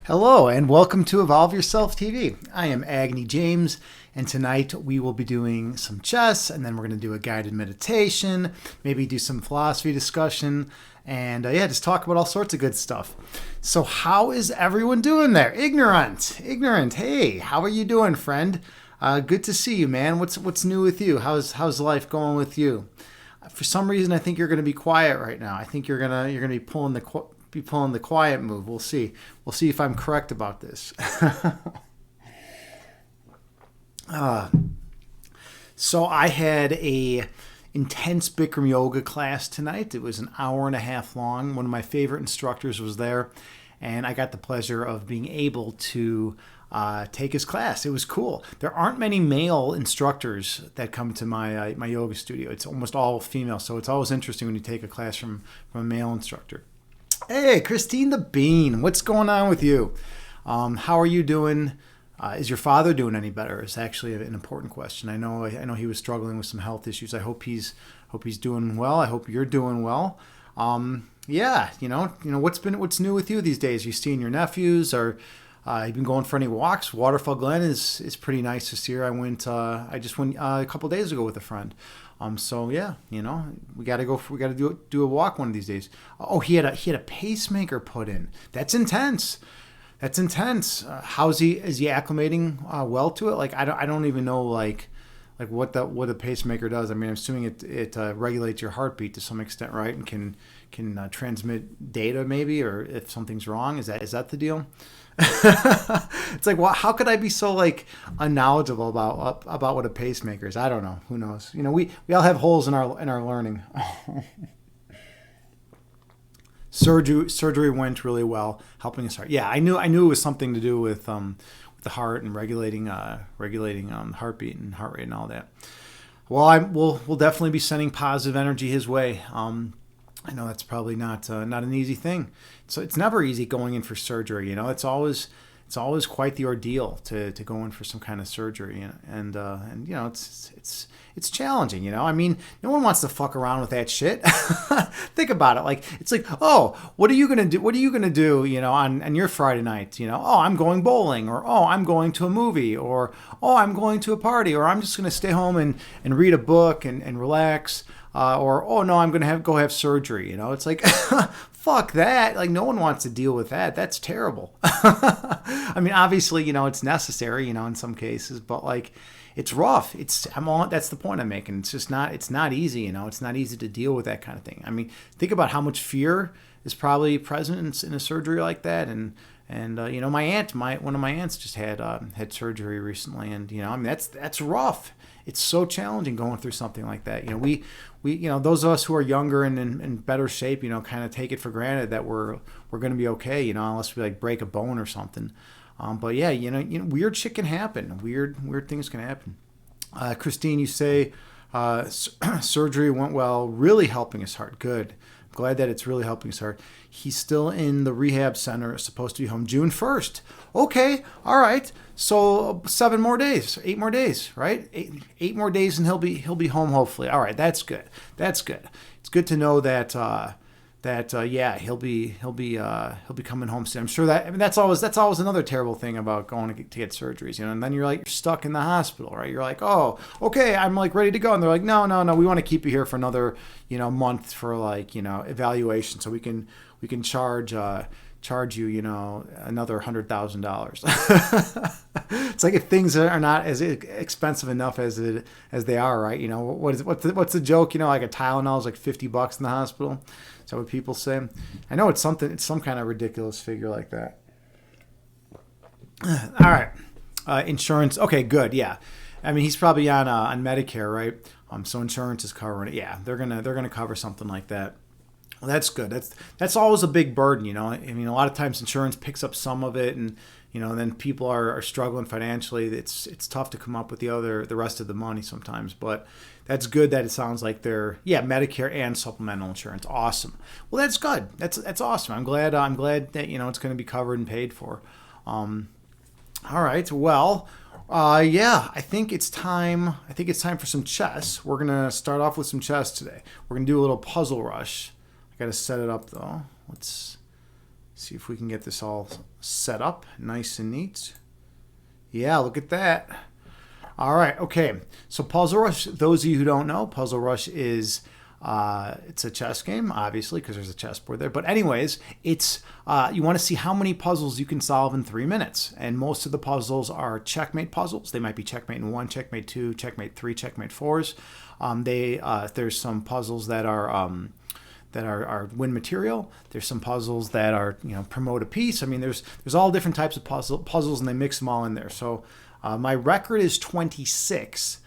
Hello and welcome to Evolve Yourself TV. I am Agni James, and tonight we will be doing some chess, and then we're going to do a guided meditation, maybe do some philosophy discussion, and just talk about all sorts of good stuff. So how is everyone doing there? Ignorant. Hey, how are you doing, friend? Good to see you, man. What's new with you? How's life going with you? For some reason, I think you're going to be quiet right now. I think you're gonna be pulling the quiet move. We'll see. We'll see if I'm correct about this. So I had a intense Bikram yoga class tonight. It was an hour and a half long. One of my favorite instructors was there, and I got the pleasure of being able to take his class. It was cool. There aren't many male instructors that come to my yoga studio. It's almost all female, so it's always interesting when you take a class from a male instructor. Hey, Christine the Bean, what's going on with you? How are you doing? Is your father doing any better? It's actually an important question. I know he was struggling with some health issues. I hope he's doing well. I hope you're doing well. What's new with you these days? You seeing your nephews, or you been going for any walks? Waterfall Glen is pretty nice this year. I just went a couple days ago with a friend. We got to do a walk one of these days. Oh, he had a pacemaker put in. That's intense. Is he acclimating well to it? Like I don't even know like what a pacemaker does. I mean, I'm assuming it regulates your heartbeat to some extent, right? And can transmit data maybe, or if something's wrong, is that the deal? It's like, well, how could I be so like unknowledgeable about what a pacemaker is? I don't know. Who knows? We all have holes in our learning. Surgery went really well, helping his heart. Yeah, I knew it was something to do with the heart and regulating heartbeat and heart rate and all that. Well, we'll definitely be sending positive energy his way. I know that's probably not an easy thing. So it's never easy going in for surgery. It's always quite the ordeal to go in for some kind of surgery, and it's challenging. I mean, no one wants to fuck around with that shit. Think about it. Like it's like, oh, what are you gonna do? What are you gonna do? On your Friday night. Oh, I'm going bowling, or oh, I'm going to a movie, or oh, I'm going to a party, or I'm just gonna stay home and read a book and relax. Or, oh no, I'm going to go have surgery. It's like, fuck that. Like, no one wants to deal with that. That's terrible. I mean, obviously, it's necessary, in some cases, but like, it's rough. That's the point I'm making. It's not easy, It's not easy to deal with that kind of thing. I mean, think about how much fear is probably present in a surgery like that. And one of my aunts just had surgery recently, and I mean that's rough. It's so challenging going through something like that. We those of us who are younger and in better shape, kind of take it for granted that we're going to be okay, unless we like break a bone or something. But yeah, weird shit can happen. Weird things can happen. Christine, you say surgery went well, really helping his heart. Good. Glad that it's really helping his heart. He's still in the rehab center, supposed to be home June 1st. Okay, all right. So 8 more days, right? Eight more days, and he'll be home hopefully. All right, that's good. It's good to know that he'll be coming home soon. I'm sure that's always another terrible thing about going to get surgeries, and then you're stuck in the hospital, right? You're like, oh, okay, I'm like ready to go, and they're like, no, we want to keep you here for another month for evaluation, so we can charge you another $100,000. It's like if things are not as expensive enough as they are, right? What's the joke? Like a Tylenol is like $50 in the hospital. Is that what people say? I know it's some kind of ridiculous figure like that. All right, insurance. Okay, good. Yeah, I mean he's probably on Medicare, right? So insurance is covering it. Yeah, they're gonna cover something like that. Well, that's good. That's always a big burden, I mean, a lot of times insurance picks up some of it, and then people are struggling financially. It's tough to come up with the rest of the money sometimes. But that's good that it sounds like they're Medicare and supplemental insurance. Awesome. Well, that's good. That's awesome. I'm glad that it's going to be covered and paid for. All right. Well. I think it's time for some chess. We're gonna start off with some chess today. We're gonna do a little puzzle rush. I gotta set it up though. Let's See if we can get this all set up nice and neat. Yeah, look at that. All right, okay. So Puzzle Rush, those of you who don't know, Puzzle Rush is it's a chess game, obviously, because there's a chessboard there. But anyways, it's you want to see how many puzzles you can solve in 3 minutes. And most of the puzzles are checkmate puzzles. They might be checkmate in 1, checkmate 2, checkmate 3, checkmate 4s. There's some puzzles that are win material. There's some puzzles that are promote a piece. I mean, there's all different types of puzzles, and they mix them all in there. So my record is 26.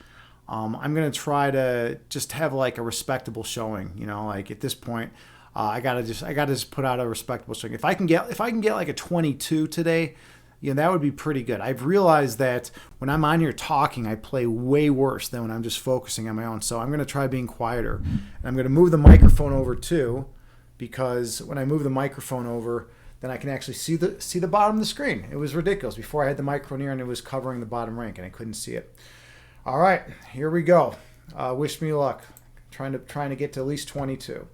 I'm gonna try to just have like a respectable showing. Like at this point, I gotta just put out a respectable showing. If I can get like a 22 today, that would be pretty good. I've realized that when I'm on here talking, I play way worse than when I'm just focusing on my own. So I'm going to try being quieter. And I'm going to move the microphone over too, because when I move the microphone over, then I can actually see the bottom of the screen. It was ridiculous. Before I had the microphone here and it was covering the bottom rank and I couldn't see it. All right, here we go. Wish me luck. Trying to get to at least 22.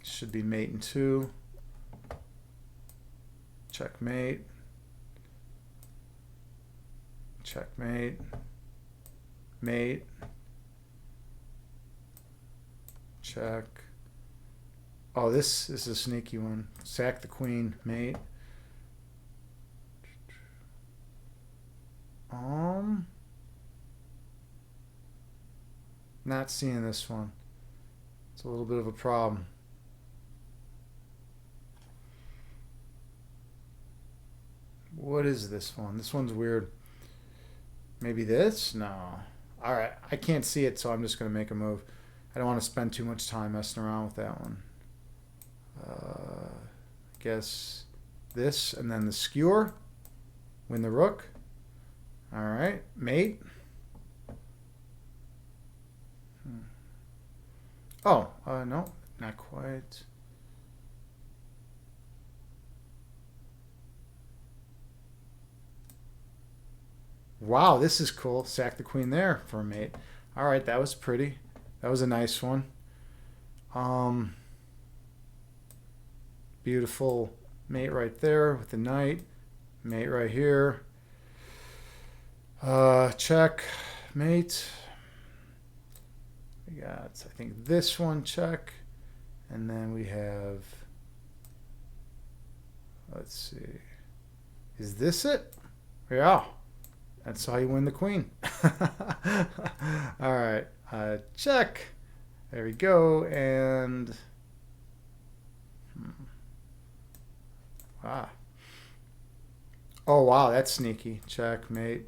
Should be mate in 2. Checkmate. Checkmate. Mate. Check. Oh, this is a sneaky one. Sack the queen. Mate. Not seeing this one. It's a little bit of a problem. What is this one? This one's weird. Maybe this? No. All right. I can't see it, so I'm just going to make a move. I don't want to spend too much time messing around with that one. I guess this, and then the skewer. Win the rook. All right. Mate. Oh, no. Not quite. Wow, this is cool. Sack the queen there for a mate. All right, that was pretty. That was a nice one. Beautiful mate right there with the knight. Mate right here. Check. Mate. We got, I think, this one check. And then we have, let's see. Is this it? Yeah. That's how you win the queen. All right, check. There we go. And wow. Oh wow, that's sneaky. Checkmate.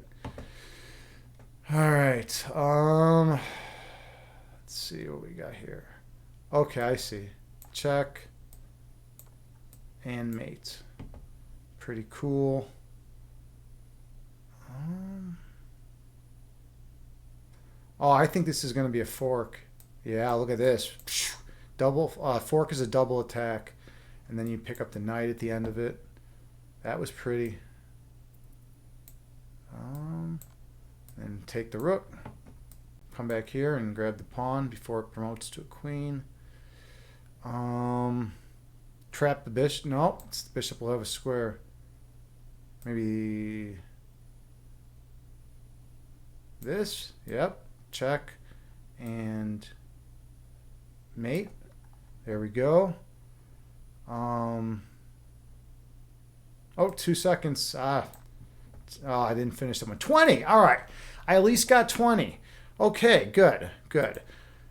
All right. Let's see what we got here. Okay, I see. Check and mate. Pretty cool. Oh, I think this is going to be a fork. Yeah, look at this. Double fork is a double attack, and then you pick up the knight at the end of it. That was pretty. And take the rook. Come back here and grab the pawn before it promotes to a queen. Trap the bishop. No, the bishop will have a square. Maybe this. Yep. Check and mate. There we go. Oh, 2 seconds. Oh, I didn't finish that one. 20. All right. I at least got 20. Okay, good. I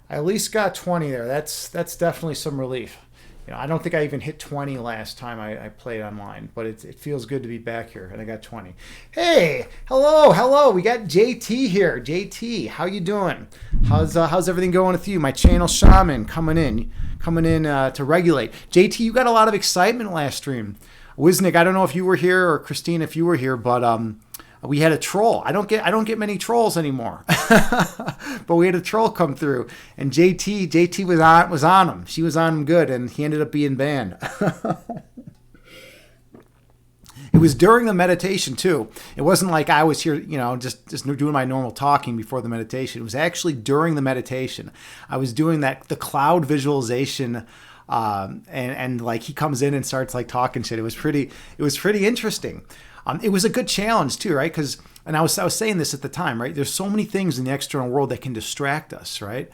at least got 20 there. That's definitely some relief. I don't think I even hit 20 last time I played online, but it feels good to be back here, and I got 20. Hey, hello. We got JT here. JT, how you doing? How's everything going with you? My channel Shaman coming in to regulate. JT, you got a lot of excitement last stream. Wisnik, I don't know if you were here, or Christine, if you were here, but we had a troll. I don't get many trolls anymore, but we had a troll come through, and JT was on him. She was on him good, and he ended up being banned. It was during the meditation too. It wasn't like I was here, just doing my normal talking before the meditation. It was actually during the meditation. I was doing the cloud visualization, and like he comes in and starts like talking shit. It was pretty interesting. It was a good challenge too, right? And I was saying this at the time, right? There's so many things in the external world that can distract us, right?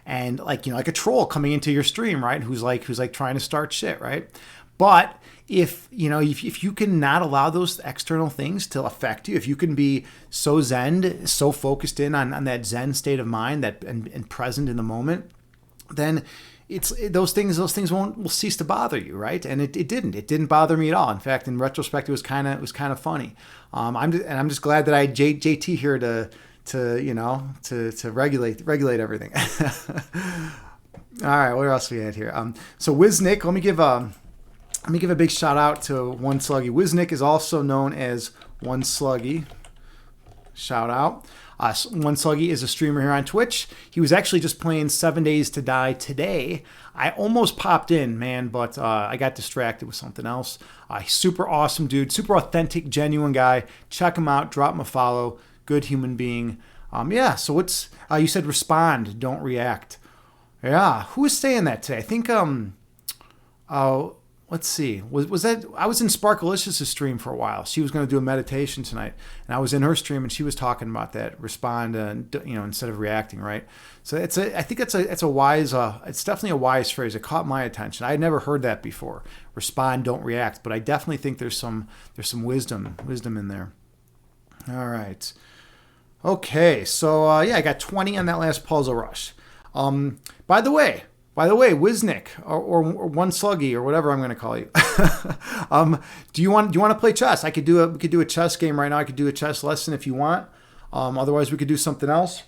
And like a troll coming into your stream, right? Who's like trying to start shit, right? But if you can not allow those external things to affect you, if you can be so zen, so focused in on that zen state of mind and present in the moment, then those things will cease to bother you, right? And it didn't bother me at all. In fact, in retrospect, it was kind of funny. I'm just glad that I had JT here to regulate everything. All right, what else we had here? So Wiznick, let me give a big shout out to One Sluggy. Wiznick is also known as One Sluggy. Shout out. One Sluggy is a streamer here on Twitch. He was actually just playing 7 Days to Die today. I almost popped in, man, but I got distracted with something else. Super awesome dude, super authentic, genuine guy. Check him out. Drop him a follow. Good human being. So what's you said? Respond, don't react. Yeah, who was saying that today? I think let's see. Was that I was in Sparkalicious' stream for a while. She was going to do a meditation tonight, and I was in her stream, and she was talking about that. Respond, instead of reacting, right? So I think it's a wise. It's definitely a wise phrase. It caught my attention. I had never heard that before. Respond, don't react. But I definitely think there's some wisdom in there. All right. Okay, so I got 20 on that last puzzle rush. By the way, Wiznick or One Sluggy or whatever I'm going to call you. Do you want to play chess? We could do a chess game right now. I could do a chess lesson if you want. Otherwise, we could do something else.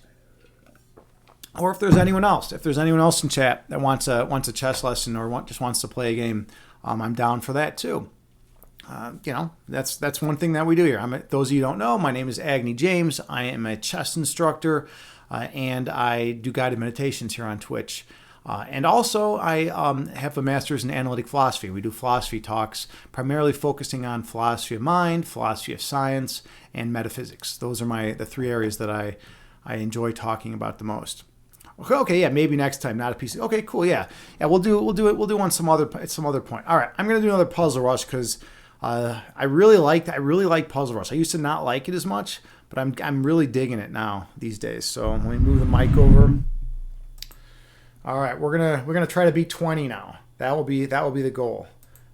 Or if there's anyone else in chat that wants a chess lesson or just wants to play a game, I'm down for that too. That's one thing that we do here. Those of you who don't know, my name is Agni James. I am a chess instructor, and I do guided meditations here on Twitch. And also, I have a master's in analytic philosophy. We do philosophy talks, primarily focusing on philosophy of mind, philosophy of science, and metaphysics. Those are the three areas that I enjoy talking about the most. Okay, yeah, maybe next time, not a piece. Okay, cool, yeah, we'll do it. We'll do on some other point. All right, I'm gonna do another puzzle rush because I really like puzzle rush. I used to not like it as much, but I'm really digging it now these days. So let me move the mic over. All right, we're gonna try to beat 20 now. That will be the goal.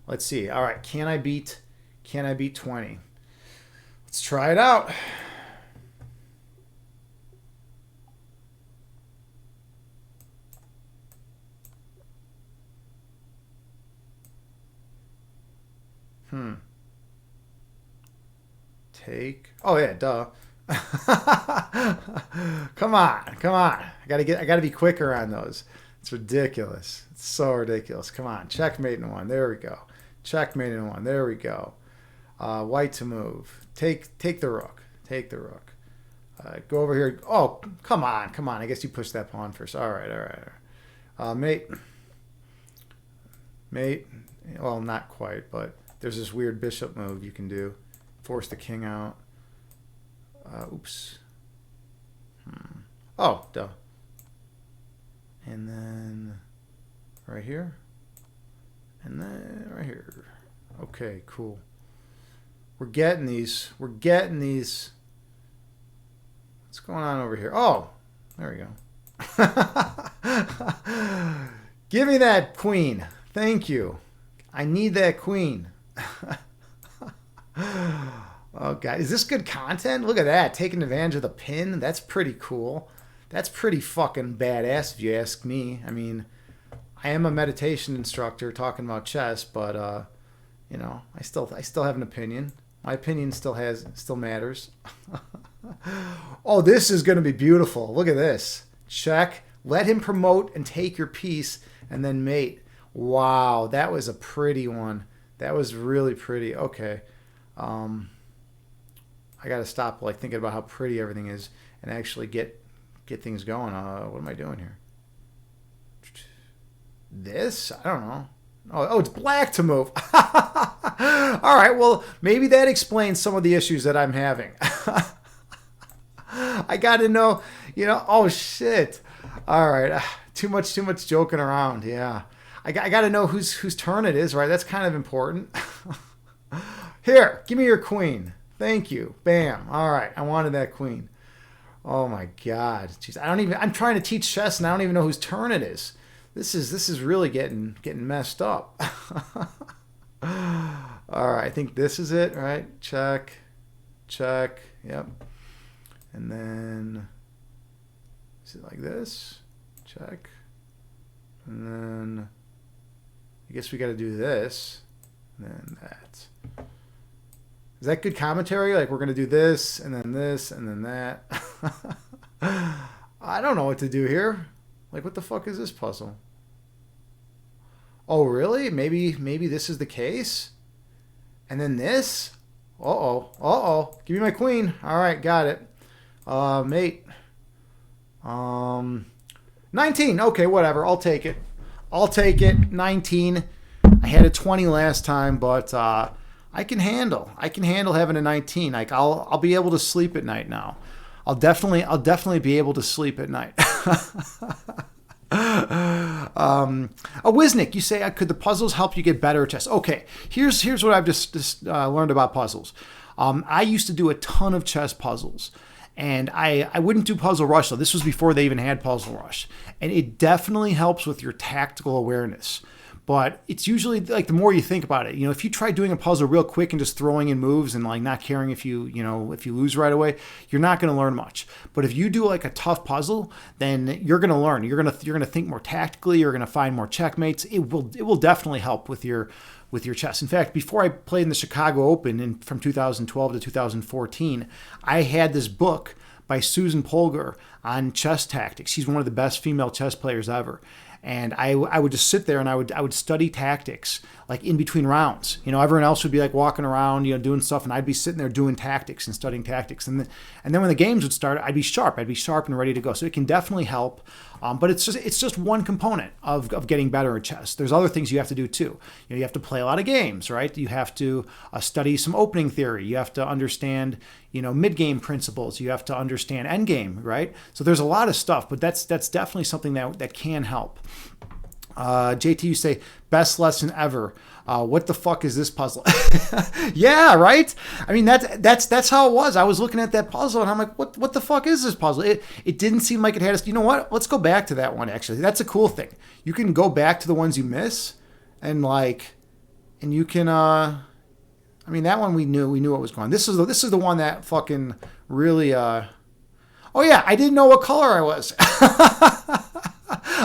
Let's see. All right, can I beat 20? Let's try it out. Oh yeah, duh. Come on. I gotta be quicker on those. It's ridiculous. It's so ridiculous. Come on, checkmate in one. There we go. Checkmate in one. There we go. White to move. Take the rook. Go over here. Oh, come on. I guess you pushed that pawn first. All right. Mate. Well, not quite, but there's this weird bishop move you can do. Force the king out. Oops. Oh, duh. And then right here. And then right here. Okay, cool. We're getting these. What's going on over here? Oh, there we go. Give me that queen. Thank you. I need that queen. Oh, God. Is this good content? Look at that. Taking advantage of the pin. That's pretty cool. That's pretty fucking badass if you ask me. I mean, I am a meditation instructor talking about chess, but, I still have an opinion. My opinion still matters. Oh, this is going to be beautiful. Look at this. Check. Let him promote and take your piece and then mate. Wow, that was a pretty one. That was really pretty. Okay. I got to stop thinking about how pretty everything is and actually get things going. What am I doing here? This? I don't know. Oh, it's black to move. All right, well, maybe that explains some of the issues that I'm having. I got to know, oh shit. All right, too much joking around. Yeah. I got to know whose turn it is, right? That's kind of important. Here, give me your queen. Thank you. Bam. All right, I wanted that queen. Oh my God. Jeez, I'm trying to teach chess and I don't even know whose turn it is. This is really getting messed up. All right, I think this is it, right? Check. Yep. And then is it like this? Check. And then I guess we got to do this. And then that. Is that good commentary? Like we're going to do this and then this and then that. I don't know what to do here. Like what the fuck is this puzzle? Oh, really? Maybe this is the case? And then this? Uh-oh. Give me my queen. All right, got it. Mate. 19. Okay, whatever. I'll take it. 19. I had a 20 last time, but I can handle having a 19. Like I'll be able to sleep at night now. I'll definitely be able to sleep at night. Wisnik, you say, could the puzzles help you get better at chess? Okay, here's what I've just learned about puzzles. I used to do a ton of chess puzzles. And I wouldn't do Puzzle Rush, though. This was before they even had Puzzle Rush. And it definitely helps with your tactical awareness. But it's usually like the more you think about it, if you try doing a puzzle real quick and just throwing in moves and like not caring if you lose right away, you're not going to learn much. But if you do like a tough puzzle, then you're going to learn. You're going to think more tactically. You're going to find more checkmates. It will definitely help with your chess. In fact, before I played in the Chicago Open from 2012 to 2014, I had this book by Susan Polgar on chess tactics. She's one of the best female chess players ever. And I would just sit there and I would study tactics like in between rounds. Everyone else would be like walking around, doing stuff, and I'd be sitting there doing tactics and studying tactics. And then when the games would start, I'd be sharp and ready to go. So it can definitely help. But it's just one component of getting better at chess. There's other things you have to do too. You have to play a lot of games, right? You have to study some opening theory. You have to understand, mid-game principles. You have to understand endgame, right? So there's a lot of stuff, but that's definitely something that can help. JT, you say, best lesson ever. What the fuck is this puzzle? Yeah, right? I mean, that's how it was. I was looking at that puzzle and I'm like, what the fuck is this puzzle? It didn't seem like it had us. You know what? Let's go back to that one, actually. That's a cool thing. You can go back to the ones you miss and you can, that one we knew what was going on. This is the one that fucking really, oh yeah, I didn't know what color I was.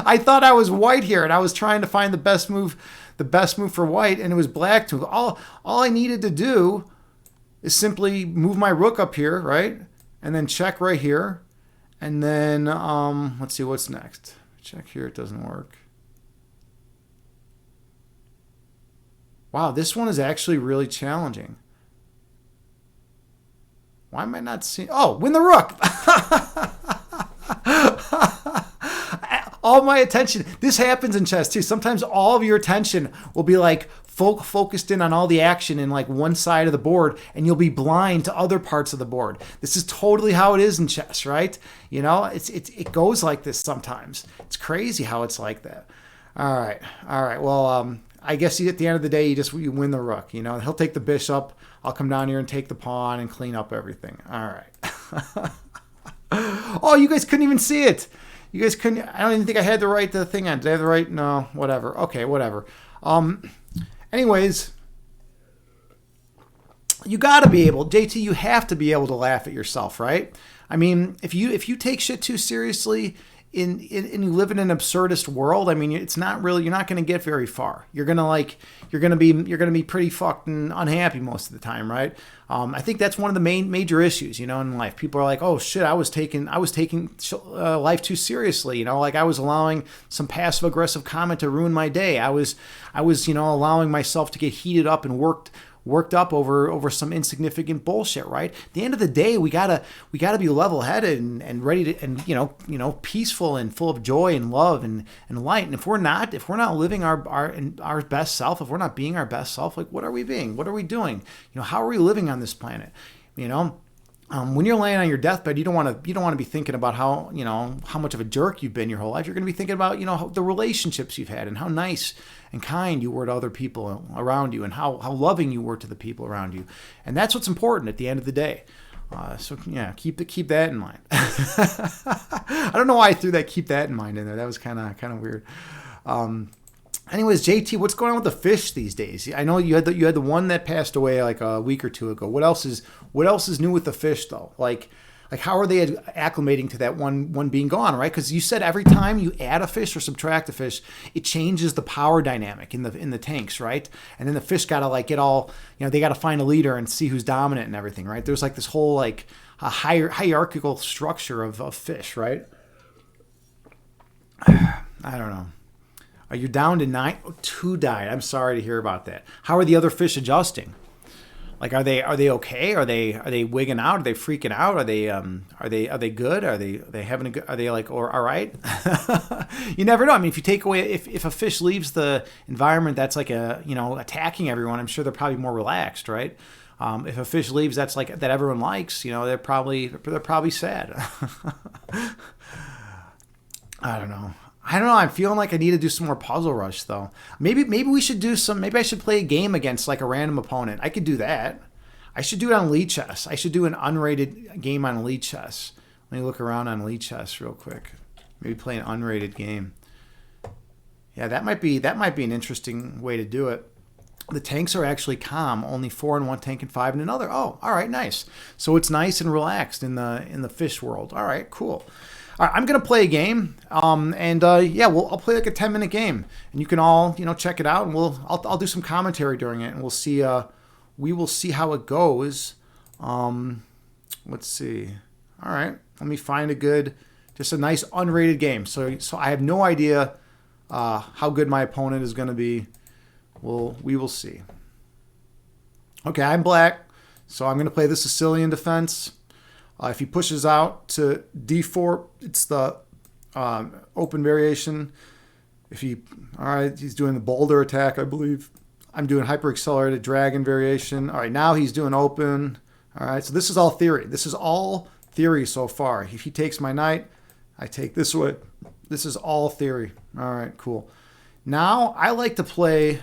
I thought I was white here, and I was trying to find the best move for white, and it was black too. All I needed to do is simply move my rook up here, right, and then check right here, and then let's see what's next. Check here, it doesn't work. Wow, this one is actually really challenging. Why am I not seeing? Oh, win the rook. All my attention. This happens in chess too. Sometimes all of your attention will be like focused in on all the action in like one side of the board, and you'll be blind to other parts of the board. This is totally how it is in chess, right? It goes like this sometimes. It's crazy how it's like that. All right. Well, I guess at the end of the day, you win the rook. He'll take the bishop. I'll come down here and take the pawn and clean up everything. All right. Oh, you guys couldn't even see it. You guys couldn't. I don't even think I had the right thing on. Did I have the right? No, whatever. Okay, whatever. Anyways, you got to be able, JT. You have to be able to laugh at yourself, right? I mean, if you take shit too seriously, and you live in an absurdist world, I mean, it's not really. You're not going to get very far. You're gonna be pretty fucking unhappy most of the time, right? I think that's one of the major issues, in life. People are like, oh shit, I was taking life too seriously, like I was allowing some passive aggressive comment to ruin my day. I was allowing myself to get heated up and worked worked up over some insignificant bullshit, right? At the end of the day, we gotta be level-headed and ready to, and peaceful and full of joy and love and light. And if we're not living our best self, if we're not being our best self, like, what are we being? What are we doing? How are we living on this planet? When you're laying on your deathbed, you don't want to be thinking about how much of a jerk you've been your whole life. You're going to be thinking about the relationships you've had and how nice and kind you were to other people around you and how loving you were to the people around you. And that's what's important at the end of the day. So yeah, keep that in mind. I don't know why I threw that "keep that in mind" in there. That was kind of weird. Anyways, JT, what's going on with the fish these days? I know you had the one that passed away like a week or two ago. What else is new with the fish though? Like how are they acclimating to that one being gone, right? Because you said every time you add a fish or subtract a fish, it changes the power dynamic in the tanks, right? And then the fish gotta get all, they gotta find a leader and see who's dominant and everything, right? There's this whole a hierarchical structure of fish, right? I don't know. Are you down to 9? Oh, 2 died. I'm sorry to hear about that. How are the other fish adjusting? Like, are they okay? Are they wigging out? Are they freaking out? Are they good? Are they having a good? Are they all right? You never know. I mean, if you take away, if a fish leaves the environment that's attacking everyone, I'm sure they're probably more relaxed, right? If a fish leaves that everyone likes, they're probably sad. I don't know. I'm feeling like I need to do some more Puzzle Rush though. Maybe we should do some. Maybe I should play a game against a random opponent. I could do that. I should do it on Elite Chess. I should do an unrated game on Elite Chess. Let me look around on Elite Chess real quick. Maybe play an unrated game. Yeah, that might be an interesting way to do it. The tanks are actually calm. Only 4 in one tank and 5 in another. Oh, all right, nice. So it's nice and relaxed in the fish world. All right, cool. All right, I'm gonna play a game, I'll play a 10-minute game, and you can all check it out, and I'll do some commentary during it, and we'll see. We will see how it goes. Let's see. All right, let me find just a nice unrated game. So I have no idea how good my opponent is gonna be. We will see. Okay, I'm black, so I'm gonna play the Sicilian defense. If he pushes out to d4, it's the open variation. All right, he's doing the boulder attack, I believe. I'm doing hyper accelerated dragon variation. All right, now he's doing open. All right, so this is all theory. This is all theory so far. If he takes my knight, I take this way. This is all theory. All right, cool. Now I like to play.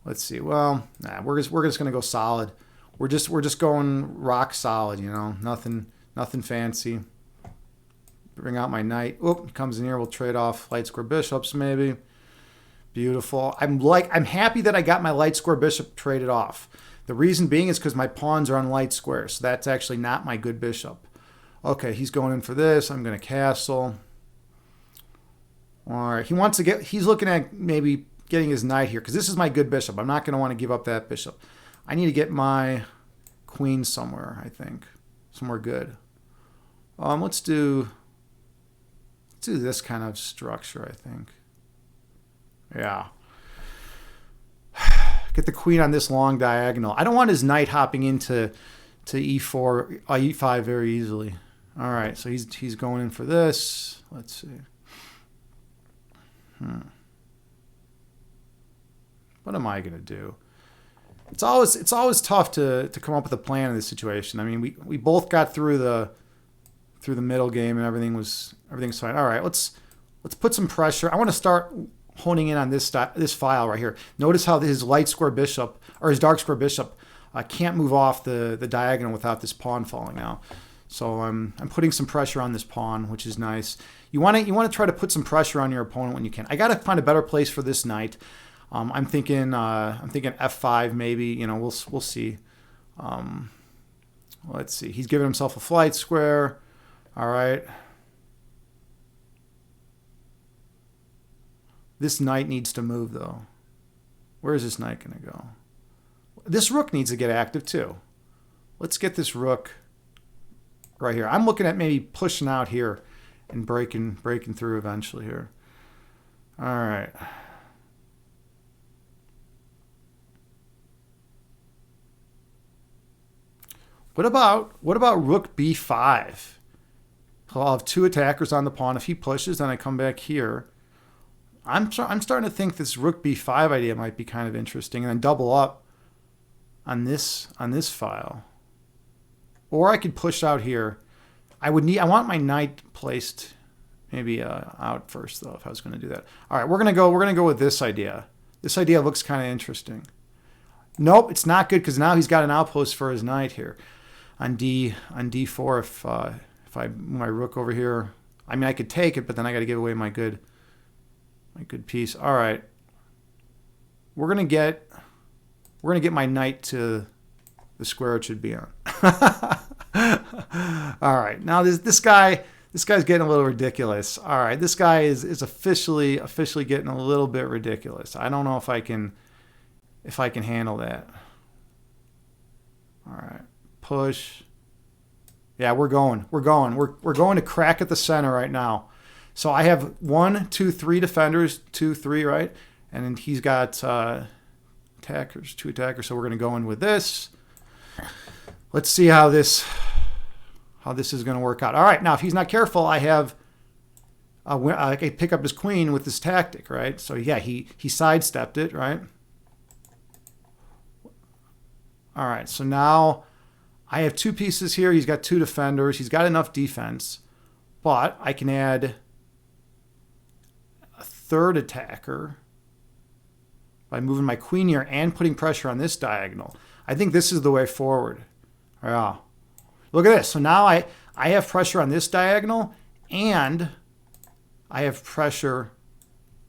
Let's see. Well, we're just gonna go solid. We're just going rock solid, nothing fancy. Bring out my knight. Oop, comes in here. We'll trade off light square bishops maybe. Beautiful. I'm happy that I got my light square bishop traded off. The reason being is because my pawns are on light squares, so that's actually not my good bishop. Okay, he's going in for this. I'm going to castle. All right, he's looking at maybe getting his knight here because this is my good bishop. I'm not going to want to give up that bishop. I need to get my queen somewhere, I think. Somewhere good. Let's do this kind of structure, I think. Yeah. Get the queen on this long diagonal. I don't want his knight hopping into e4, e5 very easily. All right, so he's going in for this. Let's see. What am I going to do? It's always tough to come up with a plan in this situation. I mean, we both got through the middle game and everything's fine. All right, let's put some pressure. I want to start honing in on this file right here. Notice how his light square bishop or his dark square bishop can't move off the diagonal without this pawn falling out. So I'm putting some pressure on this pawn, which is nice. You want to try to put some pressure on your opponent when you can. I got to find a better place for this knight. I'm thinking f5 maybe. We'll see. Let's see. He's giving himself a flight square. All right. This knight needs to move though. Where is this knight going to go? This rook needs to get active too. Let's get this rook right here. I'm looking at maybe pushing out here and breaking through eventually here. All right. What about rook b5? I'll have two attackers on the pawn. If he pushes, then I come back here. I'm starting to think this rook b5 idea might be kind of interesting, and then double up on this file. Or I could push out here. I want my knight placed maybe out first though, if I was going to do that. All right, we're gonna go with this idea. This idea looks kind of interesting. Nope, it's not good because now he's got an outpost for his knight here on d4. If I move my rook over here, I mean I could take it, but then I got to give away my good piece. All right, we're gonna get my knight to the square it should be on. All right, now this guy's getting a little ridiculous. All right, this guy is officially getting a little bit ridiculous. I don't know if I can handle that. All right, push. Yeah, we're going to crack at the center right now. So I have 1, 2, 3 defenders, 2, 3, right? And then he's got attackers, 2 attackers. So we're going to go in with this. Let's see how this is going to work out. All right, now if he's not careful, I can pick up his queen with this tactic, right? So yeah, he sidestepped it, right? All right, so now I have 2 pieces here. He's got 2 defenders. He's got enough defense, but I can add a 3rd attacker by moving my queen here and putting pressure on this diagonal. I think this is the way forward. Yeah. Look at this. So now I have pressure on this diagonal and I have pressure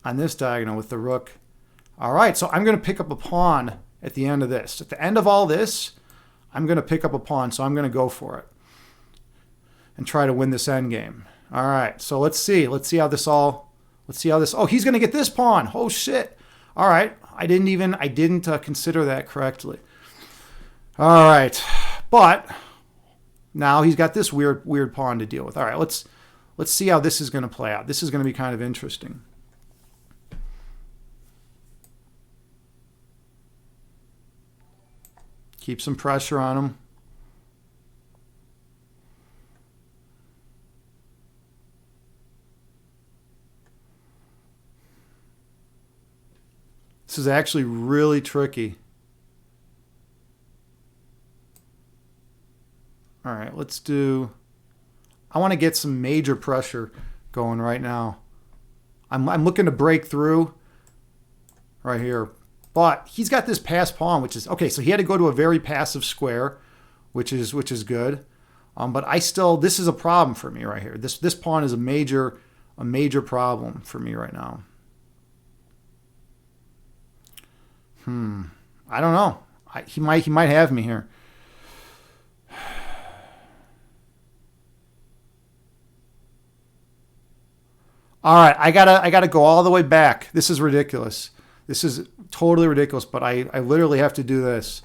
on this diagonal with the rook. All right, so I'm going to pick up a pawn at the end of this. At the end of all this, I'm going to pick up a pawn, so I'm going to go for it and try to win this endgame. All right, so let's see. Let's see how this. Oh, he's going to get this pawn. Oh shit. All right, I didn't consider that correctly. All right, but now he's got this weird pawn to deal with. All right, let's see how this is going to play out. This is going to be kind of interesting. Keep some pressure on him. This is actually really tricky. All right, I want to get some major pressure going right now. I'm looking to break through right here. But he's got this pass pawn, which is okay. So he had to go to a very passive square, which is good. But this is a problem for me right here. This pawn is a major problem for me right now. I don't know. He might have me here. All right, I gotta go all the way back. This is ridiculous. This is totally ridiculous, but I literally have to do this.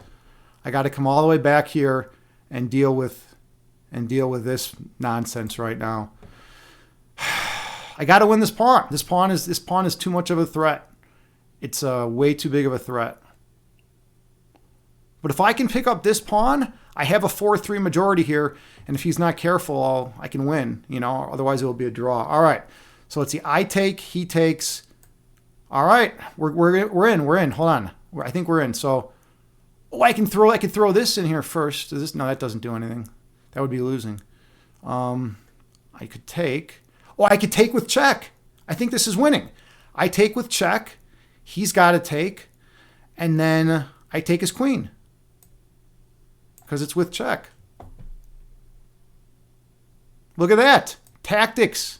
I got to come all the way back here and deal with this nonsense right now. I got to win this pawn. This pawn is too much of a threat. It's way too big of a threat. But if I can pick up this pawn, I have a 4-3 majority here, and if he's not careful, I can win. Otherwise it will be a draw. All right. So let's see. I take, he takes. All right, we're in. Hold on, I think we're in. So, I can throw this in here first. No, that doesn't do anything. That would be losing. I could take. I could take with check. I think this is winning. I take with check. He's got to take, and then I take his queen because it's with check. Look at that tactics.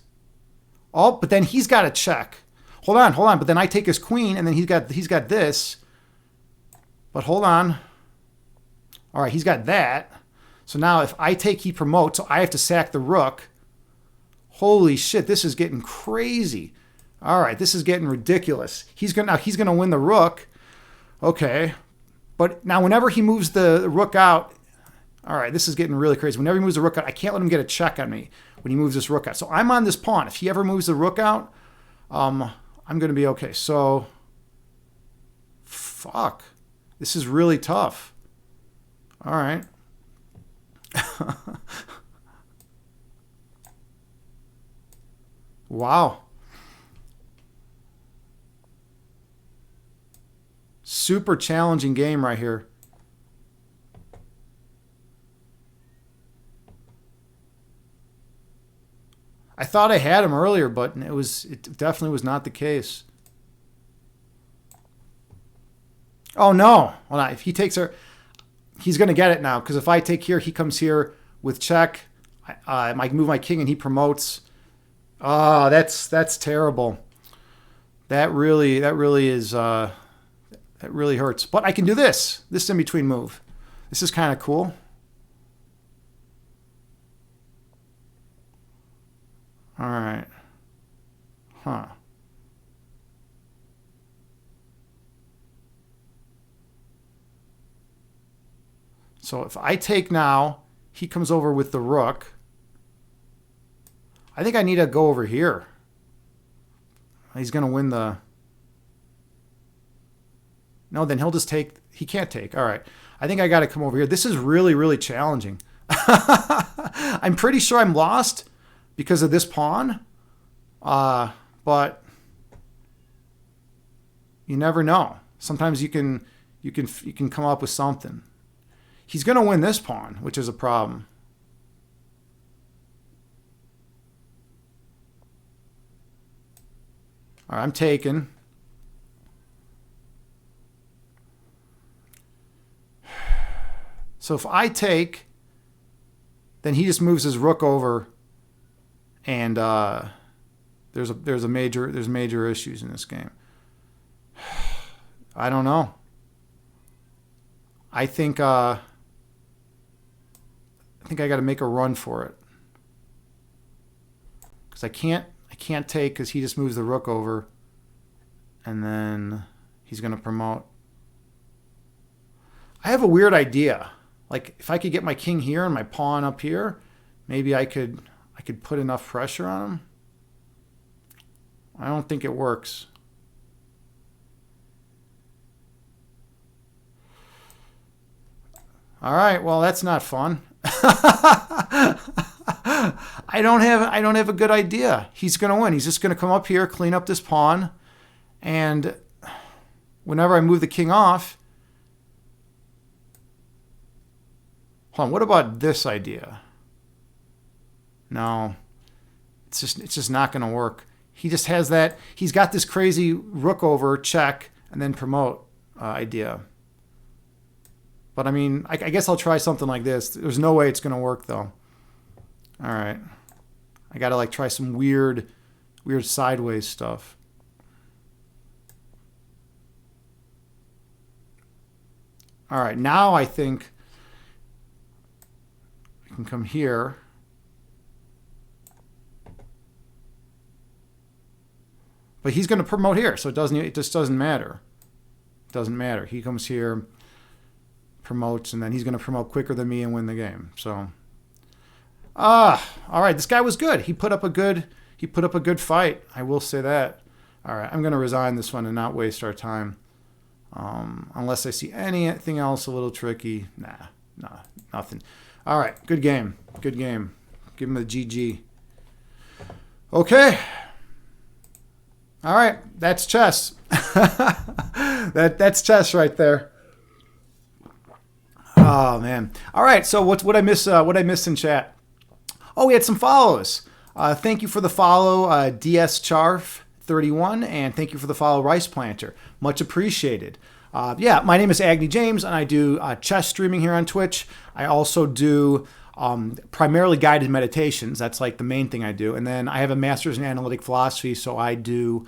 Oh, but then he's got to check. Hold on. But then I take his queen, and then he's got this. But hold on. All right, he's got that. So now if I take, he promotes. So I have to sack the rook. Holy shit, this is getting crazy. All right, this is getting ridiculous. He's gonna win the rook. Okay, but now whenever he moves the rook out, all right, this is getting really crazy. Whenever he moves the rook out, I can't let him get a check on me when he moves this rook out. So I'm on this pawn. If he ever moves the rook out, I'm going to be okay. So, fuck. This is really tough. All right. Wow. Super challenging game right here. I thought I had him earlier, but it definitely was not the case. Oh no! Well, if he takes her, he's going to get it now. Because if I take here, he comes here with check. I move my king and he promotes. Oh, that's terrible. That really is that really hurts. But I can do this. This in between move. This is kind of cool. All right. Huh. So if I take now, he comes over with the rook. I think I need to go over here. He's going to win the... No, then he'll just take... He can't take. All right. I think I got to come over here. This is really, really challenging. I'm pretty sure I'm lost because of this pawn. But you never know. Sometimes you can come up with something. He's going to win this pawn, which is a problem. All right, I'm taking. So if I take, then he just moves his rook over, and there's major issues in this game. I don't know. I think I got to make a run for it because I can't take because he just moves the rook over, and then he's going to promote. I have a weird idea. Like if I could get my king here and my pawn up here, maybe I could put enough pressure on him. I don't think it works. All right, well that's not fun. I don't have a good idea. He's going to win. He's just going to come up here, clean up this pawn, and whenever I move the king off, hold on, what about this idea? No. It's just not going to work. He just has that. He's got this crazy rook over, check, and then promote idea. But I mean, I guess I'll try something like this. There's no way it's going to work though. All right. I got to like try some weird sideways stuff. All right. Now I think I can come here. But he's going to promote here, so it just doesn't matter. It doesn't matter. He comes here, promotes, and then he's going to promote quicker than me and win the game. So, all right. This guy was good. He put up a good fight. I will say that. All right. I'm going to resign this one and not waste our time. Unless I see anything else a little tricky. Nah, nothing. All right. Good game. Good game. Give him a GG. Okay. All right, that's chess. That's chess right there. Oh man. All right, so what I miss? What I missed in chat? Oh, we had some follows. Thank you for the follow, DS Charf 31, and thank you for the follow, Rice Planter. Much appreciated. Yeah, my name is Agni James, and I do chess streaming here on Twitch. I also do primarily guided meditations. That's like the main thing I do. And then I have a master's in analytic philosophy, so I do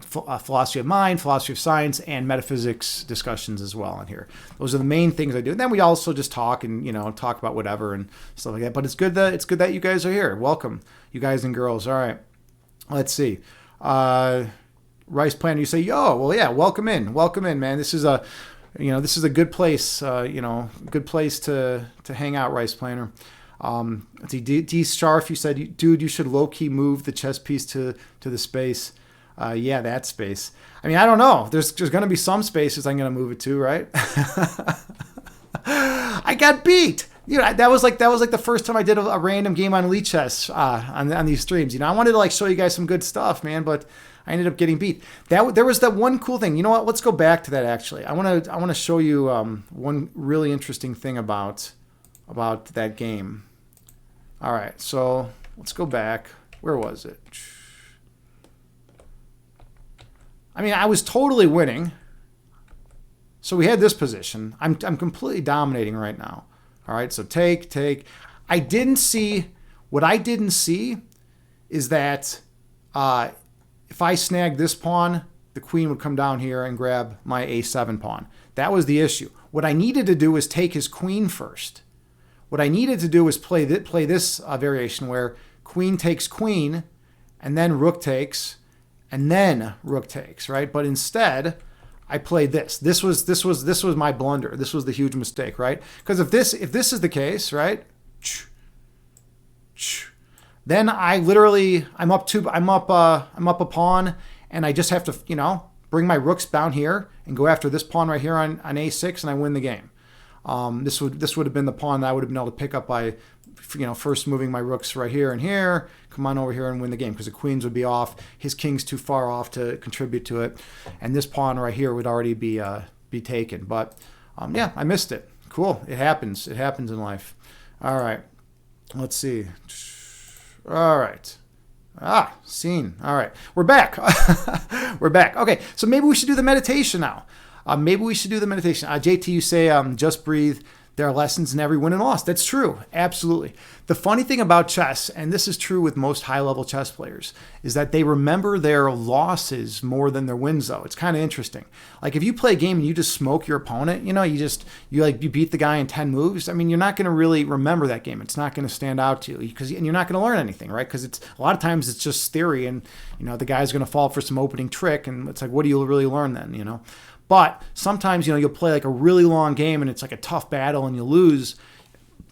philosophy of mind, philosophy of science, and metaphysics discussions as well on here. Those are the main things I do. And then we also just talk and talk about whatever and stuff like that. But it's good that you guys are here. Welcome, you guys and girls. All right, let's see. Rice Planter, you say, yo, well, yeah, welcome in, man. This is a good place, good place to hang out, Rice Planter. Let's see, D Sharf, you said, dude, you should low-key move the chess piece to the space. Yeah, that space. I mean, I don't know. There's going to be some spaces I'm going to move it to, right? I got beat. That was like the first time I did a random game on Elite Chess on these streams. I wanted to like show you guys some good stuff, man, but I ended up getting beat. There was that one cool thing. You know what? Let's go back to that actually. I want to show you one really interesting thing about that game. All right, so let's go back. Where was it? I mean, I was totally winning. So we had this position. I'm completely dominating right now. All right, so take. What I didn't see is that if I snagged this pawn, the queen would come down here and grab my a7 pawn. That was the issue. What I needed to do was take his queen first. What I needed to do was play this variation where queen takes queen, and then rook takes, and then rook takes, right? But instead, I played this. This was my blunder. This was the huge mistake, right? Because if this is the case, right? Then I'm up a pawn, and I just have to bring my rooks down here and go after this pawn right here on a6, and I win the game. This would have been the pawn that I would have been able to pick up by first moving my rooks right here and here, come on over here and win the game because the queens would be off. His king's too far off to contribute to it, and this pawn right here would already be taken. But yeah, I missed it. Cool. It happens. It happens in life. All right. Let's see. All right. Scene. All right. We're back. We're back. Okay. So maybe we should do the meditation now. JT, you say just breathe. There are lessons in every win and loss. That's true. Absolutely. The funny thing about chess, and this is true with most high-level chess players, is that they remember their losses more than their wins, though. It's kind of interesting. Like if you play a game and you just smoke your opponent, you beat the guy in 10 moves, I mean, you're not going to really remember that game. It's not going to stand out to you and you're not going to learn anything, right? Because a lot of times it's just theory and, the guy's going to fall for some opening trick and it's like, what do you really learn then, But sometimes, you'll play like a really long game and it's like a tough battle and you lose,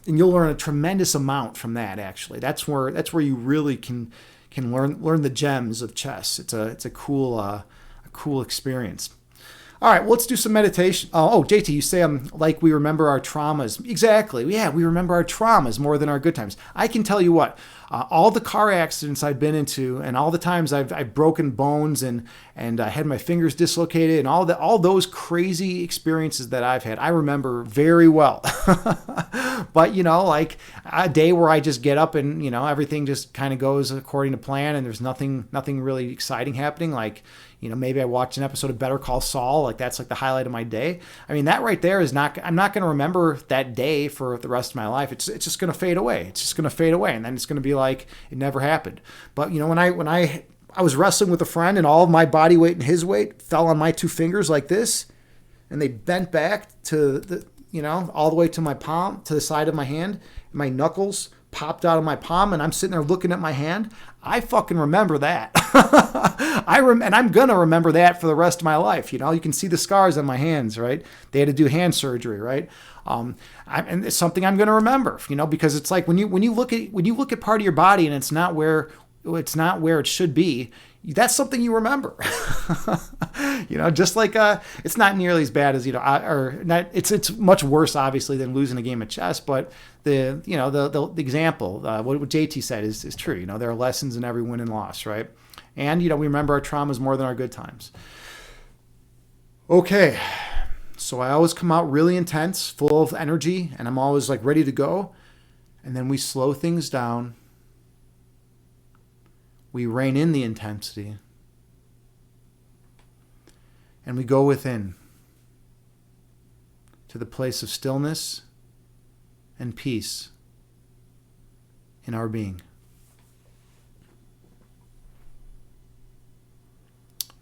and you'll learn a tremendous amount from that. Actually, that's where you really can learn the gems of chess. It's a cool experience. All right, well, let's do some meditation. Oh, JT, you say like we remember our traumas. Exactly. Yeah, we remember our traumas more than our good times. I can tell you what, all the car accidents I've been into and all the times I've broken bones and I had my fingers dislocated and all those crazy experiences that I've had, I remember very well. But, like a day where I just get up and, everything just kind of goes according to plan and there's nothing really exciting happening. Like, maybe I watched an episode of Better Call Saul. Like that's like the highlight of my day. I mean, that right there I'm not going to remember that day for the rest of my life. It's just going to fade away. It's just going to fade away. And then it's going to be like it never happened. But, when I was wrestling with a friend and all of my body weight and his weight fell on my two fingers like this, and they bent back to all the way to my palm, to the side of my hand, and my knuckles popped out of my palm, and I'm sitting there looking at my hand. I fucking remember that. And I'm going to remember that for the rest of my life. You can see the scars on my hands, right? They had to do hand surgery, right? And it's something I'm going to remember, because it's like when you look at part of your body and it's not where it should be, that's something you remember. Just like it's not nearly as bad as it's much worse obviously than losing a game of chess, but the example what JT said is true. There are lessons in every win and loss, right? And we remember our traumas more than our good times. Okay, so I always come out really intense, full of energy, and I'm always like ready to go, and then we slow things down. We rein in the intensity, and we go within to the place of stillness and peace in our being.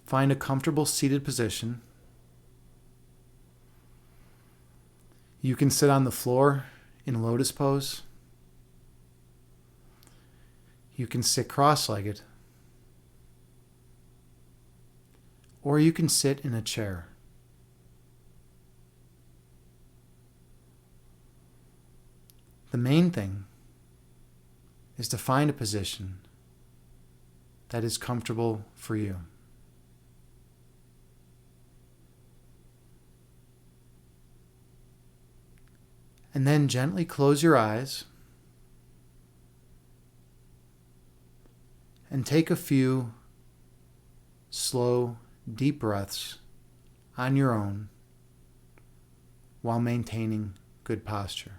Find a comfortable seated position. You can sit on the floor in lotus pose. You can sit cross-legged, or you can sit in a chair. The main thing is to find a position that is comfortable for you. And then gently close your eyes and take a few slow, deep breaths on your own while maintaining good posture.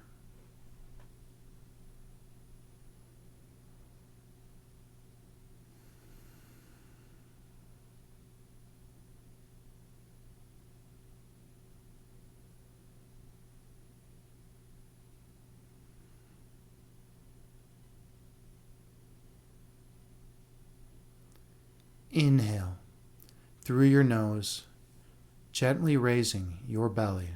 Inhale through your nose, gently raising your belly.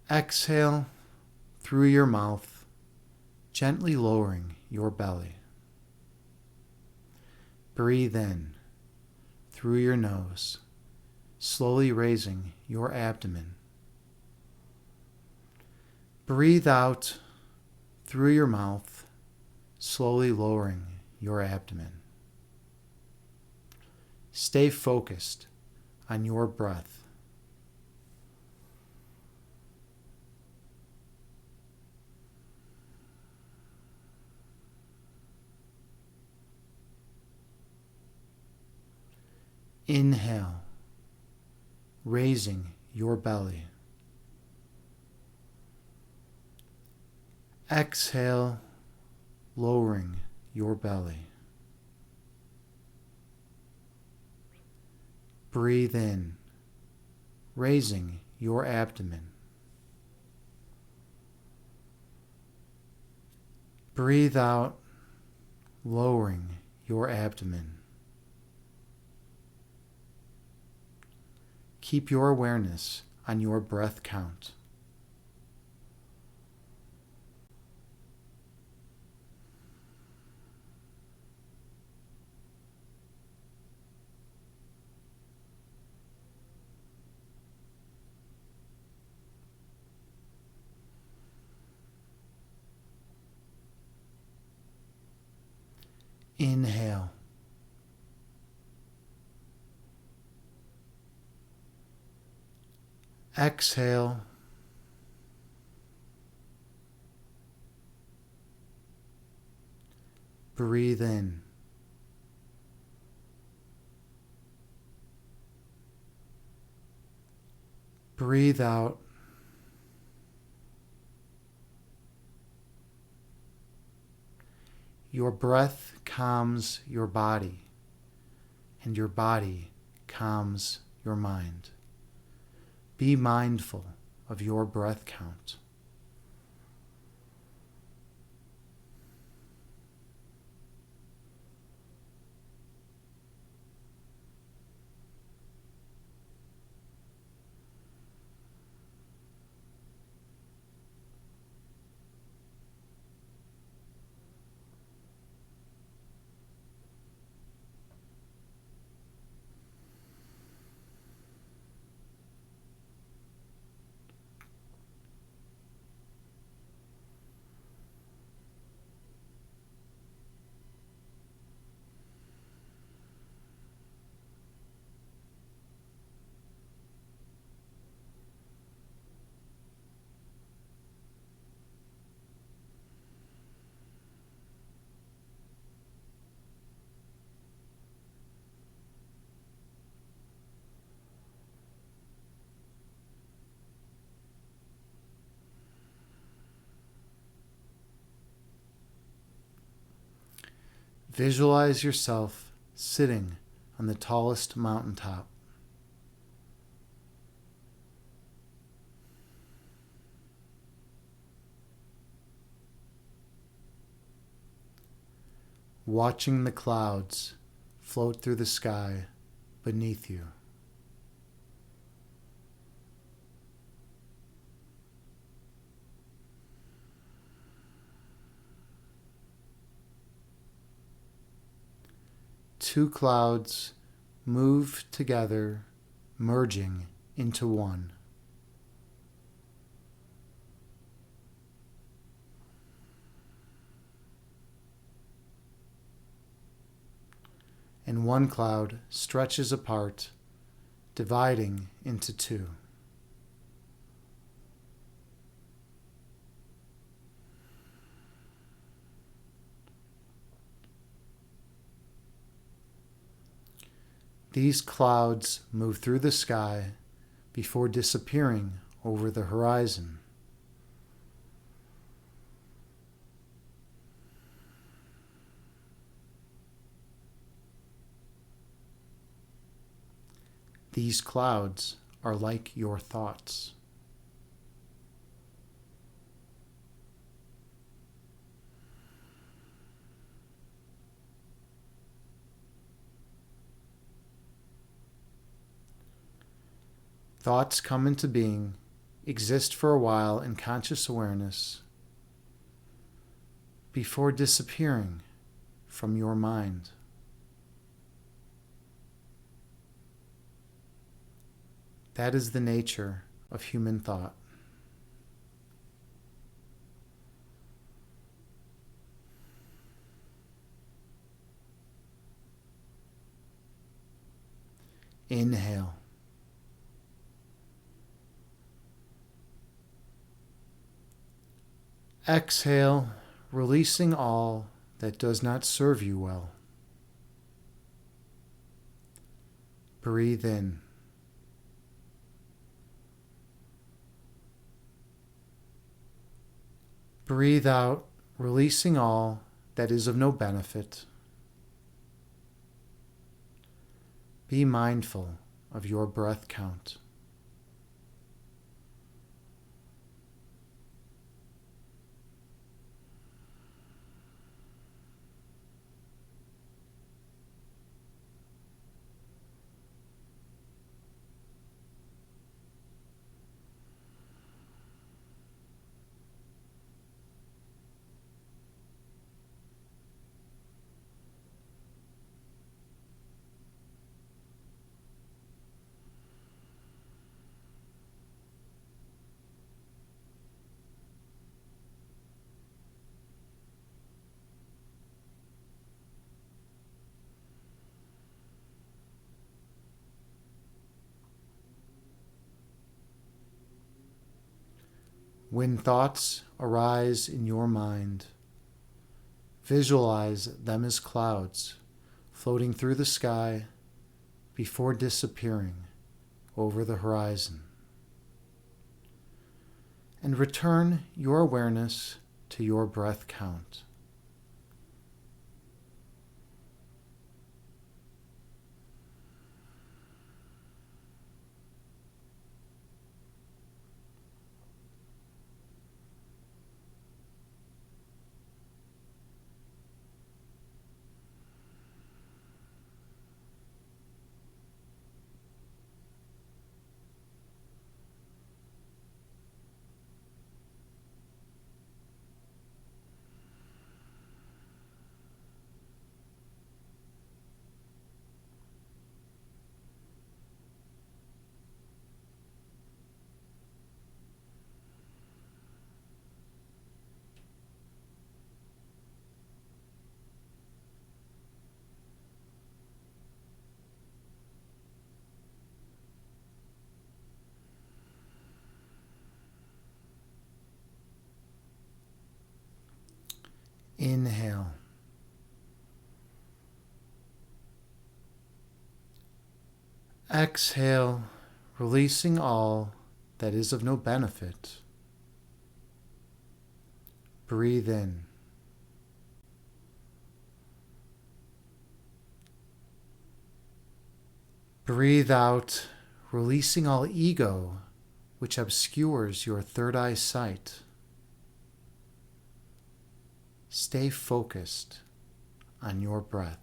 Exhale through your mouth, gently lowering your belly. Breathe in through your nose, slowly raising your abdomen. Breathe out through your mouth, slowly lowering your abdomen. Stay focused on your breath. Inhale, raising your belly. Exhale, lowering your belly. Breathe in, raising your abdomen. Breathe out, lowering your abdomen. Keep your awareness on your breath count. Inhale. Exhale. Breathe in. Breathe out. Your breath calms your body, and your body calms your mind. Be mindful of your breath count. Visualize yourself sitting on the tallest mountaintop. Watching the clouds float through the sky beneath you. Two clouds move together, merging into one. And one cloud stretches apart, dividing into two. These clouds move through the sky before disappearing over the horizon. These clouds are like your thoughts. Thoughts come into being, exist for a while in conscious awareness, before disappearing from your mind. That is the nature of human thought. Inhale. Exhale, releasing all that does not serve you well. Breathe in. Breathe out, releasing all that is of no benefit. Be mindful of your breath count. When thoughts arise in your mind, visualize them as clouds floating through the sky before disappearing over the horizon. And return your awareness to your breath count. Inhale. Exhale, releasing all that is of no benefit. Breathe in. Breathe out, releasing all ego which obscures your third eye sight. Stay focused on your breath.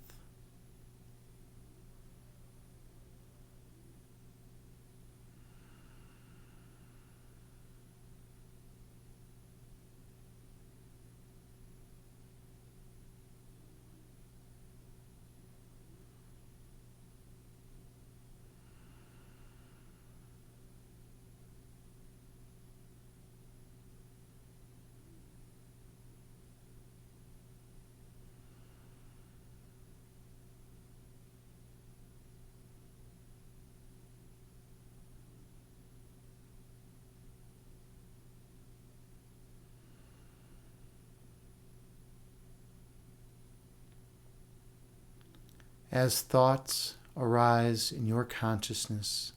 As thoughts arise in your consciousness.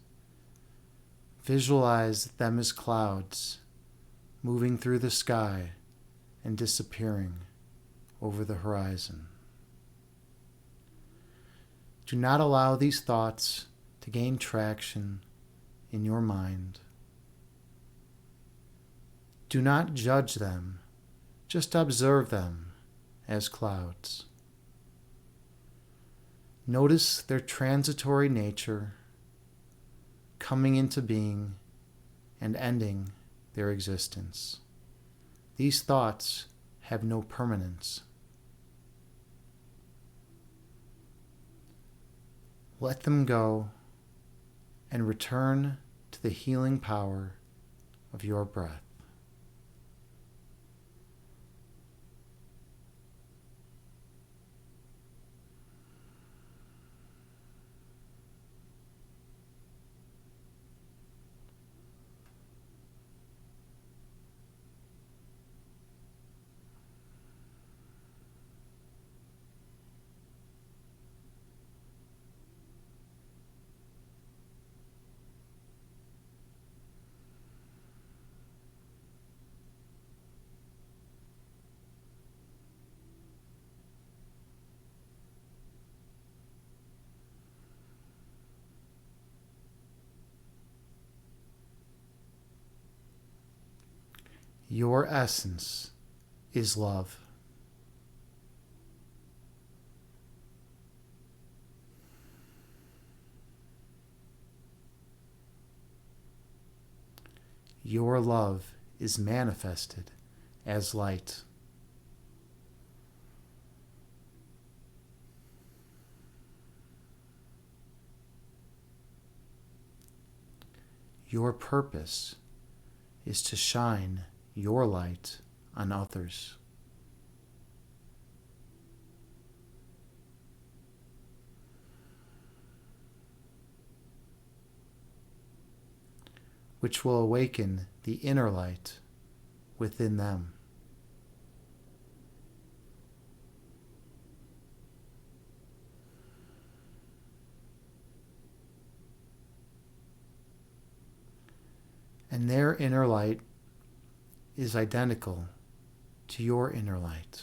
Visualize them as clouds moving through the sky and disappearing over the horizon. Do not allow these thoughts to gain traction in your mind. Do not judge them, just observe them as clouds. Notice their transitory nature, coming into being and ending their existence. These thoughts have no permanence. Let them go and return to the healing power of your breath. Your essence is love. Your love is manifested as light. Your purpose is to shine your light on others. Which will awaken the inner light within them. And their inner light is identical to your inner light.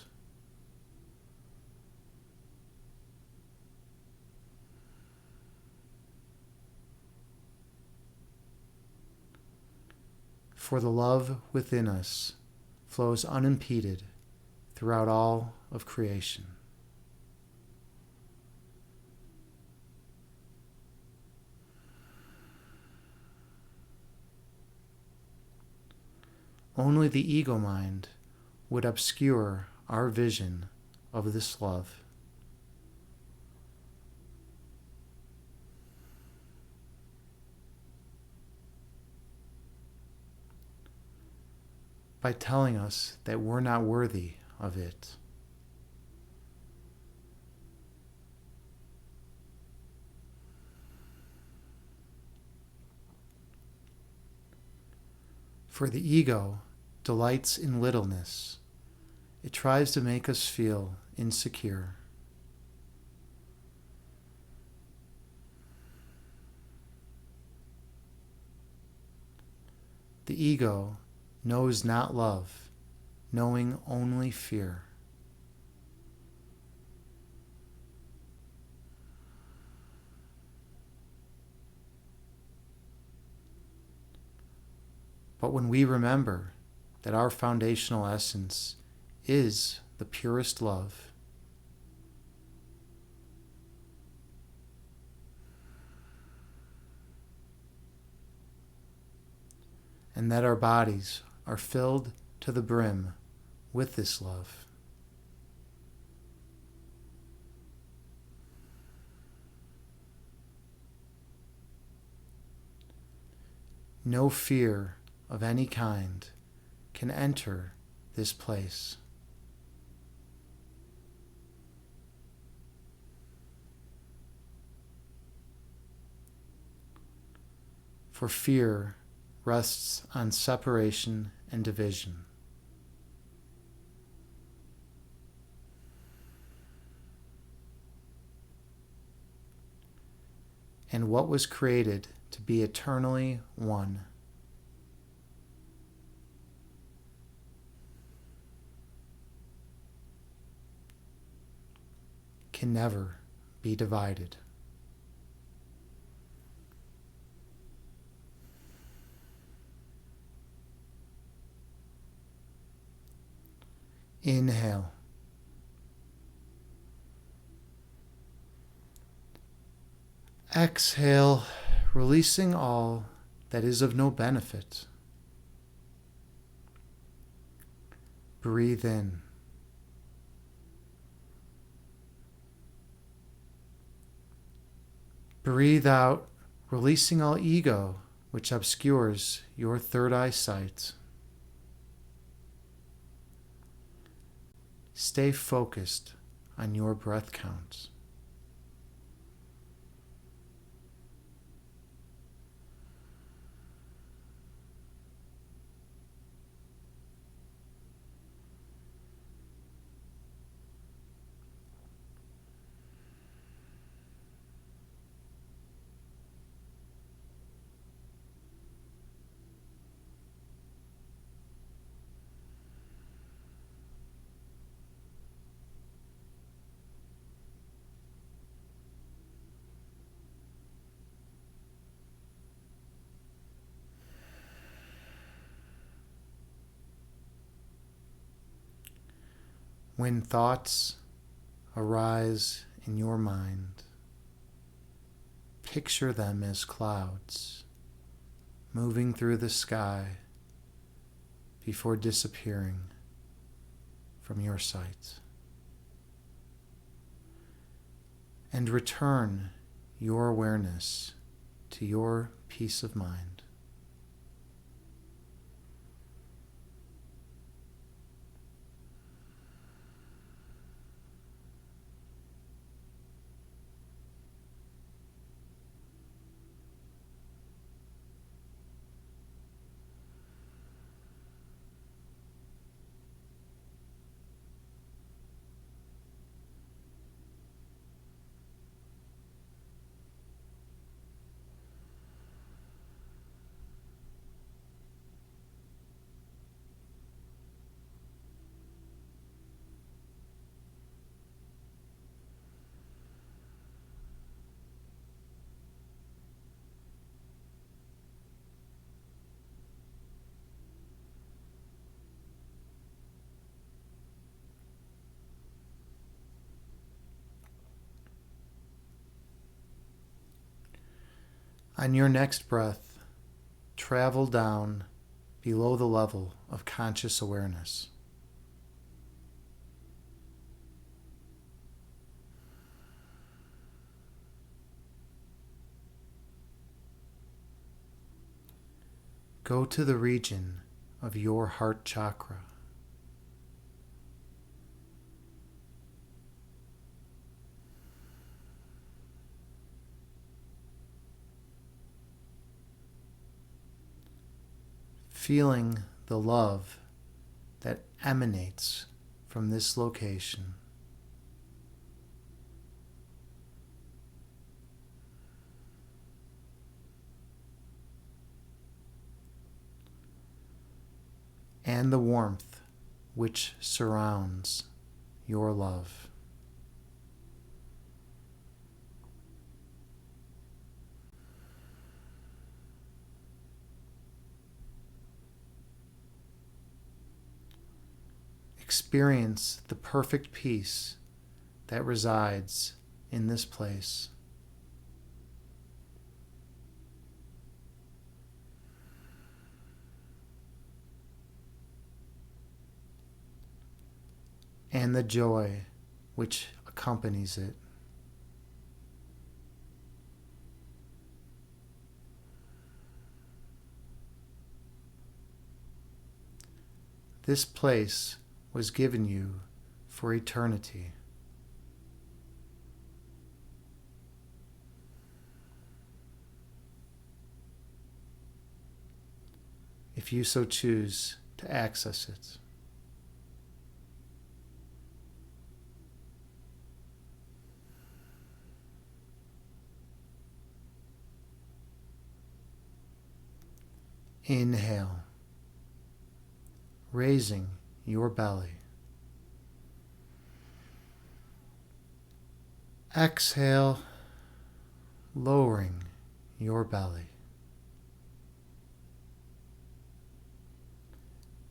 For the love within us flows unimpeded throughout all of creation. Only the ego mind would obscure our vision of this love. By telling us that we're not worthy of it. For the ego delights in littleness. It tries to make us feel insecure. The ego knows not love, knowing only fear. But when we remember that our foundational essence is the purest love, and that our bodies are filled to the brim with this love, no fear of any kind can enter this place. For fear rests on separation and division. and what was created to be eternally one. Can never be divided. Inhale. Exhale, releasing all that is of no benefit. Breathe in. Breathe out, releasing all ego which obscures your third eye sight. Stay focused on your breath count. When thoughts arise in your mind, picture them as clouds moving through the sky before disappearing from your sight. And return your awareness to your peace of mind. On your next breath, travel down below the level of conscious awareness. Go to the region of your heart chakra. Feeling the love that emanates from this location. And the warmth which surrounds your love. Experience the perfect peace that resides in this place. And the joy which accompanies it. This place was given you for eternity. If you so choose to access it. Inhale, raising your belly. Exhale, lowering your belly.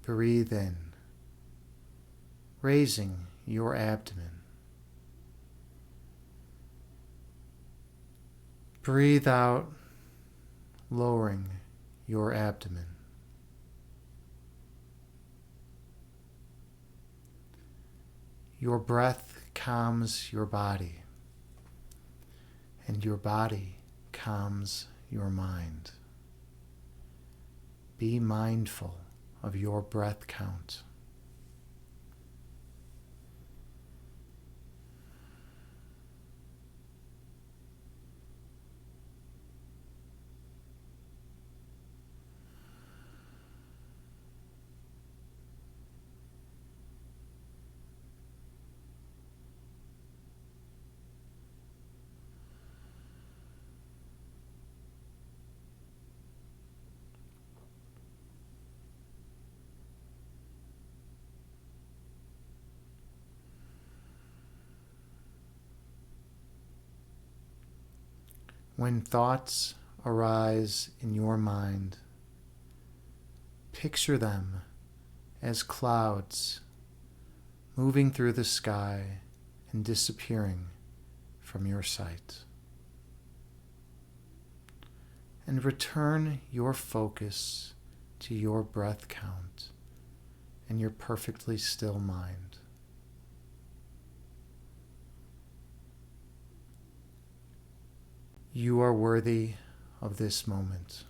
Breathe in, raising your abdomen. Breathe out, lowering your abdomen. Your breath calms your body, and your body calms your mind. Be mindful of your breath count. When thoughts arise in your mind, picture them as clouds moving through the sky and disappearing from your sight. And return your focus to your breath count and your perfectly still mind. You are worthy of this moment.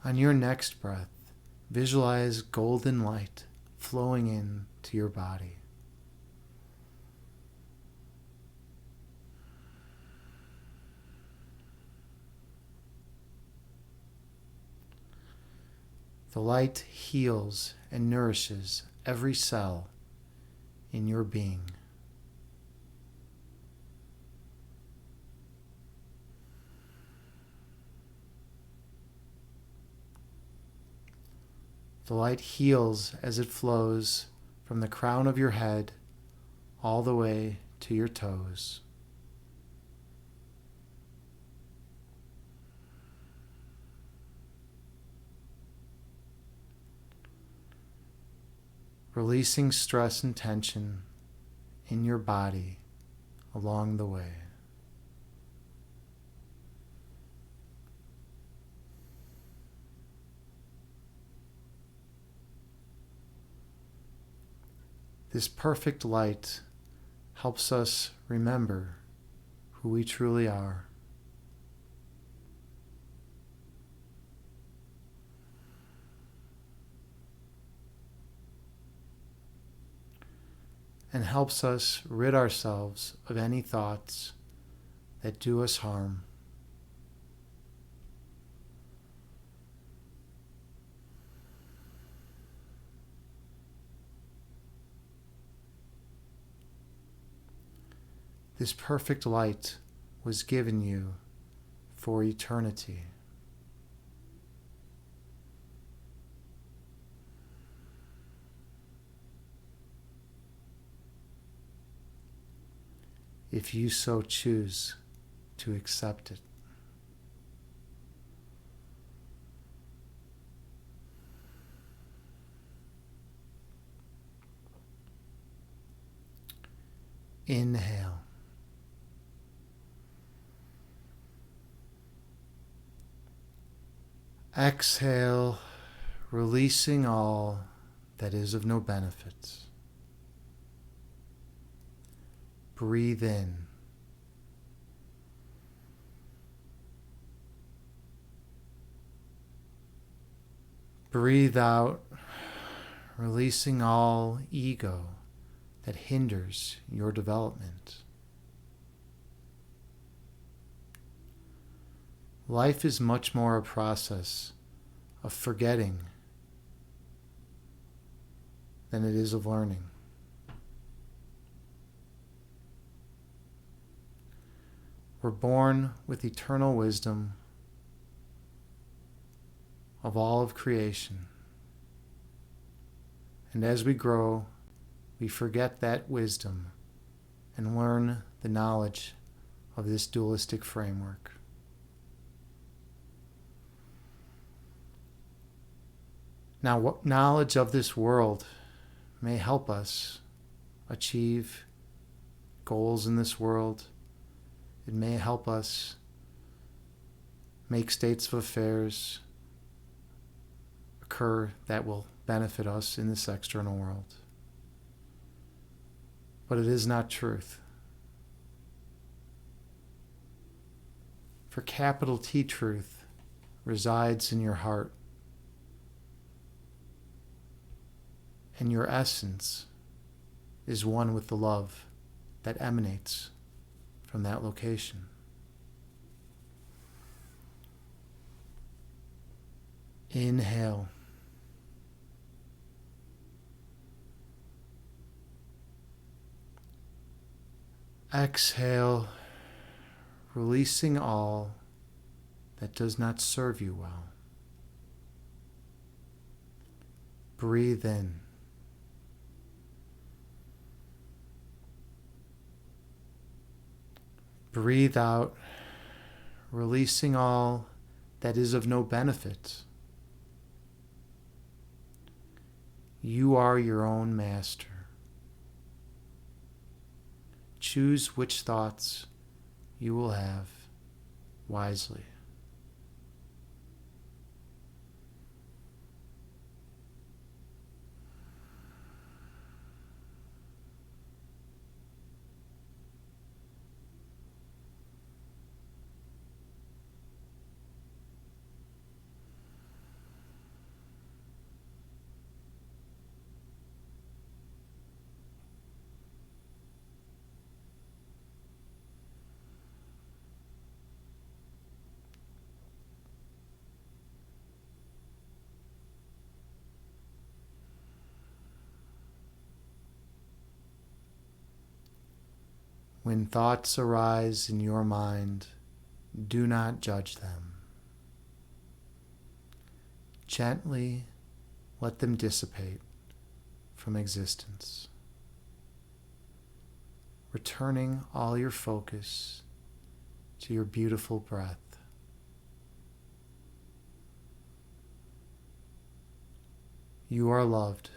On your next breath, visualize golden light flowing in to your body. The light heals and nourishes every cell in your being. The light heals as it flows from the crown of your head all the way to your toes. Releasing stress and tension in your body along the way. This perfect light helps us remember who we truly are. And helps us rid ourselves of any thoughts that do us harm. This perfect light was given you for eternity. If you so choose to accept it. Inhale. Exhale, releasing all that is of no benefit. Breathe in. Breathe out, releasing all ego that hinders your development. Life is much more a process of forgetting than it is of learning. We're born with eternal wisdom of all of creation. And as we grow, we forget that wisdom and learn the knowledge of this dualistic framework. Now, what knowledge of this world may help us achieve goals in this world. It may help us make states of affairs occur that will benefit us in this external world. But it is not truth. For capital T truth resides in your heart, and your essence is one with the love that emanates from that location. Inhale. Exhale, releasing all that does not serve you well. Breathe in. Breathe out, releasing all that is of no benefit. You are your own master. Choose which thoughts you will have wisely. When thoughts arise in your mind, do not judge them. Gently let them dissipate from existence, returning all your focus to your beautiful breath. You are loved.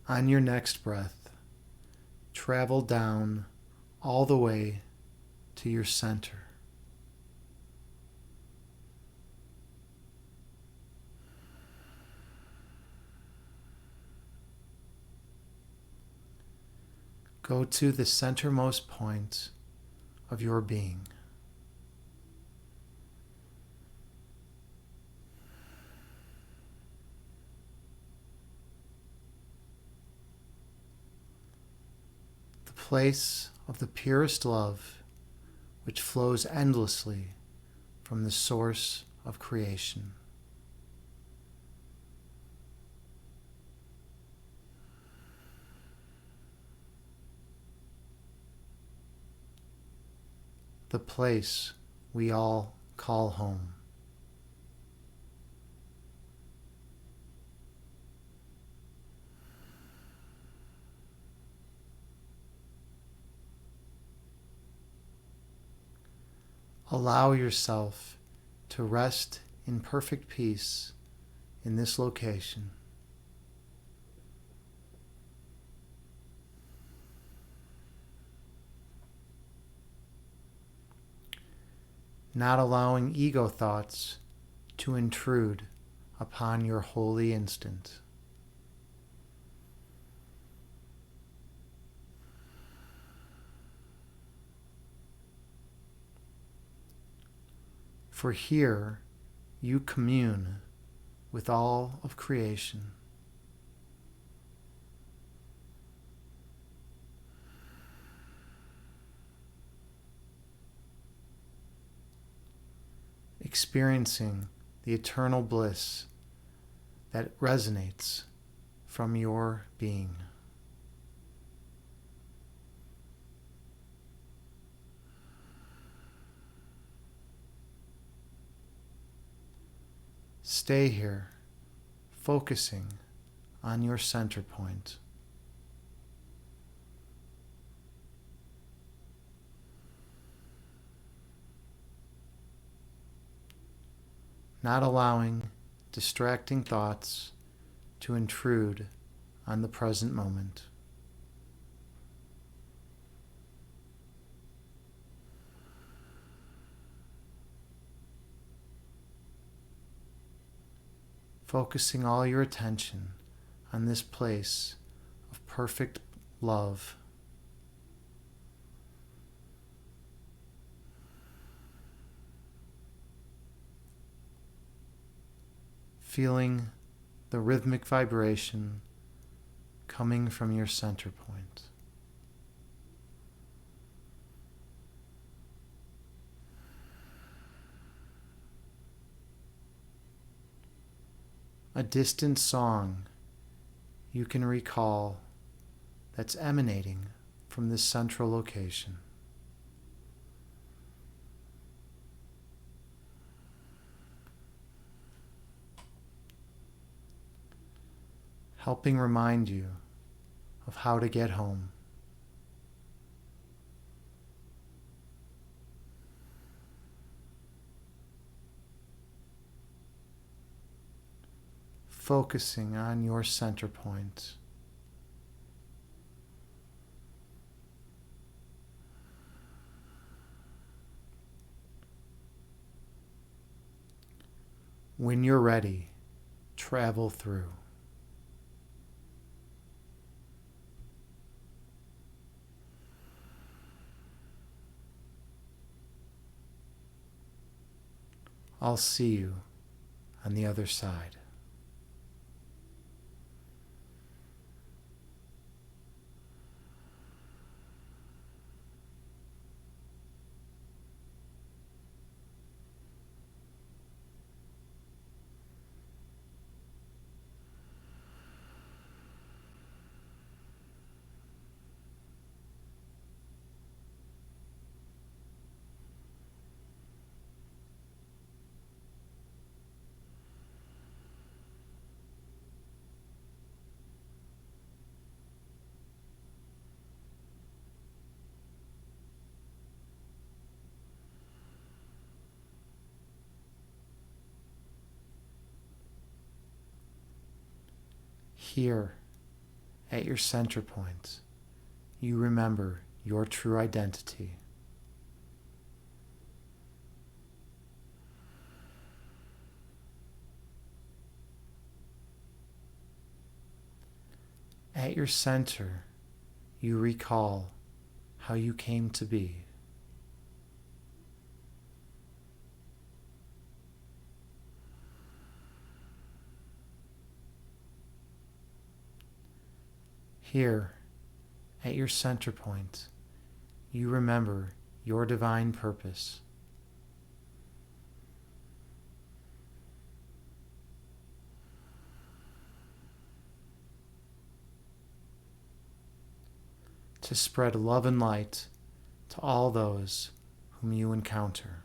On your next breath, travel down all the way to your center. Go to the centermost point of your being. place of the purest love which flows endlessly from the source of creation. The place we all call home. Allow yourself to rest in perfect peace in this location. Not allowing ego thoughts to intrude upon your holy instant. For here you commune with all of creation. Experiencing the eternal bliss that resonates from your being. Stay here, focusing on your center point. Not allowing distracting thoughts to intrude on the present moment. Focusing all your attention on this place of perfect love. Feeling the rhythmic vibration coming from your center point. A distant song you can recall that's emanating from this central location. Helping remind you of how to get home. Focusing on your center point. When you're ready, travel through. I'll see you on the other side. Here, at your center point, you remember your true identity. At your center, you recall how you came to be. Here, at your center point, you remember your divine purpose. To spread love and light to all those whom you encounter.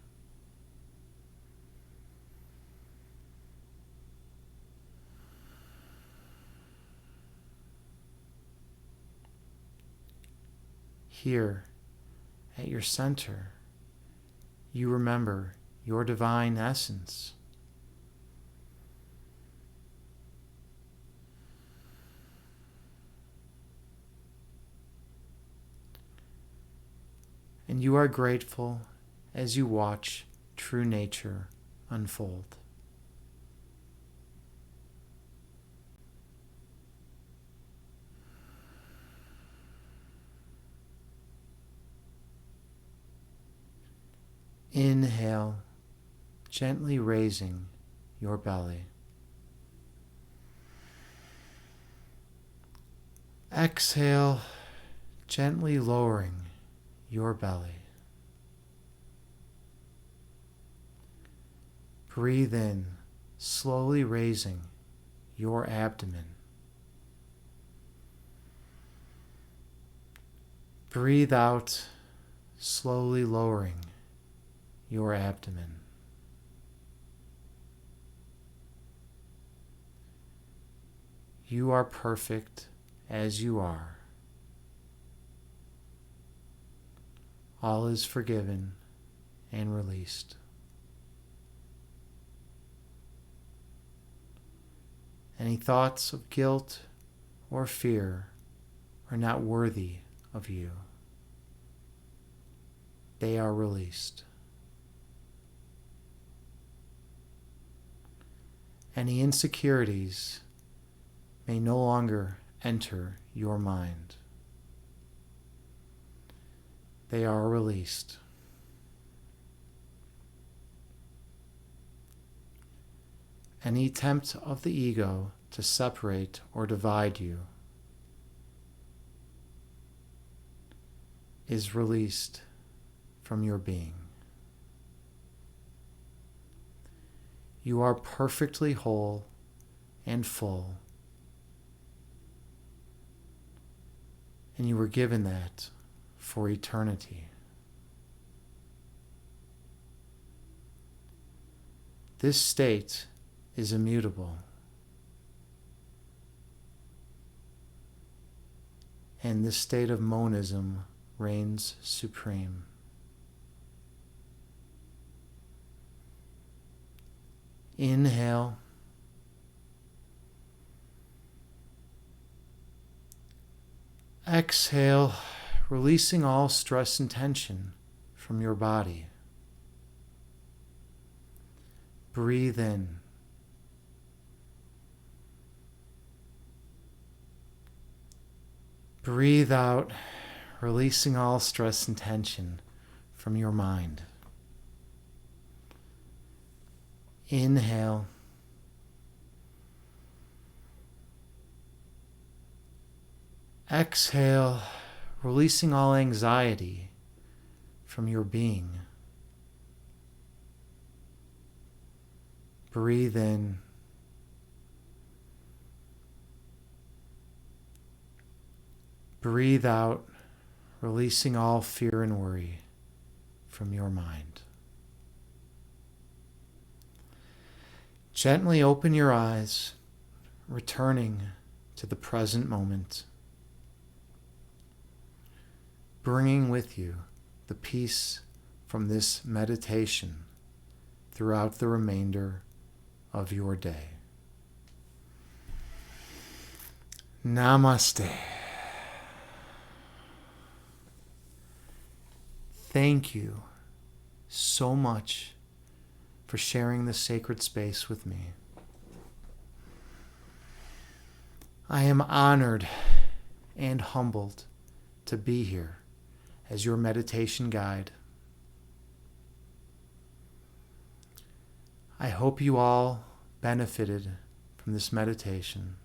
Here, at your center, you remember your divine essence. And you are grateful as you watch true nature unfold. Inhale, gently raising your belly. Exhale, gently lowering your belly. Breathe in, slowly raising your abdomen. Breathe out, slowly lowering your abdomen. You are perfect as you are. All is forgiven and released. Any thoughts of guilt or fear are not worthy of you. They are released. Any insecurities may no longer enter your mind. They are released. Any attempt of the ego to separate or divide you is released from your being. You are perfectly whole and full, and you were given that for eternity. This state is immutable, and this state of monism reigns supreme. Inhale. Exhale, releasing all stress and tension from your body. Breathe in. Breathe out, releasing all stress and tension from your mind. Inhale. Exhale, releasing all anxiety from your being. Breathe in. Breathe out, releasing all fear and worry from your mind. Gently open your eyes, returning to the present moment, bringing with you the peace from this meditation throughout the remainder of your day. Namaste. Thank you so much for sharing this sacred space with me. I am honored and humbled to be here as your meditation guide. I hope you all benefited from this meditation.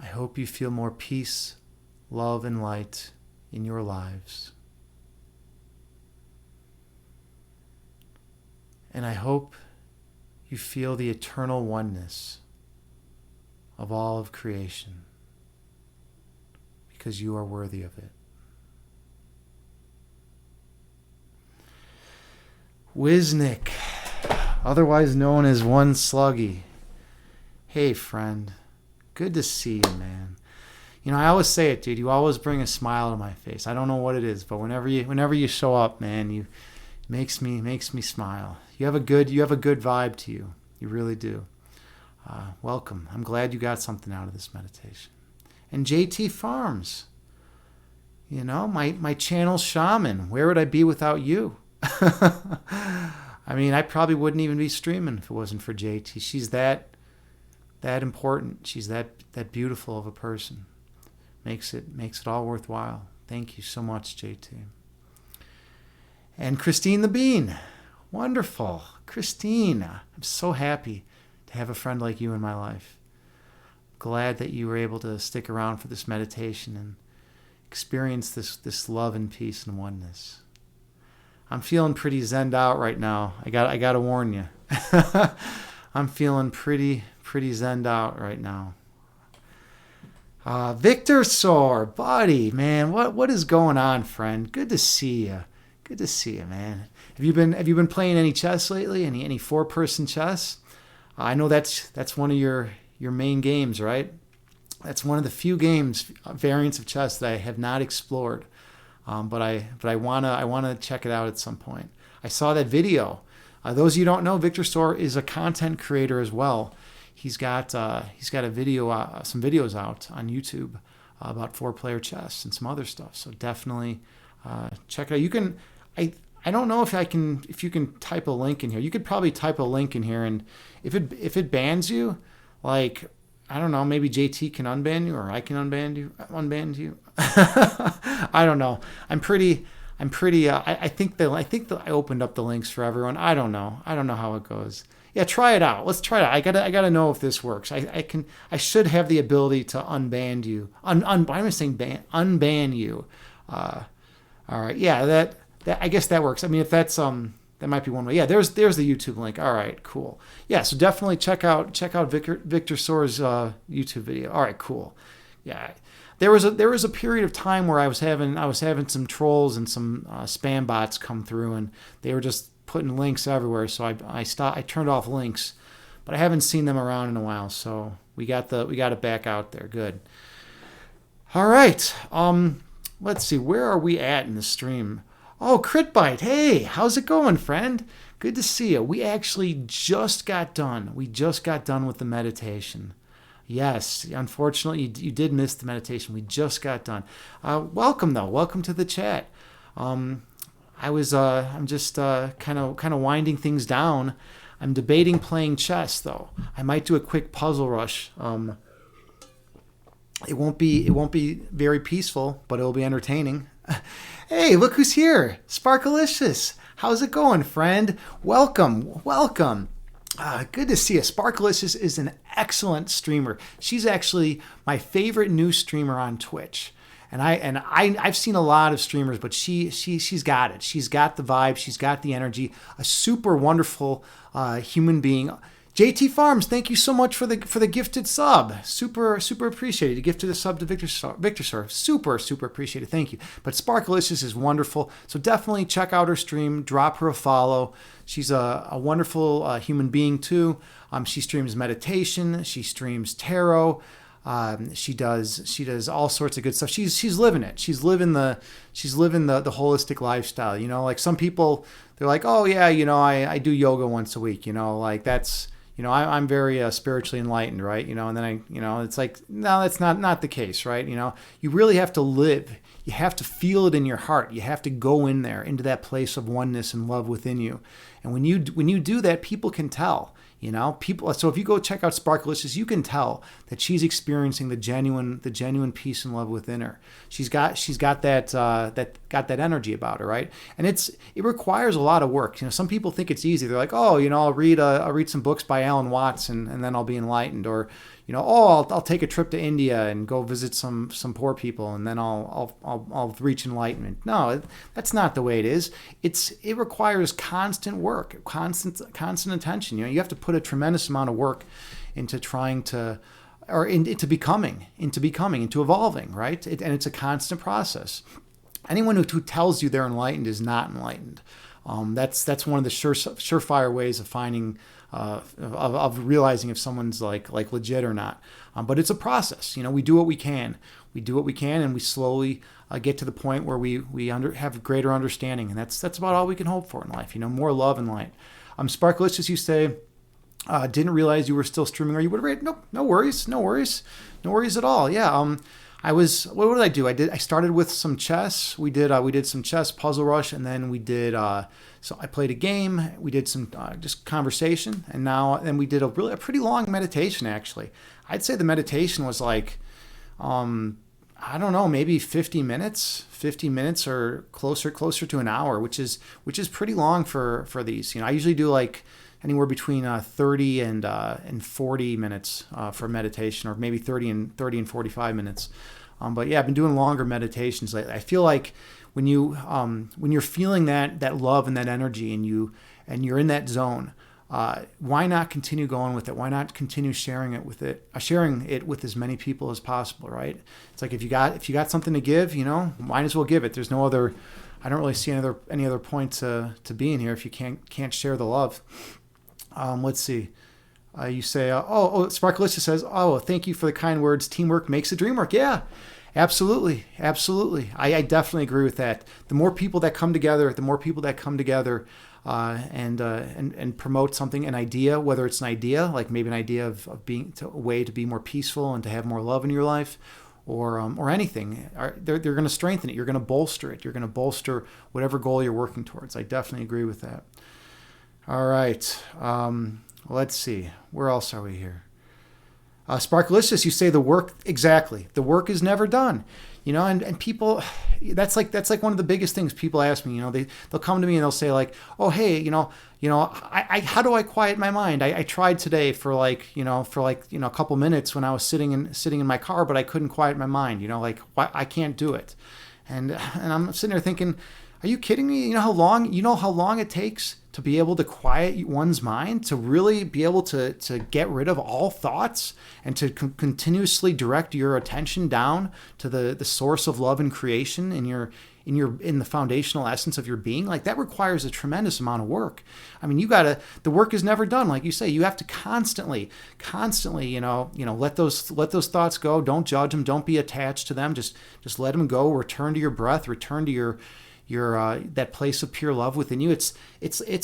I hope you feel more peace, love, and light in your lives. And I hope you feel the eternal oneness of all of creation, because you are worthy of it. Wisnick, otherwise known as One Sluggy. Hey, friend. Good to see you, man. You know, I always say it, dude. You always bring a smile to my face. I don't know what it is, but whenever you show up, man, you makes me smile. You have a good vibe to you. You really do. Welcome. I'm glad you got something out of this meditation. And JT Farms. You know, my channel shaman. Where would I be without you? I mean, I probably wouldn't even be streaming if it wasn't for JT. She's that important. She's that beautiful of a person. Makes it all worthwhile. Thank you so much, JT. And Christine the Bean. Wonderful. Christine, I'm so happy to have a friend like you in my life. Glad that you were able to stick around for this meditation and experience this love and peace and oneness. I'm feeling pretty zenned out right now. I got to warn you. I'm feeling pretty zenned out right now. Victor Soar, buddy, man, what is going on, friend? Good to see you. Good to see you, man. Have you been playing any chess lately? Any 4-person chess? I know that's one of your main games, right? That's one of the few variants of chess that I have not explored. But I wanna check it out at some point. I saw that video. Those of you who don't know, Victor Soar is a content creator as well. He's got a video, some videos out on YouTube about 4-player chess and some other stuff. So definitely check it out. You can. I don't know if you can type a link in here. You could probably type a link in here, and if it bans you, like, I don't know, maybe JT can unban you, or I can unban you. I don't know. I think that I opened up the links for everyone. I don't know how it goes. Yeah, try it out. Let's try it out. I gotta know if this works. I should have the ability to unban you. Unban you. All right. Yeah, that I guess that works. I mean, if that's that might be one way. Yeah, there's the YouTube link. All right, cool. Yeah, so definitely check out Victor Soar's YouTube video. All right, cool. Yeah, there was a period of time where I was having some trolls and some spam bots come through, and they were just putting links everywhere. So I turned off links, but I haven't seen them around in a while. So we got it back out there. Good. All right. Let's see. Where are we at in the stream? Oh, Critbite. Hey, how's it going, friend? Good to see you. We actually just got done. We just got done with the meditation. Yes, unfortunately, you did miss the meditation. We just got done. Welcome, though. Welcome to the chat. I'm just kind of winding things down. I'm debating playing chess, though. I might do a quick puzzle rush. It won't be very peaceful, but it'll be entertaining. Hey, look who's here. Sparkalicious. How's it going, friend? Welcome. Good to see you. Sparkalicious is an excellent streamer. She's actually my favorite new streamer on Twitch. And I've seen a lot of streamers, but she's got it. She's got the vibe. She's got the energy. A super wonderful human being. JT Farms, thank you so much for the gifted sub. Super appreciated. You gifted a sub to Victor Soar. Super appreciated. Thank you. But Sparkalicious is wonderful. So definitely check out her stream. Drop her a follow. She's a wonderful human being too. She streams meditation. She streams tarot. She does all sorts of good stuff. She's living it. She's living the holistic lifestyle. You know, like some people, they're like, oh yeah, you know, I do yoga once a week. You know, like that's. You know, I'm very spiritually enlightened, right? You know, and then it's like, no, that's not the case, right? You know, you really have to live. You have to feel it in your heart. You have to go in there, into that place of oneness and love within you. And when you do that, people can tell. You know, people. So if you go check out Sparkalicious, you can tell that she's experiencing the genuine peace and love within her. She's got that energy about her, right? And it requires a lot of work. You know, some people think it's easy. They're like, oh, you know, I'll read some books by Alan Watts and then I'll be enlightened, or I'll take a trip to India and go visit some poor people, and then I'll reach enlightenment. No, that's not the way it is. It requires constant work, constant attention. You have to put a tremendous amount of work into trying to, or into becoming, into evolving, right? And it's a constant process. Anyone who tells you they're enlightened is not enlightened. That's one of the surefire ways of finding, of realizing if someone's like legit or not. But it's a process. We do what we can. And we slowly get to the point where we have greater understanding, and that's about all we can hope for in life. More love and light. Sparklicious, you say, didn't realize you were still streaming, or you would have read. Nope, no worries at all. Yeah. What did I do? I started with some chess. We did some chess, Puzzle Rush, and then we did, so I played a game. We did some just conversation, and we did a pretty long meditation, actually. I'd say the meditation was like, I don't know, maybe 50 minutes or closer to an hour, which is pretty long for these. I usually do like anywhere between 30 and 40 minutes for meditation, or maybe 30 and 45 minutes. But yeah, I've been doing longer meditations lately. I feel like when you're feeling that love and that energy, and you're in that zone, why not continue going with it? Why not continue sharing it with as many people as possible, right? It's like if you got something to give, might as well give it. There's no other. I don't really see any other point to being here if you can't share the love. Let's see. You say, Sparkalicious says, thank you for the kind words. Teamwork makes the dream work. Yeah, absolutely. I definitely agree with that. The more people that come together, and promote something, an idea, whether it's an idea, like maybe an idea of being a way to be more peaceful and to have more love in your life, or anything, they're going to strengthen it. You're going to bolster it. You're going to bolster whatever goal you're working towards. I definitely agree with that. All right. Let's see. Where else are we here? Sparkalicious, you say the work, exactly. The work is never done. And people, that's like one of the biggest things people ask me. They'll come to me and they'll say like, oh, hey, how do I quiet my mind? I tried today for a couple minutes when I was sitting in my car, but I couldn't quiet my mind. I can't do it. And I'm sitting there thinking, are you kidding me? You know how long it takes to be able to quiet one's mind, to really be able to get rid of all thoughts, and to continuously direct your attention down to the source of love and creation in the foundational essence of your being. Like, that requires a tremendous amount of work. I mean, the work is never done. Like you say, you have to constantly, let those thoughts go. Don't judge them. Don't be attached to them. Just let them go. Return to your breath. Return to your that place of pure love within you. It's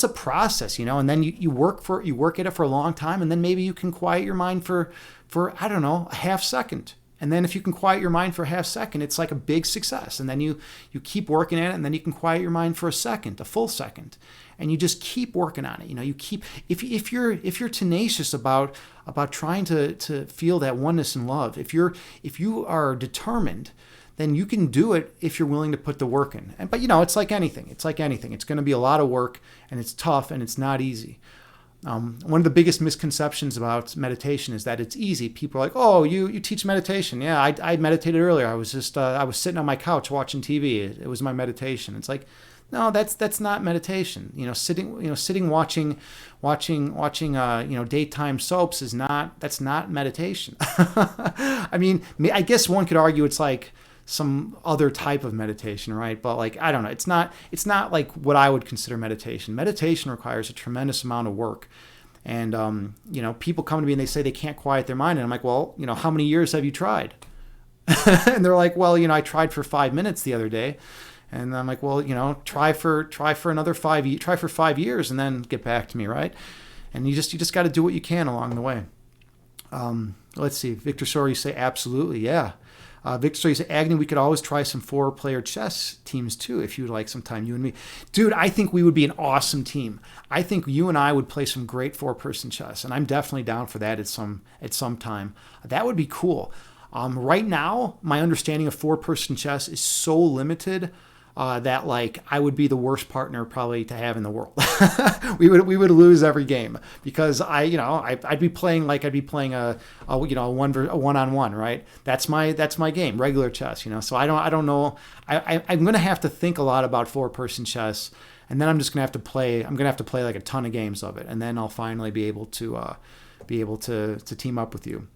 a process, and then you work at it for a long time, and then maybe you can quiet your mind for I don't know, a half second. And then if you can quiet your mind for a half second, it's like a big success. And then you keep working at it, and then you can quiet your mind for a full second. And you just keep working on it. You keep, if you're tenacious about trying to feel that oneness and love, if you are determined, then you can do it if you're willing to put the work in. But it's like anything. It's going to be a lot of work, and it's tough, and it's not easy. One of the biggest misconceptions about meditation is that it's easy. People are like, "Oh, you teach meditation?" Yeah, I meditated earlier. I was sitting on my couch watching TV. It was my meditation. It's like, no, that's not meditation. Sitting watching daytime soaps that's not meditation. I mean, I guess one could argue it's like some other type of meditation, right? But I don't know. It's not like what I would consider meditation. Meditation requires a tremendous amount of work. And, people come to me and they say they can't quiet their mind. And I'm like, well, how many years have you tried? And they're like, well, I tried for 5 minutes the other day. And I'm like, well, try for another 5 years, try for 5 years and then get back to me, right? And you just got to do what you can along the way. Let's see. Victor Sor, you say, absolutely. Yeah. Victor, so you say, Agni, we could always try some 4-player chess teams too, if you would like sometime, you and me. Dude, I think we would be an awesome team. I think you and I would play some great 4-person chess, and I'm definitely down for that at some time. That would be cool. Right now, my understanding of 4-person chess is so limited that like I would be the worst partner probably to have in the world. we would lose every game because I'd be playing a one-on-one, right? That's my game, regular chess, So I don't know. I'm gonna have to think a lot about 4-person chess, and then I'm just gonna have to play. I'm gonna have to play like a ton of games of it, and then I'll finally be able to team up with you.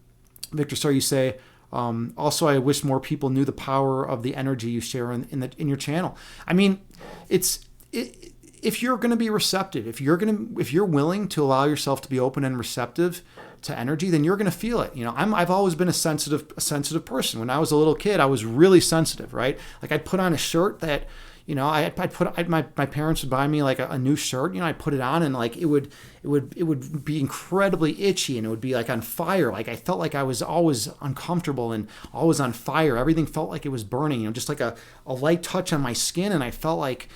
Victor, so you say. Also, I wish more people knew the power of the energy you share in your channel. I mean, if you're going to be receptive, if you're willing to allow yourself to be open and receptive to energy, then you're going to feel it. I've always been a sensitive person. When I was a little kid, I was really sensitive, right? Like I'd put on a shirt that. My parents would buy me like a new shirt. I'd put it on and like it would be incredibly itchy and it would be like on fire. Like I felt like I was always uncomfortable and always on fire. Everything felt like it was burning. Just like a light touch on my skin, and I felt like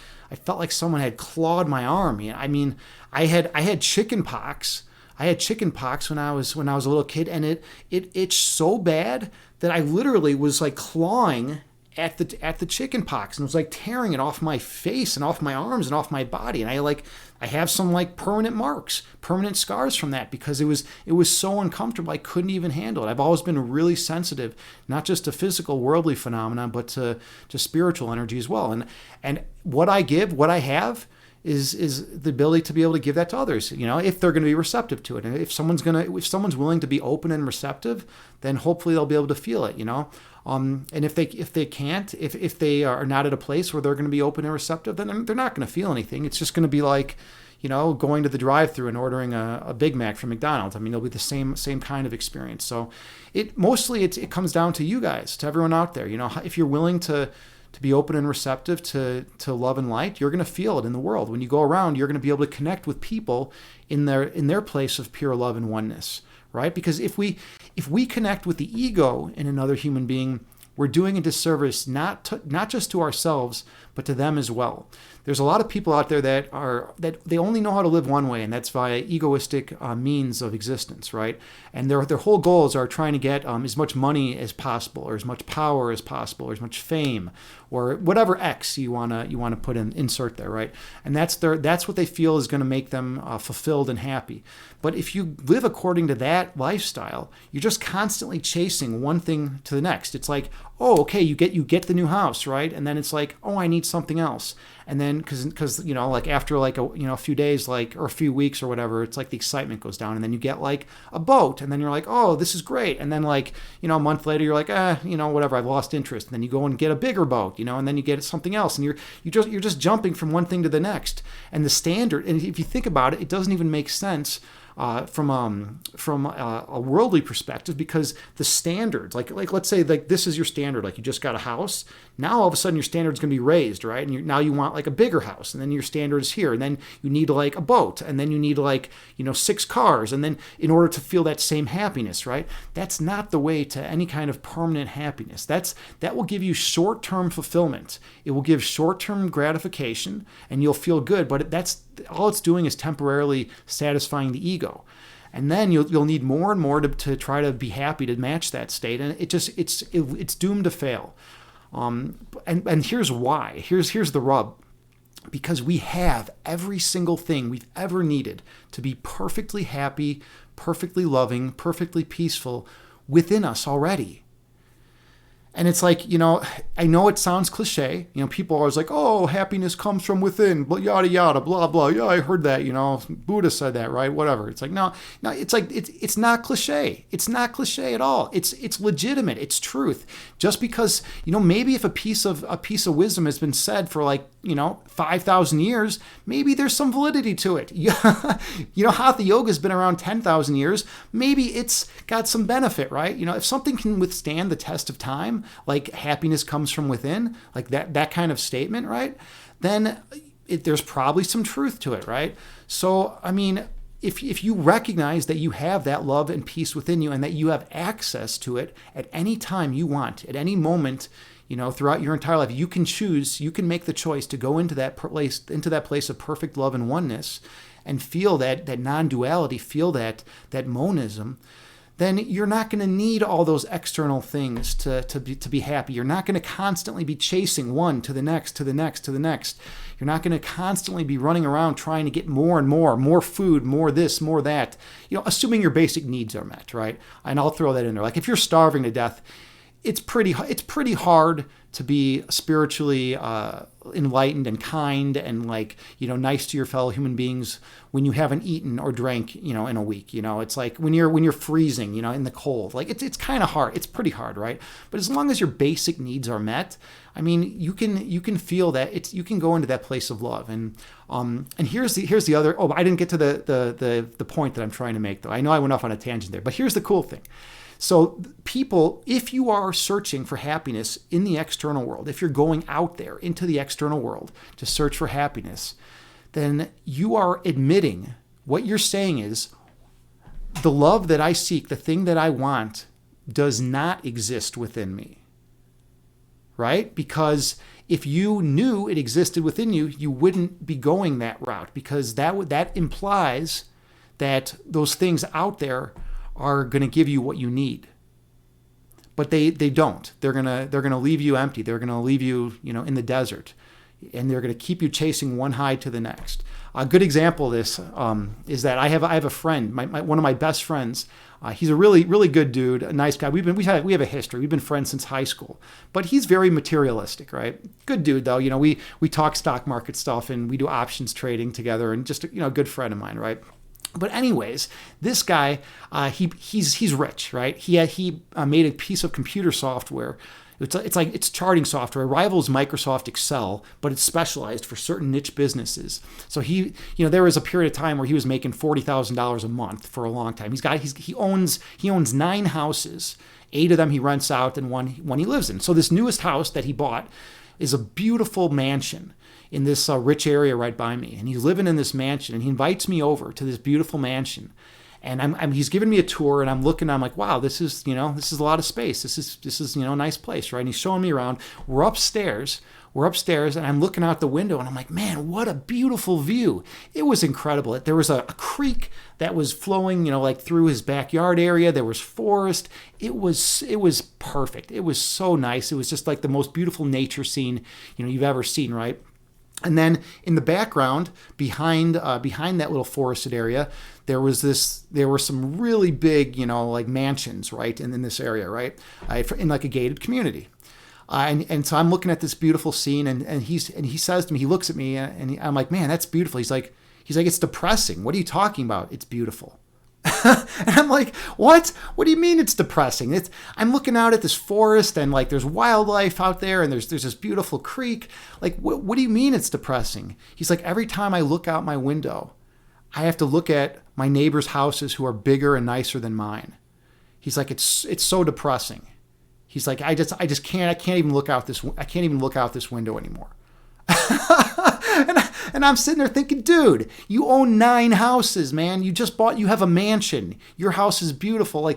someone had clawed my arm. I mean, I had chicken pox. I had chicken pox when I was a little kid, and it itched so bad that I literally was like clawing at the chicken pox, and it was like tearing it off my face and off my arms and off my body, and I have some like permanent scars from that because it was so uncomfortable. I couldn't even handle it. I've always been really sensitive, not just to physical worldly phenomena, but to spiritual energy as well. And what I have is the ability to be able to give that to others, if they're going to be receptive to it. And if someone's willing to be open and receptive, then hopefully they'll be able to feel it, and if they can't, if they are not at a place where they're going to be open and receptive, then they're not going to feel anything. It's just going to be like, going to the drive-thru and ordering a Big Mac from McDonald's. I mean, it'll be the same kind of experience. So it comes down to you guys, to everyone out there. If you're willing to be open and receptive to love and light, you're going to feel it in the world. When you go around, you're going to be able to connect with people in their place of pure love and oneness, right? Because if we connect with the ego in another human being, we're doing a disservice not just to ourselves, but to them as well. There's a lot of people out there that they only know how to live one way, and that's via egoistic means of existence, right? And their whole goals are trying to get as much money as possible, or as much power as possible, or as much fame, or whatever X you wanna insert there, right? And that's what they feel is going to make them fulfilled and happy. But if you live according to that lifestyle, you're just constantly chasing one thing to the next. It's like, oh, okay, you get the new house, right? And then it's like, oh, I need something else. And then because like after like a few days, like, or a few weeks or whatever, it's like the excitement goes down, and then you get like a boat, and then you're like, oh, this is great. And then like a month later, you're like, whatever, I've lost interest. And then you go and get a bigger boat, and then you get something else, and you're just jumping from one thing to the next. And the standard, and if you think about it, it doesn't even make sense from a worldly perspective, because the standards, like let's say like this is your standard, like you just got a house. Now all of a sudden your standard's going to be raised, right? And now you want like a bigger house, and then your standard is here, and then you need like a boat, and then you need like 6 cars, and then in order to feel that same happiness, right? That's not the way to any kind of permanent happiness. That will give you short-term fulfillment. It will give short-term gratification, and you'll feel good, but that's all it's doing is temporarily satisfying the ego. And then you'll need more and more to try to be happy to match that state, and it's doomed to fail. And here's why. Here's the rub. Because we have every single thing we've ever needed to be perfectly happy, perfectly loving, perfectly peaceful within us already. And it's like, I know it sounds cliche. People are always like, oh, happiness comes from within, yada, yada, blah, blah. Yeah, I heard that, Buddha said that, right? Whatever. It's like, no, it's like, it's not cliche. It's not cliche at all. It's legitimate. It's truth. Just because, maybe if a piece of wisdom has been said for like, 5,000 years, maybe there's some validity to it. Hatha yoga has been around 10,000 years. Maybe it's got some benefit, right? If something can withstand the test of time, like happiness comes from within, like that kind of statement, right? Then there's probably some truth to it, right? So, I mean, if you recognize that you have that love and peace within you, and that you have access to it at any time you want, at any moment, throughout your entire life, you can choose, you can make the choice to go into that place of perfect love and oneness, and feel that non-duality, feel that monism, then you're not going to need all those external things to be happy. You're not going to constantly be chasing one to the next, to the next, to the next. You're not going to constantly be running around trying to get more and more food, more this, more that, assuming your basic needs are met, right? And I'll throw that in there. Like if you're starving to death, it's pretty hard to be spiritually enlightened and kind and nice to your fellow human beings when you haven't eaten or drank in a week. It's like when you're freezing in the cold. Like it's kind of hard. It's pretty hard, right? But as long as your basic needs are met, I mean, you can feel that you can go into that place of love. And here's the other. Oh, I didn't get to the point that I'm trying to make though. I know I went off on a tangent there, but here's the cool thing. So people, if you are searching for happiness in the external world, if you're going out there into the external world to search for happiness, then you are admitting what you're saying is the love that I seek, the thing that I want, does not exist within me. Right? Because if you knew it existed within you, you wouldn't be going that route, because that implies that those things out there are going to give you what you need. But they don't. They're going to leave you empty. They're going to leave you, in the desert. And they're going to keep you chasing one high to the next. A good example of this is that I have a friend, one of my best friends. He's a really, really good dude, a nice guy. We have a history. We've been friends since high school. But he's very materialistic, right? Good dude though. We talk stock market stuff and we do options trading together, and just a good friend of mine, right? But anyways, this guy, he's rich, right? He made a piece of computer software. It's charting software. It rivals Microsoft Excel, but it's specialized for certain niche businesses. So there was a period of time where he was making $40,000 a month for a long time. He owns 9 houses. 8 of them he rents out, and one he lives in. So this newest house that he bought is a beautiful mansion in this rich area right by me. And he's living in this mansion, and he invites me over to this beautiful mansion. And he's giving me a tour, and I'm like, wow, this is a lot of space. This is a nice place, right? And he's showing me around. We're upstairs, and I'm looking out the window, and I'm like, man, what a beautiful view. It was incredible. There was a creek that was flowing, through his backyard area. There was forest. It was perfect. It was so nice. It was just like the most beautiful nature scene, you've ever seen, right? And then in the background, behind that little forested area, there were some really big, mansions, right, in this area, right, in like a gated community. And so I'm looking at this beautiful scene, and he says to me, he looks at me, and I'm like, man, that's beautiful. He's like, it's depressing. What are you talking about? It's beautiful. And I'm like, what? What do you mean it's depressing? I'm looking out at this forest, and there's wildlife out there, and there's this beautiful creek. What do you mean it's depressing? He's like, every time I look out my window, I have to look at my neighbors' houses who are bigger and nicer than mine. He's like, it's so depressing. He's like, I can't even look out this window anymore. And I'm sitting there thinking, dude, you own 9 houses, man. You have a mansion. Your house is beautiful.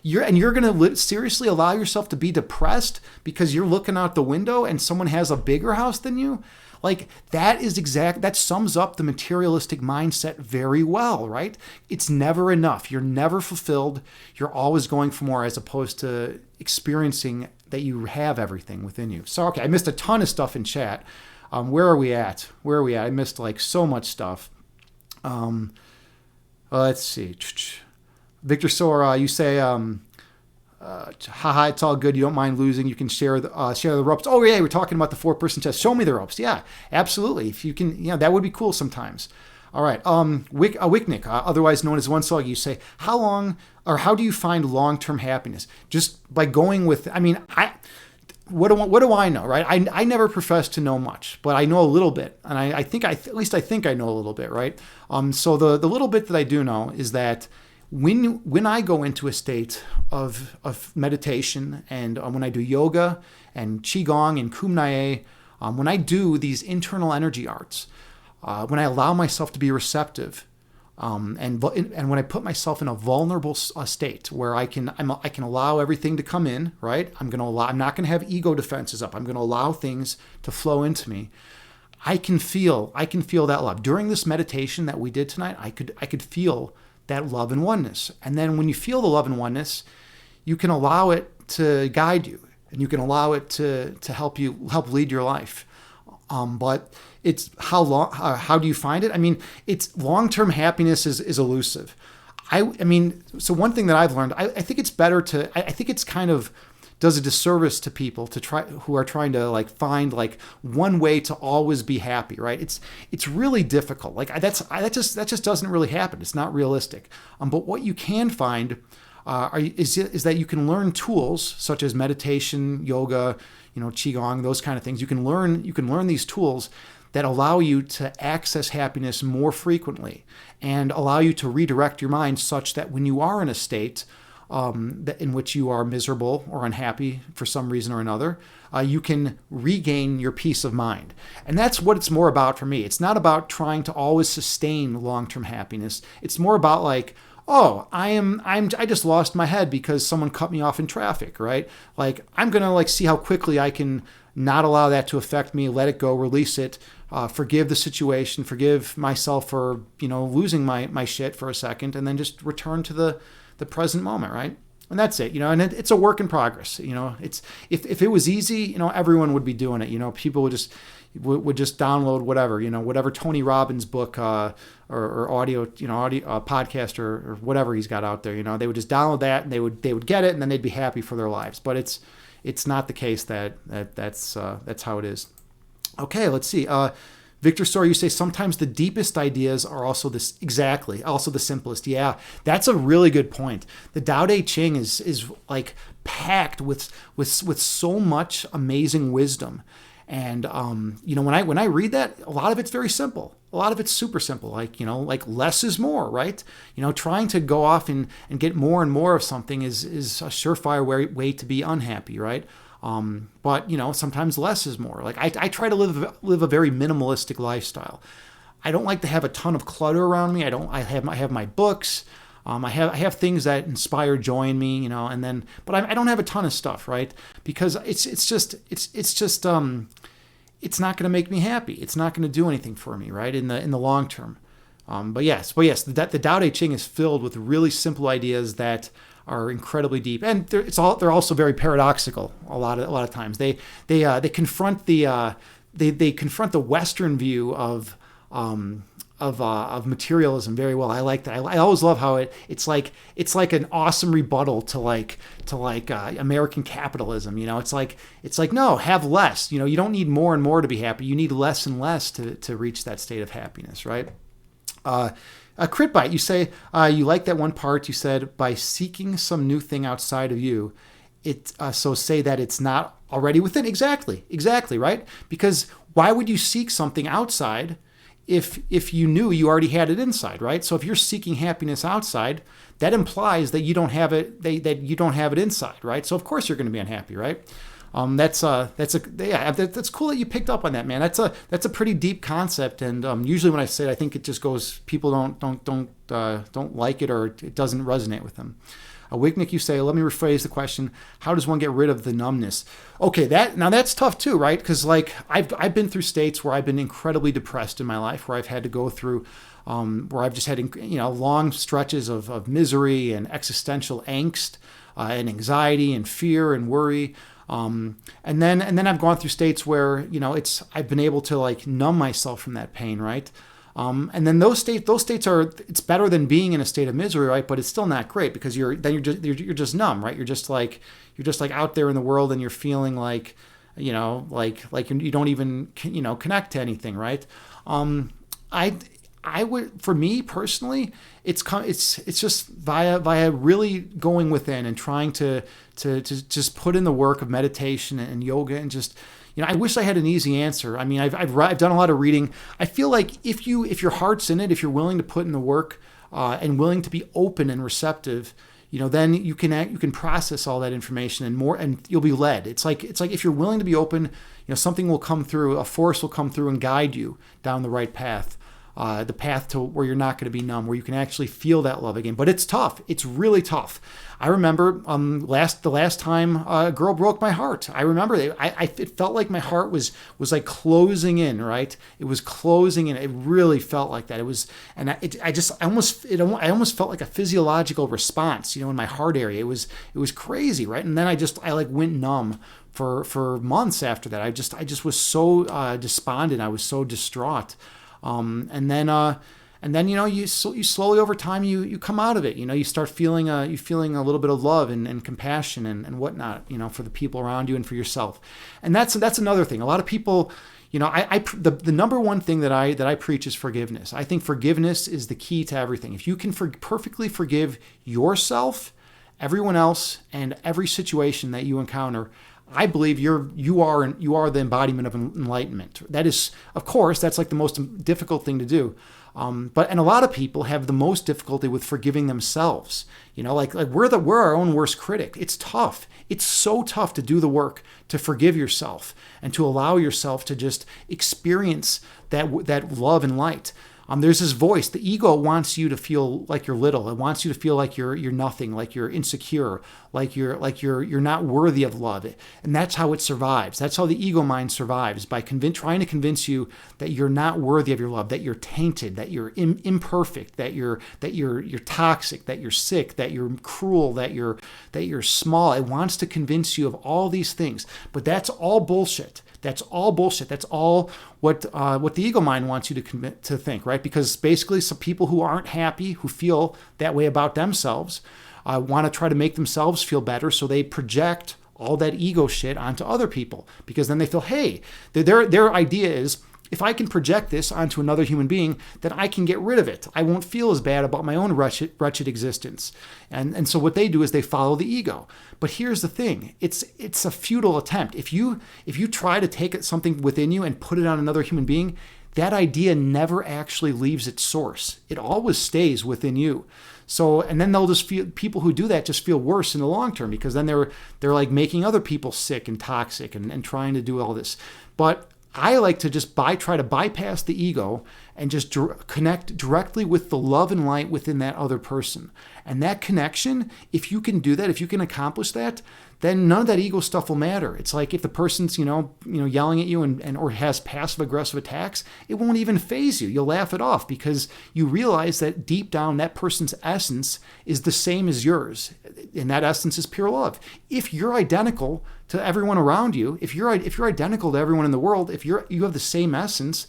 You're going to seriously allow yourself to be depressed because you're looking out the window and someone has a bigger house than you? That sums up the materialistic mindset very well, right? It's never enough. You're never fulfilled. You're always going for more, as opposed to experiencing that you have everything within you. So, okay, I missed a ton of stuff in chat. Where are we at? I missed so much stuff. Let's see. Victor Sora, you say, haha, it's all good. You don't mind losing. You can share the ropes. Oh yeah, we're talking about the 4-person test. Show me the ropes. Yeah, absolutely. If you can, that would be cool sometimes. All right. Wicknick, otherwise known as One Sog, you say, how do you find long-term happiness? Just by going with, what do I know, right? I never profess to know much, but I know a little bit, and I think I know a little bit, right? So the little bit that I do know is that when I go into a state of meditation, and when I do yoga and qigong and kumnae, when I do these internal energy arts, when I allow myself to be receptive, and when I put myself in a vulnerable state where I can allow everything to come in, right? I'm not going to have ego defenses up. I'm going to allow things to flow into me. I can feel that love. During this meditation that we did tonight, I could feel that love and oneness. And then when you feel the love and oneness, you can allow it to guide you, and you can allow it to help lead your life. But it's how do you find it? I mean, it's long-term happiness is elusive. I mean, so one thing that I've learned, I think it's better I think it's kind of does a disservice to people who are trying to like find like one way to always be happy, right? It's really difficult. Like that just doesn't really happen. It's not realistic. But what you can find is that you can learn tools such as meditation, yoga, qigong, those kind of things. You can learn these tools that allow you to access happiness more frequently and allow you to redirect your mind such that when you are in a state in which you are miserable or unhappy for some reason or another, you can regain your peace of mind. And that's what it's more about for me. It's not about trying to always sustain long-term happiness. It's more about like, oh, I just lost my head because someone cut me off in traffic, right? Like I'm gonna like see how quickly I can not allow that to affect me, let it go, release it, forgive the situation, forgive myself for losing my shit for a second, and then just return to the present moment, right? And that's it, and it's a work in progress. It's if it was easy, everyone would be doing it. People would just download whatever Tony Robbins book or audio podcast or whatever he's got out there. They would just download that and they would get it and then they'd be happy for their lives. But it's not the case that's how it is. Okay, let's see. Victor Story, you say sometimes the deepest ideas are also the simplest. Yeah, that's a really good point. The Tao Te Ching is like packed with so much amazing wisdom. And when I read that, a lot of it's very simple. A lot of it's super simple. Like less is more, right? Trying to go off and get more and more of something is a surefire way to be unhappy, right? But sometimes less is more. Like I try to live a very minimalistic lifestyle. I don't like to have a ton of clutter around me. I have my books. I have things that inspire joy in me, but I don't have a ton of stuff, right? Because it's not going to make me happy. It's not going to do anything for me, right? In the long term. But yes, the Tao Te Ching is filled with really simple ideas that are incredibly deep, and they're also very paradoxical. A lot of times they confront they confront the Western view of materialism very well. I like that. I always love how it's like an awesome rebuttal to American capitalism. It's like no, have less. You don't need more and more to be happy. You need less and less to reach that state of happiness, right? Crit Bite, you say you like that one part. You said by seeking some new thing outside of you, so say that it's not already within. Exactly, right? Because why would you seek something outside if you knew you already had it inside, right? So if you're seeking happiness outside, that implies that you don't have it. That you don't have it inside, right? So of course you're going to be unhappy, right? That's cool that you picked up on that, man. That's a pretty deep concept, and usually when I say it, I think it just goes people don't like it or it doesn't resonate with them. Wicknick, you say, let me rephrase the question. How does one get rid of the numbness? Okay, that's tough too, right? Because like I've been through states where I've been incredibly depressed in my life, where I've had to go through, where I've just had long stretches of misery and existential angst and anxiety and fear and worry. And then I've gone through states where I've been able to like numb myself from that pain, right? And then those states are, it's better than being in a state of misery, right? But it's still not great because you're just numb, right? You're just like out there in the world and you're feeling like you don't even connect to anything, right? I would, for me personally, it's just via really going within and trying to just put in the work of meditation and yoga and just. I wish I had an easy answer. I mean, I've done a lot of reading. I feel like if your heart's in it, if you're willing to put in the work and willing to be open and receptive, then you can process all that information and you'll be led. It's like if you're willing to be open, something will come through, a force will come through and guide you down the right path. the path to where you're not going to be numb, where you can actually feel that love again. But it's tough. It's really tough. I remember the last time a girl broke my heart. I remember it felt like my heart was like closing in, right? It was closing in. It really felt like that. It was, and I almost felt like a physiological response, in my heart area. It was crazy, right? And then I like went numb for months after that. I just was so despondent. I was so distraught. And then you slowly over time you come out of it. You start feeling a little bit of love and compassion and whatnot. For the people around you and for yourself. And that's another thing. A lot of people, the number one thing that I preach is forgiveness. I think forgiveness is the key to everything. If you can perfectly forgive yourself, everyone else, and every situation that you encounter, I believe you are the embodiment of enlightenment. That is, of course, that's like the most difficult thing to do. But a lot of people have the most difficulty with forgiving themselves. Like we're our own worst critic. It's tough. It's so tough to do the work to forgive yourself and to allow yourself to just experience that love and light. There's this voice. The ego wants you to feel like you're little. It wants you to feel like you're nothing, like you're insecure, like you're not worthy of love. And that's how it survives. That's how the ego mind survives, by trying to convince you that you're not worthy of your love, that you're tainted, that you're imperfect, that you're toxic, that you're sick, that you're cruel, that you're small. It wants to convince you of all these things, but that's all bullshit. That's all bullshit. That's all what the ego mind wants you to think, right? Because basically, some people who aren't happy, who feel that way about themselves, want to try to make themselves feel better, so they project all that ego shit onto other people, because then they feel, hey, their idea is, if I can project this onto another human being, then I can get rid of it. I won't feel as bad about my own wretched existence. And so what they do is they follow the ego. But here's the thing. It's a futile attempt. If you try to take something within you and put it on another human being, that idea never actually leaves its source. It always stays within you. So, and then people who do that just feel worse in the long term, because then they're like making other people sick and toxic and trying to do all this. But I like to just try to bypass the ego and just connect directly with the love and light within that other person. And that connection, if you can do that, if you can accomplish that, then none of that ego stuff will matter. It's like if the person's, yelling at you or has passive aggressive attacks, it won't even faze you. You'll laugh it off, because you realize that deep down that person's essence is the same as yours. And that essence is pure love. If you're identical to everyone around you, if you're identical to everyone in the world, if you have the same essence,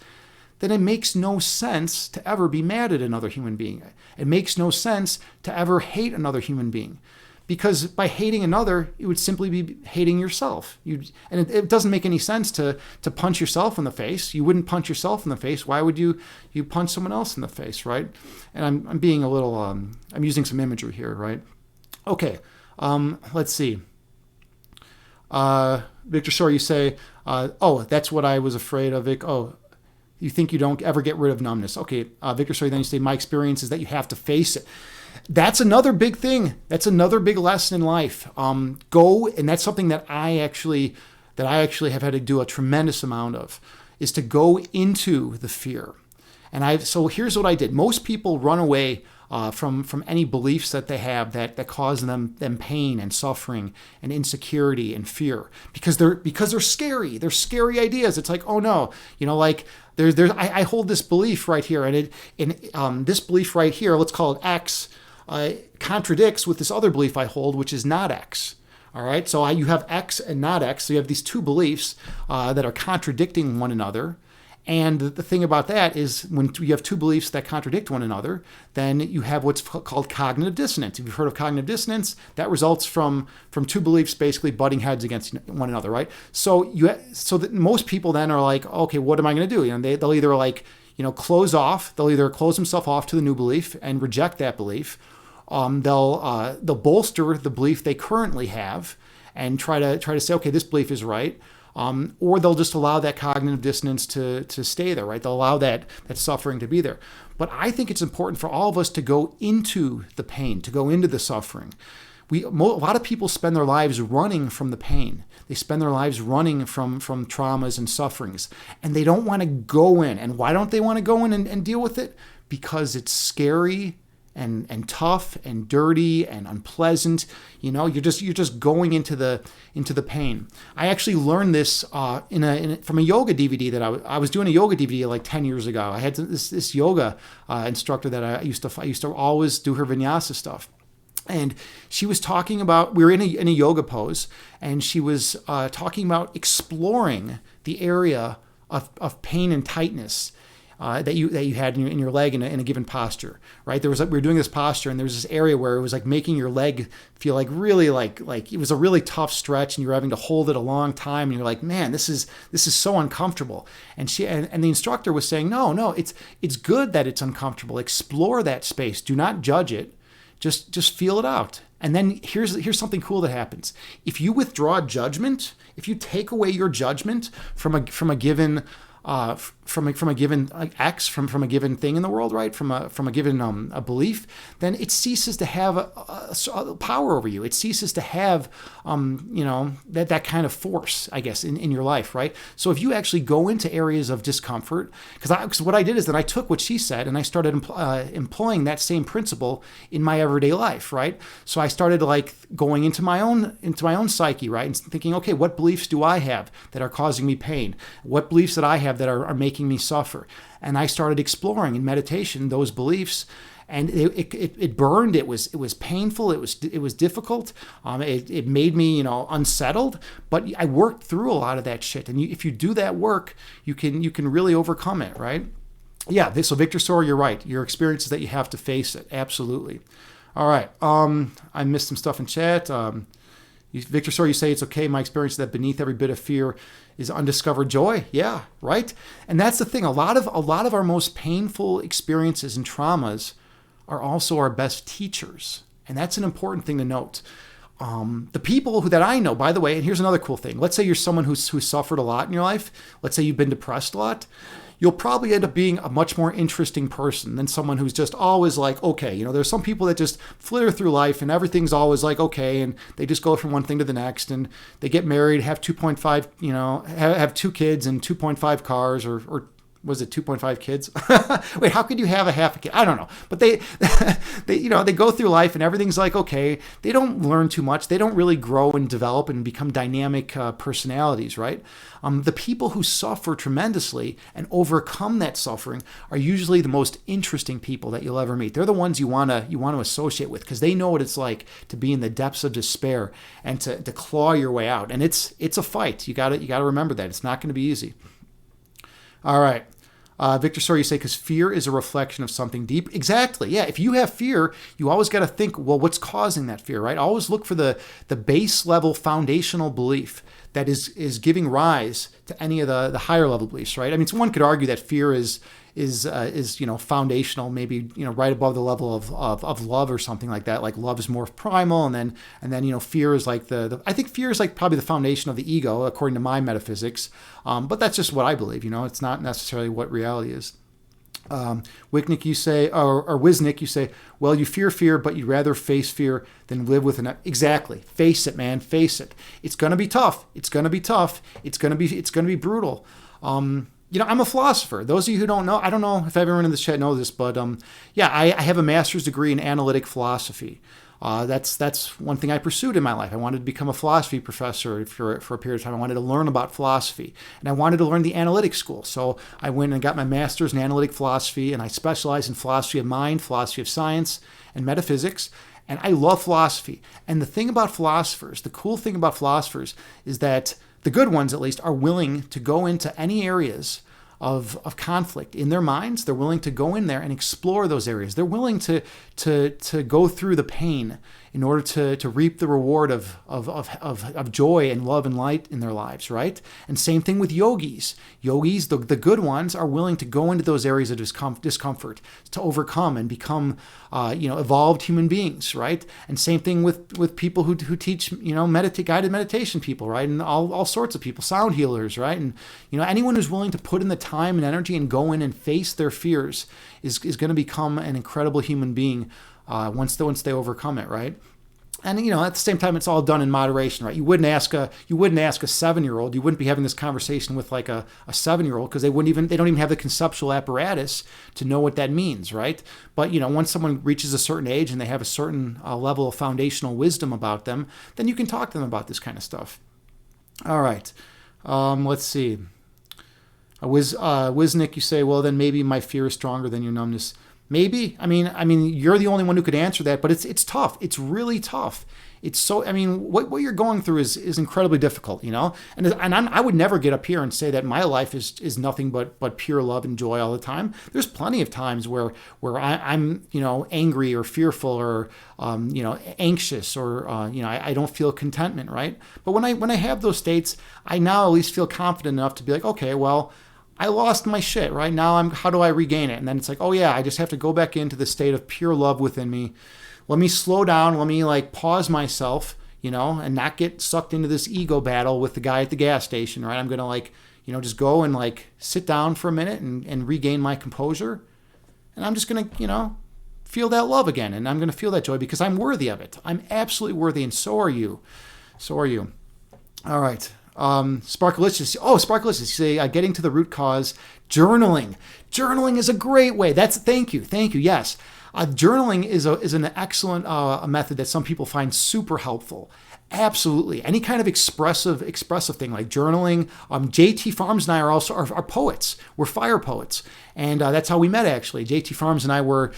then it makes no sense to ever be mad at another human being. It makes no sense to ever hate another human being, because by hating another, it would simply be hating yourself. And it doesn't make any sense to punch yourself in the face. You wouldn't punch yourself in the face. Why would you punch someone else in the face, right? And I'm being a little, I'm using some imagery here, right? Okay, let's see. Victor Shore, you say, that's what I was afraid of, Vic. Oh, you think you don't ever get rid of numbness. Okay, Victor Shore, then you say, my experience is that you have to face it. That's another big thing. That's another big lesson in life. And that's something that I actually have had to do a tremendous amount of, is to go into the fear. So here's what I did. Most people run away from any beliefs that they have that cause them pain and suffering and insecurity and fear, because they're scary. They're scary ideas. It's like, oh no, I hold this belief right here, and this belief right here, let's call it X, contradicts with this other belief I hold, which is not X. All right, so you have X and not X. So you have these two beliefs that are contradicting one another. And the thing about that is, when you have two beliefs that contradict one another, then you have what's called cognitive dissonance. If you've heard of cognitive dissonance, that results from two beliefs basically butting heads against one another, right? So that most people then are like, okay, what am I going to do? They'll either close off. They'll either close themselves off to the new belief and reject that belief. They'll bolster the belief they currently have and try to say, okay, this belief is right. Or they'll just allow that cognitive dissonance to stay there, right? They'll allow that suffering to be there. But I think it's important for all of us to go into the pain, to go into the suffering. A lot of people spend their lives running from the pain. They spend their lives running from traumas and sufferings, and they don't want to go in. And why don't they want to go in and deal with it? Because it's scary and tough and dirty and unpleasant. You're just going into the pain. I actually learned this from a yoga DVD that I was doing a yoga DVD like 10 years ago. I had this yoga instructor that I used to always do her vinyasa stuff. And she was talking about, we were in a yoga pose, and she was talking about exploring the area of pain and tightness that you had in your leg in a given posture, right? We were doing this posture, and there was this area where it was like making your leg feel like really like it was a really tough stretch, and you were having to hold it a long time, and you're like, man, this is so uncomfortable. And the instructor was saying, no, it's good that it's uncomfortable. Explore that space. Do not judge it. Just feel it out. And then here's something cool that happens. If you withdraw judgment, if you take away your judgment from a given from a given X, from a given thing in the world, right? From a given a belief, then it ceases to have a power over you. It ceases to have that kind of force, I guess, in your life, right? So if you actually go into areas of discomfort, because what I did is that I took what she said and I started employing that same principle in my everyday life, right? So I started like going into my own psyche, right, and thinking, okay, what beliefs do I have that are causing me pain? What beliefs that I have that are making me suffer? And I started exploring in meditation those beliefs, and it burned. It was painful. It was difficult. It made me unsettled. But I worked through a lot of that shit. And if you do that work, you can really overcome it, right? Yeah. So Victor Sora, you're right. Your experience is that you have to face it. Absolutely. All right. I missed some stuff in chat. Victor Sora, you say it's okay. My experience is that beneath every bit of fear is undiscovered joy. Yeah, right. And that's the thing. A lot of our most painful experiences and traumas are also our best teachers, and that's an important thing to note. The people that I know, by the way, and here's another cool thing. Let's say you're someone who's suffered a lot in your life. Let's say you've been depressed a lot. You'll probably end up being a much more interesting person than someone who's just always like, okay, there's some people that just flitter through life and everything's always like, okay, and they just go from one thing to the next, and they get married, have 2.5, have 2 kids and 2.5 cars, or was it 2.5 kids? Wait, how could you have a half a kid? I don't know. But they go through life and everything's like, okay. They don't learn too much. They don't really grow and develop and become dynamic personalities, right? The people who suffer tremendously and overcome that suffering are usually the most interesting people that you'll ever meet. They're the ones you want to associate with, because they know what it's like to be in the depths of despair and to claw your way out. And it's a fight. You got to remember that. It's not going to be easy. All right. Victor Sora, you say, because fear is a reflection of something deep. Exactly. Yeah. If you have fear, you always got to think, well, what's causing that fear, right? Always look for the base level foundational belief that is giving rise to any of the higher level beliefs, right? I mean, one could argue that fear is foundational, maybe right above the level of love or something like that. Like love is more primal, and then fear is like I think fear is like probably the foundation of the ego, according to my metaphysics. But that's just what I believe. It's not necessarily what reality is. Wicknick, you say, or Wisnick, you say, well, you fear, but you'd rather face fear than live with it. Exactly. Face it, man. Face it. It's gonna be tough. It's gonna be brutal. I'm a philosopher. Those of you who don't know, I don't know if everyone in this chat knows this, but I have a master's degree in analytic philosophy. That's one thing I pursued in my life. I wanted to become a philosophy professor for a period of time. I wanted to learn about philosophy, and I wanted to learn the analytic school. So I went and got my master's in analytic philosophy, and I specialize in philosophy of mind, philosophy of science, and metaphysics. And I love philosophy. And the cool thing about philosophers is that the good ones, at least, are willing to go into any areas of conflict in their minds. They're willing to go in there and explore those areas. They're willing to go through the pain in order to reap the reward of joy and love and light in their lives, right? And same thing with yogis. Yogis, the good ones, are willing to go into those areas of discomfort to overcome and become evolved human beings, right? And same thing with people who teach guided meditation people, right? And all sorts of people, sound healers, right? And anyone who's willing to put in the time and energy and go in and face their fears is going to become an incredible human being once they overcome it, right? And at the same time, it's all done in moderation, right? You wouldn't ask a 7-year-old. You wouldn't be having this conversation with like a 7-year-old because they don't even have the conceptual apparatus to know what that means, right? But once someone reaches a certain age and they have a certain level of foundational wisdom about them, then you can talk to them about this kind of stuff. All right, let's see. Wiznick, you say, well, then maybe my fear is stronger than your numbness. Maybe. I mean, you're the only one who could answer that, but it's tough. It's really tough. It's so. I mean, what you're going through is incredibly difficult, And I would never get up here and say that my life is nothing but pure love and joy all the time. There's plenty of times where I'm angry or fearful or anxious or I don't feel contentment, right? But when I have those states, I now at least feel confident enough to be like, okay, well, I lost my shit, right? Now how do I regain it? And then it's like, oh yeah, I just have to go back into the state of pure love within me. Let me slow down. Let me pause myself, and not get sucked into this ego battle with the guy at the gas station, right? I'm going to, just go and sit down for a minute and regain my composure. And I'm just going to, feel that love again. And I'm going to feel that joy because I'm worthy of it. I'm absolutely worthy. And so are you. All right. Sparkalicious. Sparkalicious. You say, getting to the root cause, journaling. Journaling is a great way. Thank you. Yes. Journaling is an excellent method that some people find super helpful. Absolutely. Any kind of expressive thing like journaling. JT Farms and I are poets. We're fire poets. And that's how we met, actually. JT Farms and I were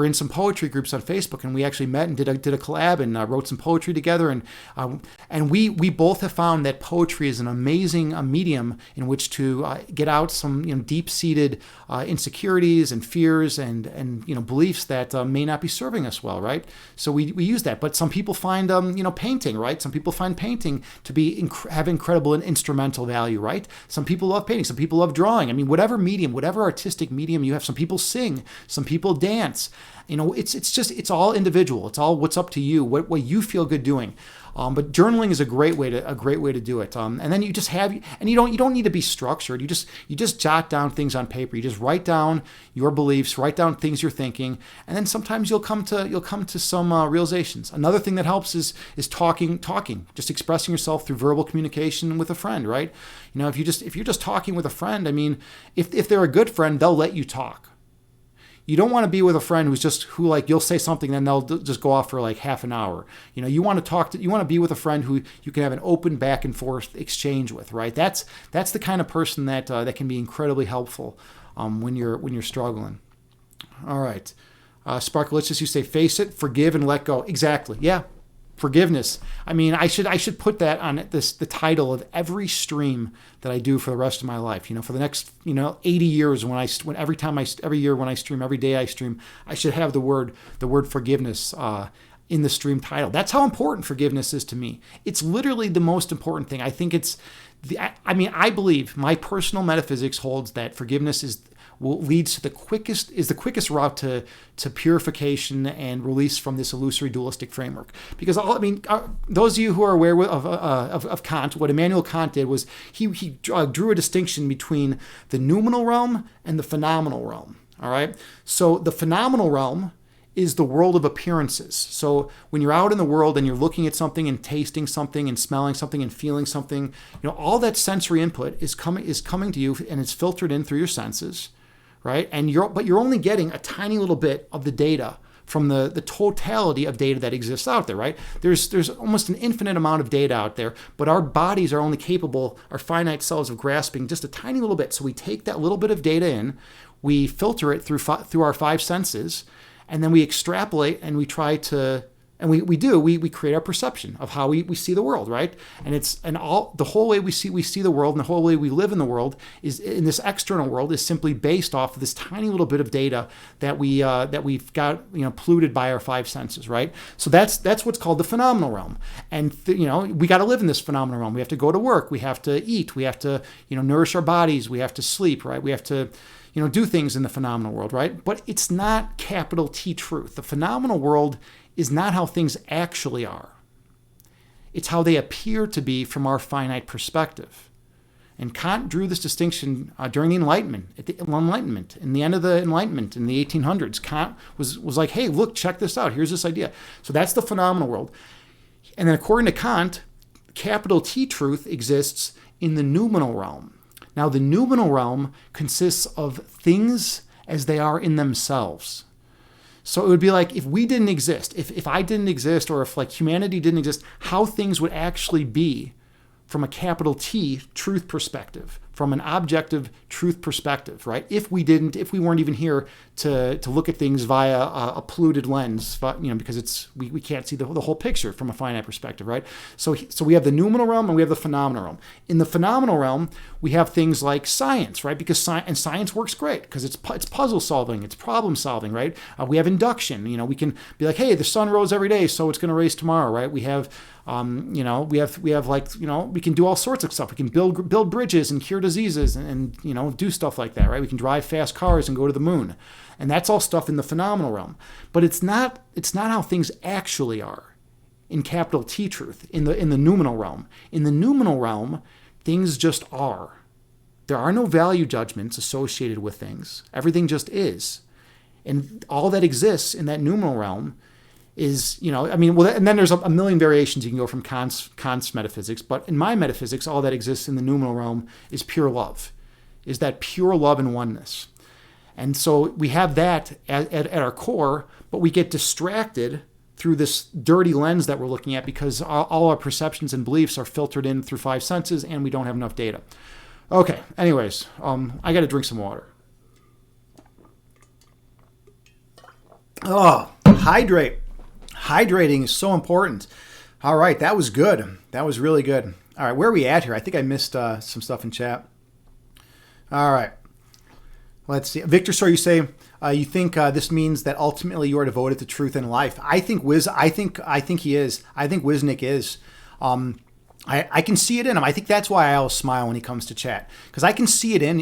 in some poetry groups on Facebook, and we actually met and did a collab and wrote some poetry together. And we both have found that poetry is an amazing medium in which to get out some deep-seated insecurities and fears and beliefs that may not be serving us well, right? So we use that. But some people find painting, right? Some people find painting to be have incredible and instrumental value, right? Some people love painting. Some people love drawing. I mean, whatever artistic medium you have. Some people sing. Some people dance. It's all individual. It's all what's up to you. What you feel good doing. But journaling is a great way to do it. And then you just have, and you don't need to be structured. You just jot down things on paper. You just write down your beliefs, write down things you're thinking, and then sometimes you'll come to some realizations. Another thing that helps is talking, just expressing yourself through verbal communication with a friend, right? If you're just talking with a friend, I mean, if they're a good friend, they'll let you talk. You don't want to be with a friend who you'll say something and they'll just go off for half an hour. You want to be with a friend who you can have an open back and forth exchange with, right? That's the kind of person that can be incredibly helpful when you're struggling. All right, Sparkalicious, you say face it, forgive, and let go. Exactly, yeah. Forgiveness. I mean, I should put that on the title of every stream that I do for the rest of my life. For the next 80 years, every year when I stream, every day I stream, I should have the word forgiveness in the stream title. That's how important forgiveness is to me. It's literally the most important thing. I think I believe my personal metaphysics holds that forgiveness leads to the quickest route to purification and release from this illusory dualistic framework. Because those of you who are aware of Kant, what Immanuel Kant did was he drew a distinction between the noumenal realm and the phenomenal realm. All right, so the phenomenal realm is the world of appearances. So when you're out in the world and you're looking at something and tasting something and smelling something and feeling something, all that sensory input is coming to you and it's filtered in through your senses. Right, but you're only getting a tiny little bit of the data from the totality of data that exists out there. Right, there's almost an infinite amount of data out there, but our bodies are only capable, our finite selves, of grasping just a tiny little bit. So we take that little bit of data in, we filter it through our 5 senses, and then we extrapolate and we try to. And we create our perception of how we see the world, right? And the whole way we see the world and the whole way we live in the world is in this external world is simply based off of this tiny little bit of data that we've got polluted by our 5 senses, right? So that's what's called the phenomenal realm. And we got to live in this phenomenal realm. We have to go to work, we have to eat, we have to nourish our bodies, we have to sleep, right? We have to do things in the phenomenal world, right? But it's not capital T truth. The phenomenal world is not how things actually are. It's how they appear to be from our finite perspective. And Kant drew this distinction during the Enlightenment, in the end of the Enlightenment in the 1800s. Kant was like, hey, look, check this out. Here's this idea. So that's the phenomenal world. And then according to Kant, capital T truth exists in the noumenal realm. Now, the noumenal realm consists of things as they are in themselves. So it would be like if we didn't exist, if I didn't exist, or if like humanity didn't exist, how things would actually be from a capital T truth perspective, from an objective truth perspective, right? If we weren't even here to look at things via a polluted lens, because we can't see the whole picture from a finite perspective, right? So we have the noumenal realm and we have the phenomenal realm. In the phenomenal realm, we have things like science, right? Because science works great because it's puzzle solving, it's problem solving, right? We have induction. We can be like, hey, the sun rose every day, so it's going to raise tomorrow, right? We have we can do all sorts of stuff. We can build bridges and cure diseases and do stuff like that, right? We can drive fast cars and go to the moon. And that's all stuff in the phenomenal realm. But it's not how things actually are in capital T truth, in the noumenal realm. In the noumenal realm, things just are. There are no value judgments associated with things. Everything just is. And all that exists in that noumenal realm is, and then there's a million variations. You can go from Kant's metaphysics, but in my metaphysics, all that exists in the noumenal realm is pure love, is that pure love and oneness. And so we have that at our core, but we get distracted through this dirty lens that we're looking at because all our perceptions and beliefs are filtered in through 5 senses and we don't have enough data. Okay, anyways, I got to drink some water. Oh, hydrate. Hydrating is so important. All right, that was good. That was really good. All right, where are we at here? I think I missed some stuff in chat. All right, let's see. Victor, so you say you think this means that ultimately you are devoted to truth and life. I think he is. I think Wisnik is. I can see it in him. I think that's why I always smile when he comes to chat, because I can see it in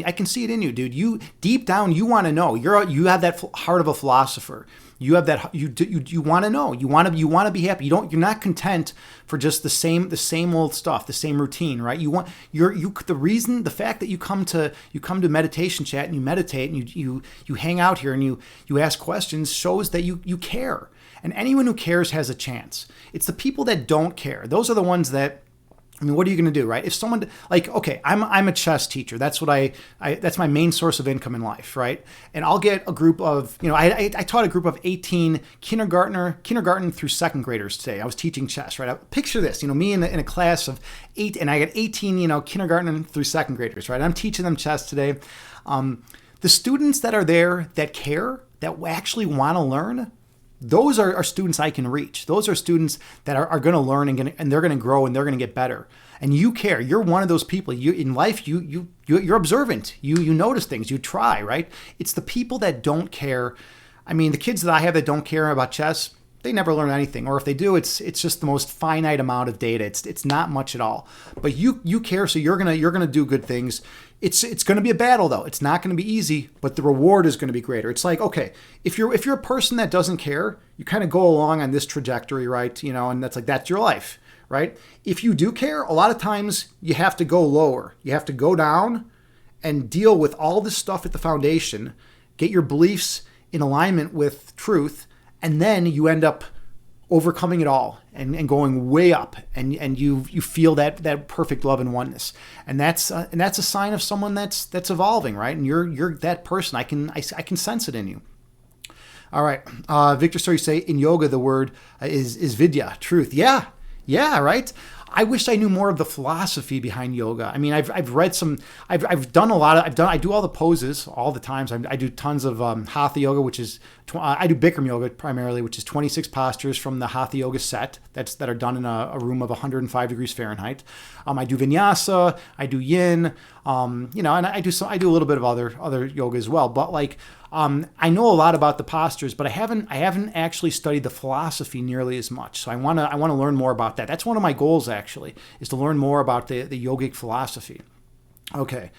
you, dude. You deep down, you want to know. You have that heart of a philosopher. You have that. You want to know. You want to be happy. You're not content for just the same old stuff, the same routine, right? The fact that you come to meditation chat and you meditate and you hang out here and you ask questions shows that you care. And anyone who cares has a chance. It's the people that don't care. Those are the ones that. What are you going to do, right? If someone okay, I'm a chess teacher. That's what that's my main source of income in life, right? And I'll get a group of, I taught a group of 18 kindergarten through second graders today. I was teaching chess, right? Picture this, me in a class of 8, and I got 18, kindergarten through second graders, right? I'm teaching them chess today. The students that are there that care, that actually want to learn, those are students I can reach. Those are students that are going to learn and they're going to grow and they're going to get better. And you care. You're one of those people. In life, you're observant. You notice things. You try, right? It's the people that don't care. The kids that I have that don't care about chess, they never learn anything. Or if they do, it's just the most finite amount of data. It's not much at all. But you care, so you're gonna do good things. It's going to be a battle, though. It's not going to be easy, but the reward is going to be greater. It's like, okay, if you're a person that doesn't care, you kind of go along on this trajectory, right? And that's your life, right? If you do care, a lot of times you have to go lower. You have to go down and deal with all this stuff at the foundation, get your beliefs in alignment with truth, and then you end up overcoming it all and going way up, and you feel that perfect love and oneness, and that's a sign of someone that's evolving, right? And you're that person. I can sense it in you. All right, Victor, so you say in yoga the word is vidya, truth. Yeah, right. I wish I knew more of the philosophy behind yoga. I've read some. I've done a lot. I do all the poses all the times. I do tons of hatha yoga, which is I do Bikram yoga primarily, which is 26 postures from the hatha yoga set that are done in a room of 105 degrees Fahrenheit. I do vinyasa. I do yin. And I do a little bit of other yoga as well. But I know a lot about the postures, but I haven't actually studied the philosophy nearly as much. So I want to learn more about that. That's one of my goals, actually, is to learn more about the yogic philosophy. Okay.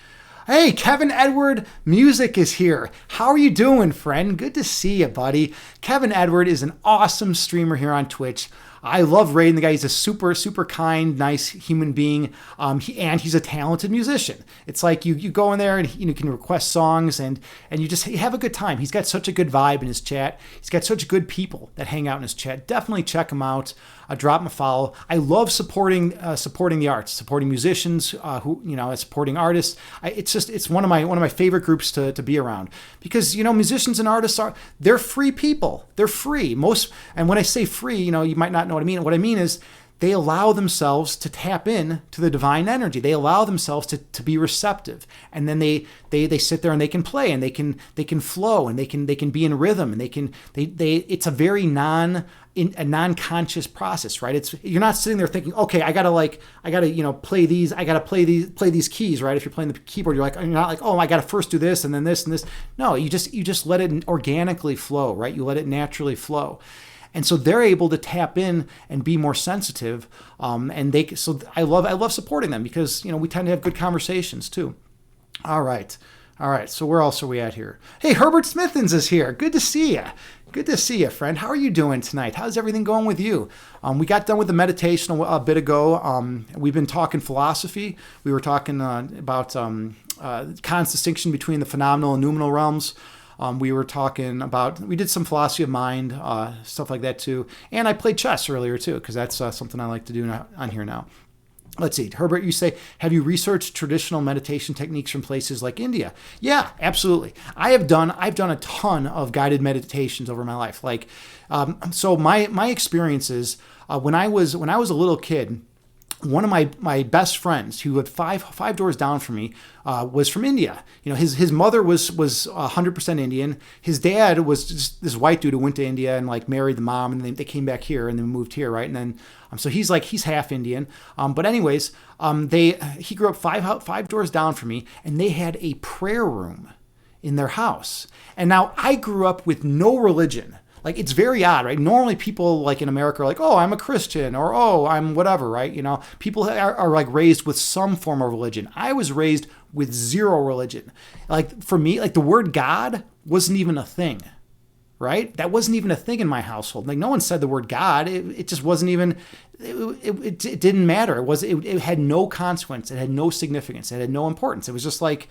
Hey, Kevin Edward Music is here. How are you doing, friend? Good to see you, buddy. Kevin Edward is an awesome streamer here on Twitch. I love Raiden, the guy. He's a super, super kind, nice human being. And he's a talented musician. It's like you go in there and you can request songs and you have a good time. He's got such a good vibe in his chat. He's got such good people that hang out in his chat. Definitely check him out. Drop him a follow. I love supporting the arts, supporting musicians, supporting artists. It's one of my favorite groups to be around, because musicians and artists they're free people. They're free. And when I say free, you might not know what I mean. What I mean is they allow themselves to tap in to the divine energy. They allow themselves to be receptive, and then they sit there and they can play and they can flow and they can be in rhythm, and it's a very non-conscious process, right? You're not sitting there thinking, okay, I gotta play these keys, right? If you're playing the keyboard, you're not like, oh, I gotta first do this and then this and this. No, you just let it organically flow, right? You let it naturally flow. And so they're able to tap in and be more sensitive. So I love supporting them, because we tend to have good conversations too. All right. So where else are we at here? Hey, Herbert Smithens is here. Good to see you. Good to see you, friend. How are you doing tonight? How's everything going with you? We got done with the meditation a bit ago. We've been talking philosophy. We were talking about Kant's distinction between the phenomenal and noumenal realms. We did some philosophy of mind, stuff like that too. And I played chess earlier too, because that's something I like to do on here now. Let's see. Herbert, you say, have you researched traditional meditation techniques from places like India? Yeah, absolutely. I've done a ton of guided meditations over my life. So my experiences, when I was a little kid, one of my best friends, who had five doors down from me, was from India. His mother was 100% Indian. His dad was just this white dude who went to India and married the mom, and they came back here and then moved here, right? And then so he's half Indian. But anyways, he grew up five doors down from me, and they had a prayer room in their house. And now I grew up with no religion. It's very odd, right? Normally people in America are like, oh, I'm a Christian, or oh, I'm whatever, right? People are raised with some form of religion. I was raised with zero religion. For me, the word God wasn't even a thing, right? That wasn't even a thing in my household. No one said the word God. It just wasn't even, it didn't matter. It had no consequence. It had no significance. It had no importance. It was just it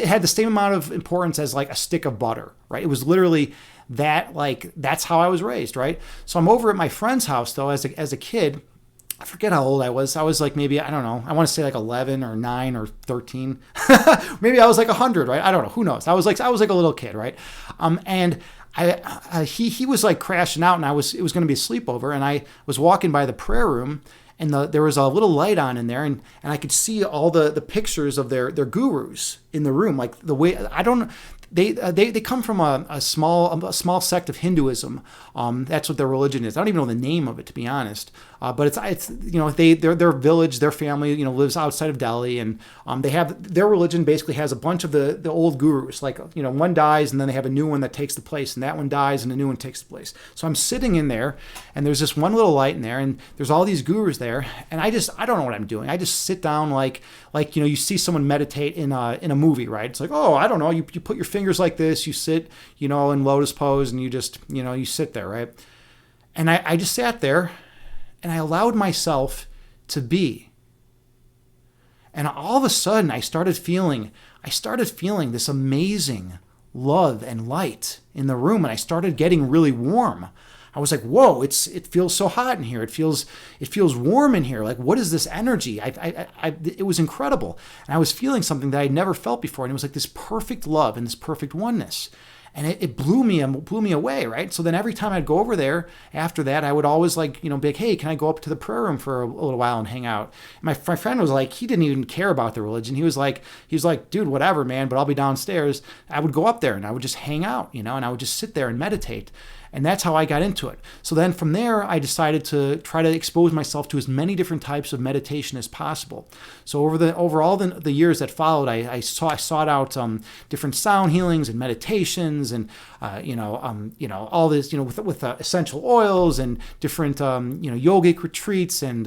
had the same amount of importance as a stick of butter, right? It was literally that's how I was raised, right? So I'm over at my friend's house though, as a kid. I forget how old I was. I was maybe, I don't know, I want to say 11 or 9 or 13. Maybe I was 100, right? I don't know. Who knows? I was like a little kid, right? And he was crashing out, and it was going to be a sleepover, and I was walking by the prayer room, and there was a little light on in there, and I could see all the pictures of their gurus in the room. The way, I don't, they come from a small sect of Hinduism. That's what their religion is. I don't even know the name of it, to be honest. But it's their village, their family lives outside of Delhi, and they have their religion basically has a bunch of the old gurus. One dies and then they have a new one that takes the place, and that one dies and a new one takes the place. So I'm sitting in there, and there's this one little light in there, and there's all these gurus there, and I don't know what I'm doing. I just sit down you see someone meditate in a movie, right? It's oh, I don't know. You put your fingers like this, you sit in lotus pose, and you just you sit there, right? And I just sat there, and I allowed myself to be. And all of a sudden, I started feeling this amazing love and light in the room, and I started getting really warm. I was like, whoa, it feels so hot in here. It feels warm in here. What is this energy? It was incredible. And I was feeling something that I'd never felt before. And it was this perfect love and this perfect oneness. And it blew me away, right? So then every time I'd go over there after that, I would always be like, hey, can I go up to the prayer room for a little while and hang out? And my friend was he didn't even care about the religion. He was like, dude, whatever, man, but I'll be downstairs. I would go up there and I would just hang out, and I would just sit there and meditate. And that's how I got into it. So then from there, I decided to try to expose myself to as many different types of meditation as possible. So over all the years that followed, I sought out different sound healings and meditations, and all this with essential oils and different yogic retreats and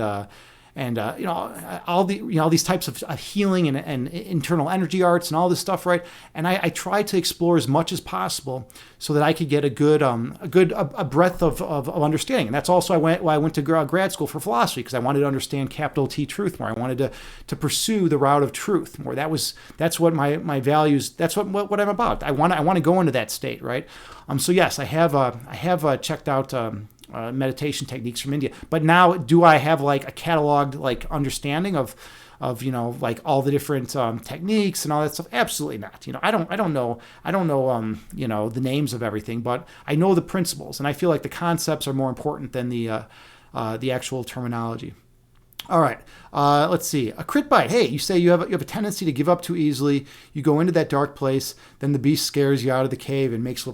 and all these types of healing and internal energy arts and all this stuff, right? And I try to explore as much as possible so that I could get a breadth of understanding. And that's also why I went to grad school for philosophy, because I wanted to understand capital T truth more. I wanted to pursue the route of truth more. That's what my values. That's what I'm about. I want to go into that state, right? So yes, I have checked out meditation techniques from India, but now do I have like a cataloged like understanding of like all the different techniques and all that stuff? Absolutely not. I don't know the names of everything, but I know the principles, and I feel like the concepts are more important than the actual terminology. All right, let's see. A crit bite. Hey, you say you have a tendency to give up too easily. You go into that dark place, then the beast scares you out of the cave and makes.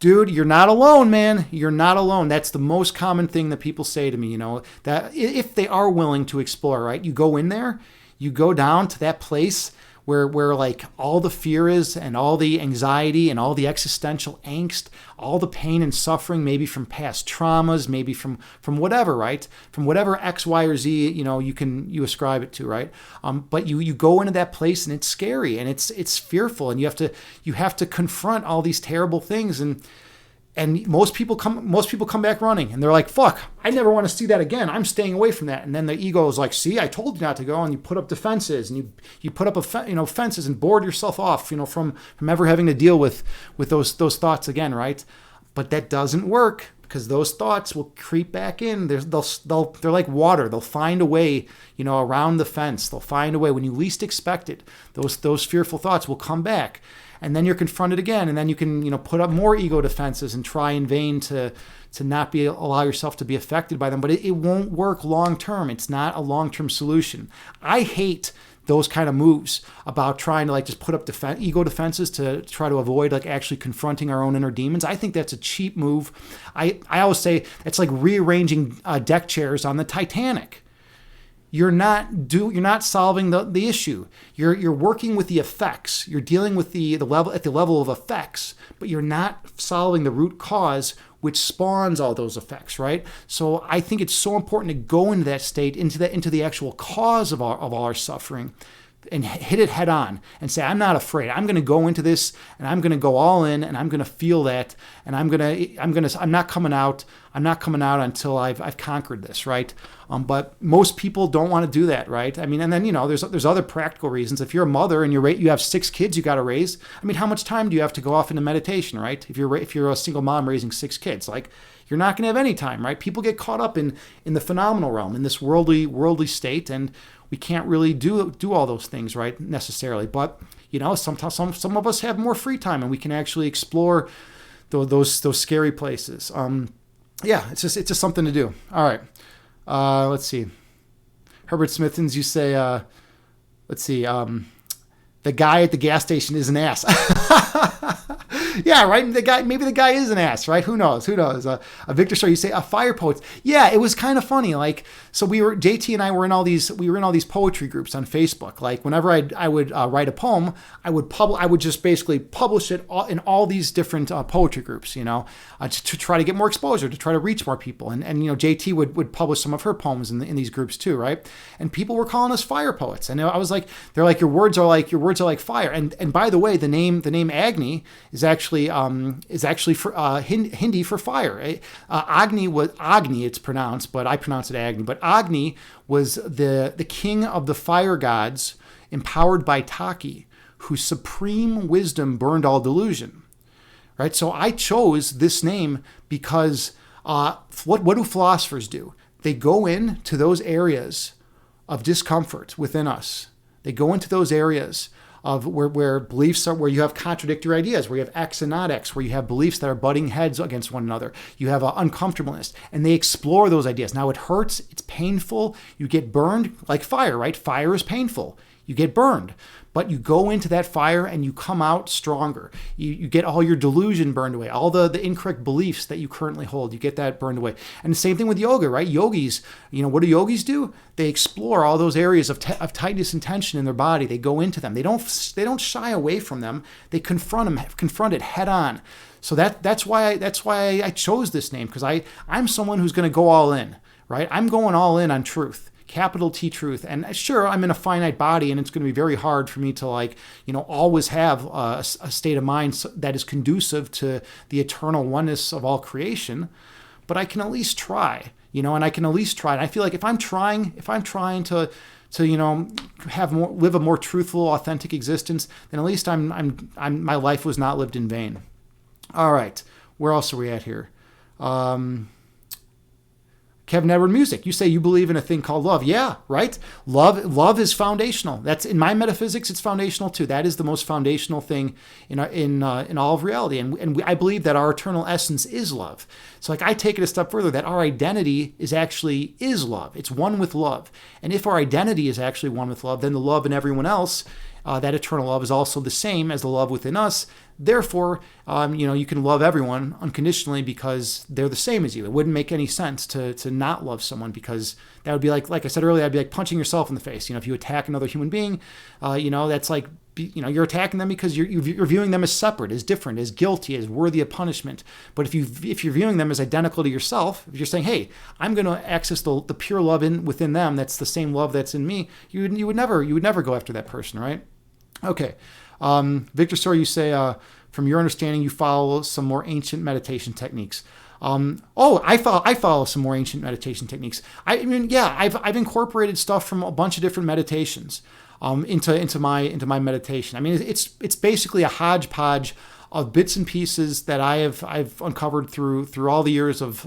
Dude, you're not alone, man. You're not alone. That's the most common thing that people say to me, that if they are willing to explore, right? You go in there, you go down to that place where like all the fear is and all the anxiety and all the existential angst, all the pain and suffering, maybe from past traumas, maybe from whatever, right? From whatever X, Y, or Z, you ascribe it to, right? But you go into that place and it's scary and it's fearful, and you have to confront all these terrible things, and most people come back running, and they're like, fuck, I never want to see that again. I'm staying away from that. And then the ego is like, see, I told you not to go. And you put up defenses, and you put up fences and board yourself off, from ever having to deal with those thoughts again, right? But that doesn't work, because those thoughts will creep back in. They're like water. They'll find a way, around the fence. They'll find a way when you least expect it. Those fearful thoughts will come back. And then you're confronted again, and then you can, put up more ego defenses and try in vain to not allow yourself to be affected by them. But it won't work long term. It's not a long term solution. I hate those kind of moves about trying to just put up ego defenses to try to avoid actually confronting our own inner demons. I think that's a cheap move. I always say it's like rearranging deck chairs on the Titanic. You're not solving the issue. You're working with the effects. You're dealing with the level of effects, but you're not solving the root cause, which spawns all those effects, right? So I think it's so important to go into that state, into the actual cause of all our suffering, and hit it head on and say, I'm not afraid. I'm going to go into this, and I'm going to go all in, and I'm going to feel that, and I'm not coming out until I've conquered this, right? But most people don't want to do that, right? I mean, and then there's other practical reasons. If you're a mother and you have 6 kids you got to raise, I mean, how much time do you have to go off into meditation, right? If you're a single mom raising 6 kids, you're not going to have any time, right? People get caught up in the phenomenal realm, in this worldly state, and we can't really do all those things, right, necessarily. But sometimes some of us have more free time, and we can actually explore those scary places. It's just something to do. All right, let's see. Herbert Smithens, you say, let's see. The guy at the gas station is an ass. Yeah, right. Maybe the guy is an ass, right? Who knows? A Victor Star, you say a fire poet. Yeah, it was kind of funny. So JT and I were in all these poetry groups on Facebook. Whenever I would write a poem, I would just basically publish it in all these different poetry groups, to try to get more exposure, to try to reach more people. And JT would publish some of her poems in these groups too, right? And people were calling us fire poets. And I was like, they're like, your words are like fire. And by the way, the name Agni is actually for Hindi for fire. Agni it's pronounced, but I pronounce it Agni. But Agni was the king of the fire gods, empowered by Taki, whose supreme wisdom burned all delusion. Right. So I chose this name because what do philosophers do? They go into those areas of discomfort within us. They go into those areas of where beliefs are, where you have contradictory ideas, where you have X and not X, where you have beliefs that are butting heads against one another. You have uncomfortableness, and they explore those ideas. Now it hurts, it's painful, you get burned like fire, right? Fire is painful. You get burned, but you go into that fire and you come out stronger. You get all your delusion burned away, all the incorrect beliefs that you currently hold, you get that burned away. And the same thing with yoga, right? Yogis, what do yogis do? They explore all those areas of tightness and tension in their body. They go into them. They don't shy away from them. They confront it head on. So that's why I chose this name, because I'm someone who's going to go all in, right? I'm going all in on truth. capital T truth. And sure, I'm in a finite body, and it's going to be very hard for me to always have a state of mind that is conducive to the eternal oneness of all creation. But I can at least try, and I can at least try. And I feel like if I'm trying to live a more truthful, authentic existence, then at least my life was not lived in vain. All right, where else are we at here? Kevin Edward Music, you say you believe in a thing called love. Yeah, right? Love is foundational. That's in my metaphysics, it's foundational too. That is the most foundational thing in all of reality. And I believe that our eternal essence is love. So I take it a step further, that our identity is love. It's one with love. And if our identity is actually one with love, then the love in everyone else, that eternal love, is also the same as the love within us. Therefore, you can love everyone unconditionally because they're the same as you. It wouldn't make any sense to not love someone, because that would be like I said earlier, that'd be like punching yourself in the face. If you attack another human being, that's like, you're attacking them because you're viewing them as separate, as different, as guilty, as worthy of punishment. But if you're viewing them as identical to yourself, if you're saying, hey, I'm going to access the pure love within them, that's the same love that's in me, you would never go after that person, right? Okay. Victor Story, you say, from your understanding, you follow some more ancient meditation techniques. I follow some more ancient meditation techniques. I've incorporated stuff from a bunch of different meditations into my meditation. I mean, it's basically a hodgepodge of bits and pieces that I've uncovered through all the years of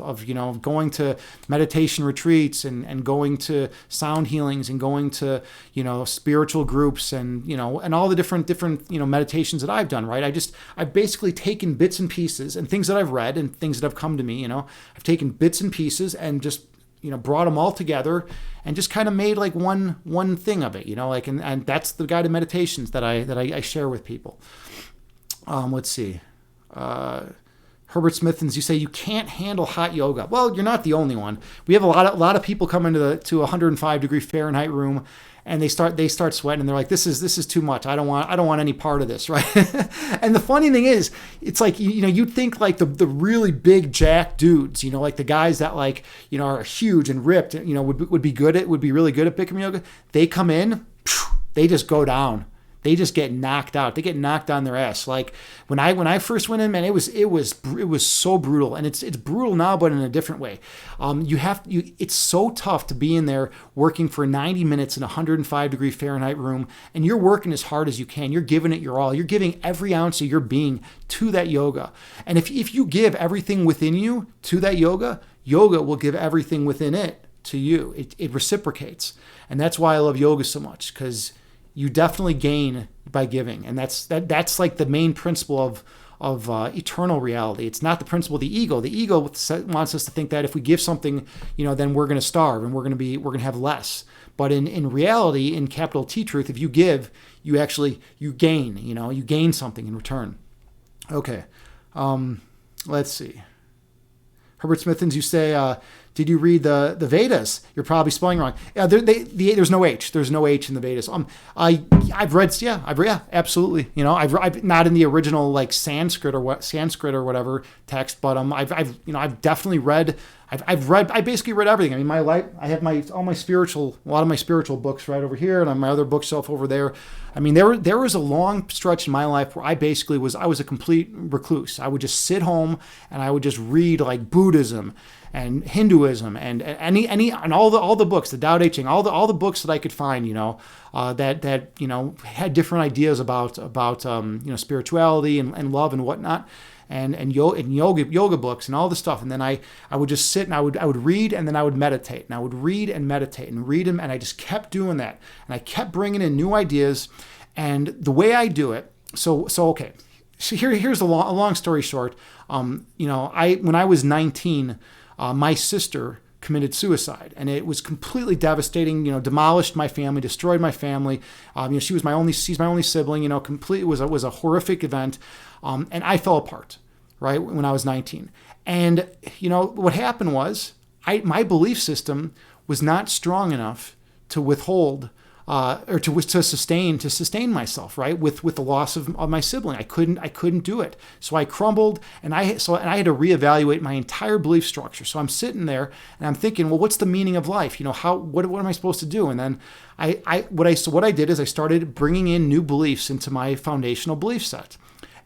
going to meditation retreats and going to sound healings and going to spiritual groups and all the different meditations that I've done, right? I've basically taken bits and pieces and things that I've read and things that have come to me, I've taken bits and pieces and just brought them all together and just kind of made like one thing of it, and that's the guided meditations that I share with people. Let's see. Herbert Smithens, you say you can't handle hot yoga. Well, you're not the only one. We have a lot of people come into to 105 degree Fahrenheit room, and they start sweating, and they're like, this is too much. I don't want any part of this, right? And the funny thing is, it's like you'd think like the really big jack dudes, like the guys that are huge and ripped, would be really good at Bikram yoga. They come in, they just go down. They just get knocked out. They get knocked on their ass. Like when I first went in, man, it was so brutal, and it's brutal now, but in a different way. It's so tough to be in there working for 90 minutes in a 105 degree Fahrenheit room, and you're working as hard as you can. You're giving it your all. You're giving every ounce of your being to that yoga. And if you give everything within you to that yoga will give everything within it to you. It reciprocates, and that's why I love yoga so much, because you definitely gain by giving. And that's like the main principle of eternal reality. It's not the principle of the ego. The ego wants us to think that if we give something, then we're going to starve and we're going to have less. But in reality, in capital T truth, if you give, you gain, you gain something in return. Okay. Let's see. Herbert Smithens, you say, did you read the Vedas? You're probably spelling wrong. Yeah, there's no H. There's no H in the Vedas. I've read, absolutely. I've not in the original like Sanskrit or whatever text, but I've definitely read. I basically read everything. I mean, my life. I have a lot of my spiritual books right over here, and on my other bookshelf over there. I mean, there was a long stretch in my life where I was a complete recluse. I would just sit home and I would just read like Buddhism and Hinduism and and all the books, the Tao Te Ching, all the books that I could find, that had different ideas about spirituality and love and whatnot. And yoga books and all the stuff. And then I would just sit and I would read, and then I would meditate, and I would read and meditate and read them. And I just kept doing that. And I kept bringing in new ideas. And the way I do it, so okay. So here's a long story short. When I was 19, my sister committed suicide, and it was completely devastating. Demolished my family, destroyed my family. She's my only sibling. It was a horrific event, and I fell apart, right, when I was 19. And what happened was, my belief system was not strong enough to withhold or to sustain myself, right? With the loss of my sibling, I couldn't do it. So I crumbled, and I had to reevaluate my entire belief structure. So I'm sitting there and I'm thinking, well, what's the meaning of life? What am I supposed to do? And then what I did is I started bringing in new beliefs into my foundational belief set.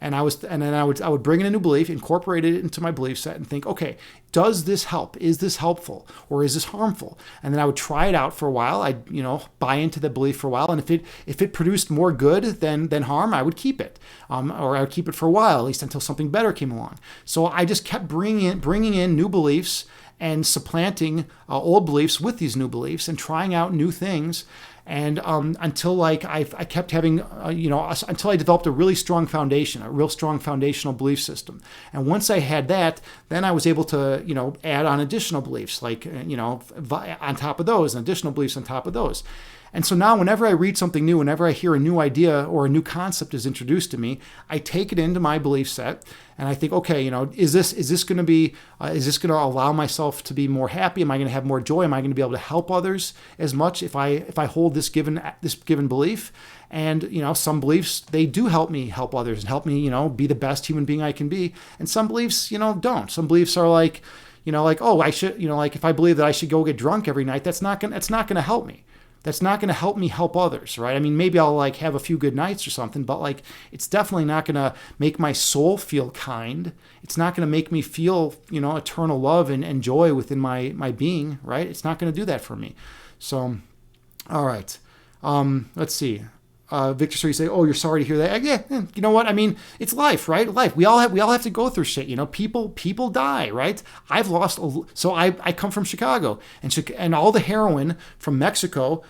And I would bring in a new belief, incorporate it into my belief set, and think, okay, does this help? Is this helpful, or is this harmful? And then I would try it out for a while. I'd buy into the belief for a while, and if it produced more good than harm, I would keep it, or I would keep it for a while, at least until something better came along. So I just kept bringing in new beliefs and supplanting old beliefs with these new beliefs and trying out new things. And until I kept having, until I developed a really strong foundation, a real strong foundational belief system. And once I had that, then I was able to, add on additional beliefs, like, on top of those, and additional beliefs on top of those. And so now whenever I read something new, whenever I hear a new idea or a new concept is introduced to me, I take it into my belief set and I think, okay, is this going to allow myself to be more happy? Am I going to have more joy? Am I going to be able to help others as much if I hold this given belief? And, some beliefs, they do help me help others and help me, be the best human being I can be. And some beliefs, don't. Some beliefs are like, oh, I should, like if I believe that I should go get drunk every night, that's not going to help me. That's not going to help me help others, right? I mean, maybe I'll have a few good nights or something, but it's definitely not going to make my soul feel kind. It's not going to make me feel, eternal love and joy within my being, right? It's not going to do that for me. So, all right. Let's see. Victor, so you say, oh, you're sorry to hear that. Yeah, you know what? I mean, it's life, right? Life. We all have to go through shit. People die, right? I've lost. So I come from Chicago, and all the heroin from Mexico,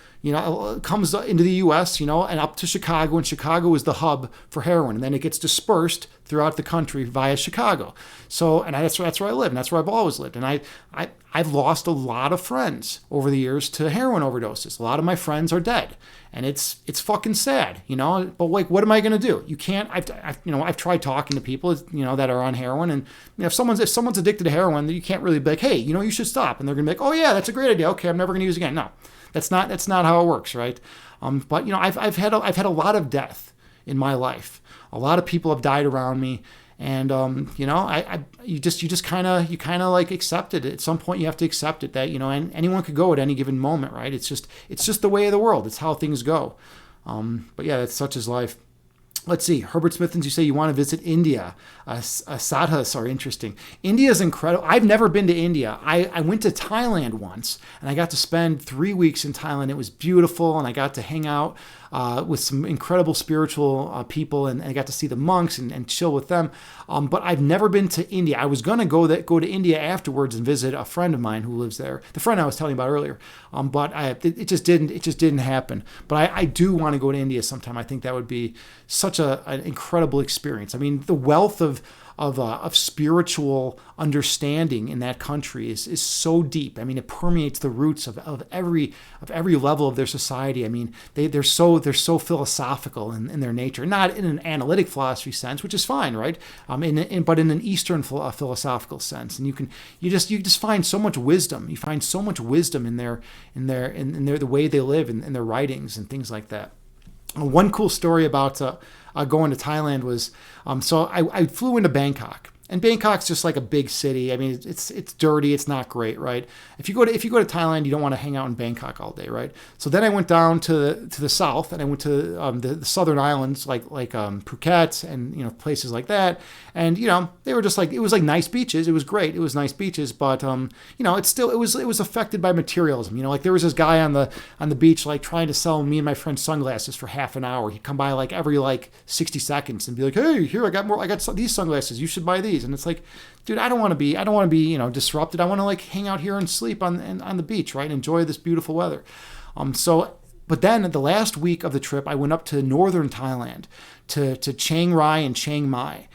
comes into the U.S., and up to Chicago, and Chicago is the hub for heroin, and then it gets dispersed throughout the country via Chicago. So, and that's where I live, and that's where I've always lived. And I've lost a lot of friends over the years to heroin overdoses. A lot of my friends are dead, and it's fucking sad, But what am I going to do? You can't. I've tried talking to people, that are on heroin, and if someone's addicted to heroin, you can't really be like, hey, you should stop, and they're going to be like, oh yeah, that's a great idea. Okay, I'm never going to use it again. No, that's not how it works, right? But I've had a lot of death in my life. A lot of people have died around me, and you just kind of accept it. At some point, you have to accept it that and anyone could go at any given moment, right? It's just the way of the world. It's how things go. But yeah, that's such is life. Let's see. Herbert Smithens, you say you want to visit India. Sadhas are interesting. India is incredible. I've never been to India. I went to Thailand once, and I got to spend 3 weeks in Thailand. It was beautiful, and I got to hang out with some incredible spiritual people, and I got to see the monks and chill with them. But I've never been to India. I was going to go to India afterwards and visit a friend of mine who lives there, the friend I was telling you about earlier. But it just didn't happen. But I do want to go to India sometime. I think that would be such an incredible experience. I mean, the wealth of spiritual understanding in that country is so deep. I mean, it permeates the roots of every level of their society. I mean, they're so philosophical in their nature, not in an analytic philosophy sense, which is fine, right? But in an Eastern philosophical sense, and you just find so much wisdom. You find so much wisdom in the way they live, in their writings and things like that. One cool story about going to Thailand was, so I flew into Bangkok. And Bangkok's just like a big city. I mean, it's dirty. It's not great, right? If you go to Thailand, you don't want to hang out in Bangkok all day, right? So then I went down to the south, and I went to the southern islands like Phuket and places like that. And they were just it was like nice beaches. It was great. It was nice beaches, but it was affected by materialism. Like there was this guy on the beach trying to sell me and my friend sunglasses for half an hour. He'd come by every 60 seconds and be like, "Hey, here I got these sunglasses. You should buy these." And it's like, dude, I don't want to be disrupted. I want to hang out here and sleep on the beach, right? Enjoy this beautiful weather. But then the last week of the trip, I went up to northern Thailand to Chiang Rai and Chiang Mai.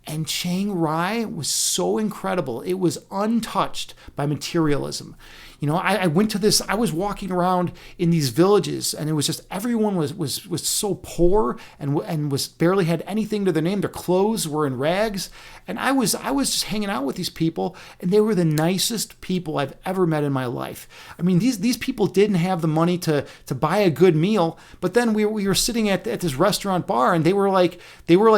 And Chiang Rai was so incredible. It was untouched by materialism. I went to this, I was walking around in these villages, and it was just, everyone was so poor and was barely had anything to their name. Their clothes were in rags. And I was just hanging out with these people, and they were the nicest people I've ever met in my life. I mean, these people didn't have the money to buy a good meal, but then we were sitting at this restaurant bar, and they were like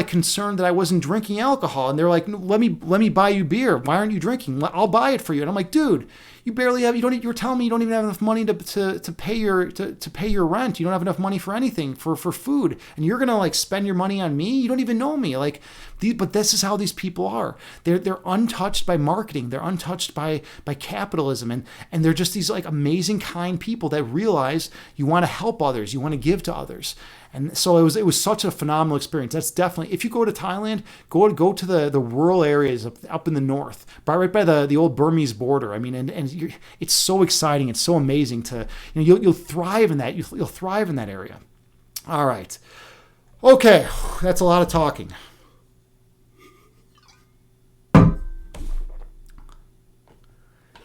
concerned that I wasn't drinking alcohol, and they're like, let me buy you beer. Why aren't you drinking? I'll buy it for you. And I'm like, dude, you were telling me you don't even have enough money to pay your rent. You don't have enough money for anything, for food. And you're going to like spend your money on me? You don't even know me. But this is how these people are. They're untouched by marketing. They're untouched by capitalism. And they're just these like amazing, kind people that realize you want to help others. You want to give to others. And so it was such a phenomenal experience. That's definitely, if you go to Thailand, go to the rural areas up in the north, right by the old Burmese border. I mean, and it's so exciting. It's so amazing to, you'll thrive in that. You'll thrive in that area. All right. Okay. That's a lot of talking.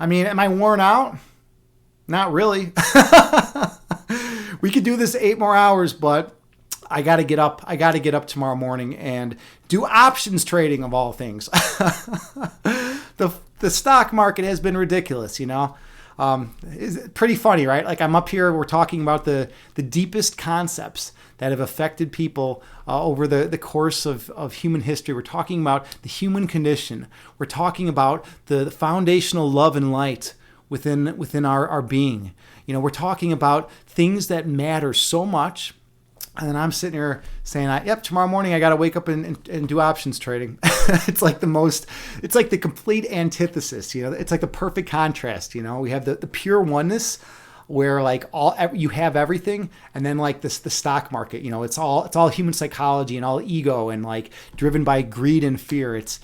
I mean, am I worn out? Not really. We could do this 8 more hours, but I got to get up. I got to get up tomorrow morning and do options trading of all things. The stock market has been ridiculous, It's pretty funny, right? Like I'm up here, we're talking about the deepest concepts that have affected people over the course of human history. We're talking about the human condition. We're talking about the foundational love and light within our being. We're talking about things that matter so much. And then I'm sitting here saying, yep, tomorrow morning I got to wake up and do options trading. It's like it's like the complete antithesis, It's like the perfect contrast, We have the pure oneness where like you have everything, and then like the stock market, it's all human psychology and all ego and like driven by greed and fear. It's,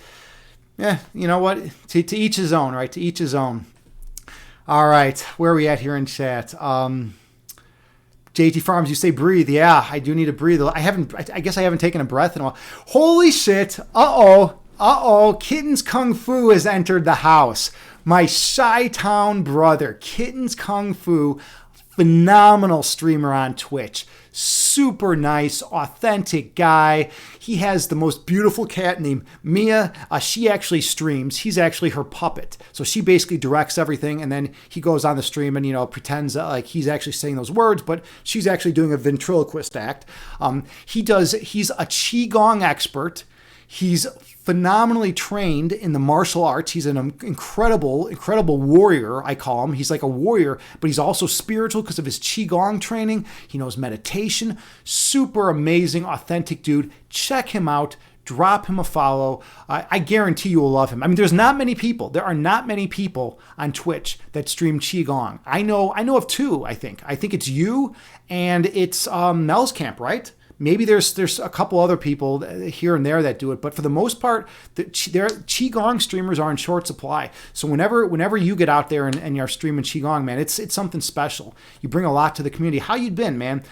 you know what? To each his own, right? To each his own. All right, where are we at here in chat? JT Farms, you say breathe. Yeah, I do need to breathe. I guess I haven't taken a breath in a while. Holy shit. Uh-oh. Kitten's Kung Fu has entered the house. My Chi-Town brother, Kitten's Kung Fu, phenomenal streamer on Twitch. Super nice, authentic guy. He has the most beautiful cat named Mia. She actually streams. He's actually her puppet. So she basically directs everything, and then he goes on the stream and, pretends that like he's actually saying those words, but she's actually doing a ventriloquist act. He's a Qigong expert. He's phenomenally trained in the martial arts. He's an incredible warrior, I call him. He's like a warrior, but he's also spiritual because of his Qigong training. He knows meditation. Super amazing, authentic dude. Check him out. Drop him a follow. I guarantee you will love him. I mean, there are not many people on Twitch that stream Qigong. I know of 2, I think. I think it's you and it's Mel's Camp, right? Maybe there's a couple other people here and there that do it, but for the most part, their Qigong streamers are in short supply. So whenever you get out there and you're streaming Qigong, man, it's something special. You bring a lot to the community. How you been, man?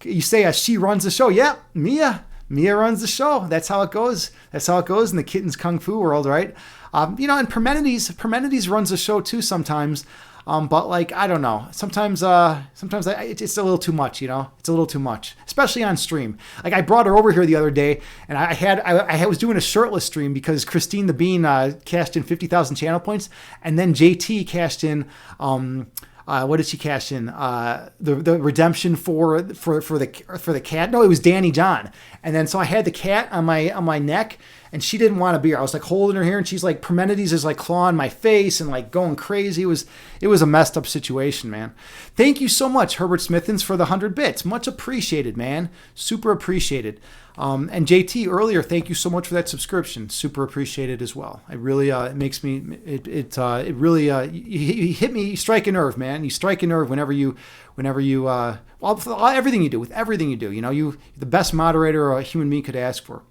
You say she runs the show. Yeah, Mia runs the show. That's how it goes. That's how it goes in the Kitten's Kung Fu world, right? And Parmenides runs the show too sometimes. But like, I don't know. Sometimes it's a little too much, It's a little too much, especially on stream. Like I brought her over here the other day, and I was doing a shirtless stream because Christine the Bean cashed in 50,000 channel points, and then JT cashed in. What did she cash in? The redemption for the cat. No, it was Danny John. And then so I had the cat on my neck, and she didn't want a beer. I was like holding her here, and she's like, Parmenides is like clawing my face and like going crazy. It was a messed up situation, man. Thank you so much, Herbert Smithens, for the 100 bits. Much appreciated, man. Super appreciated. And JT earlier, thank you so much for that subscription. Super appreciated as well. It really it makes me you hit me. You strike a nerve, man. You strike a nerve whenever you everything you do. You're the best moderator a human being could ask for.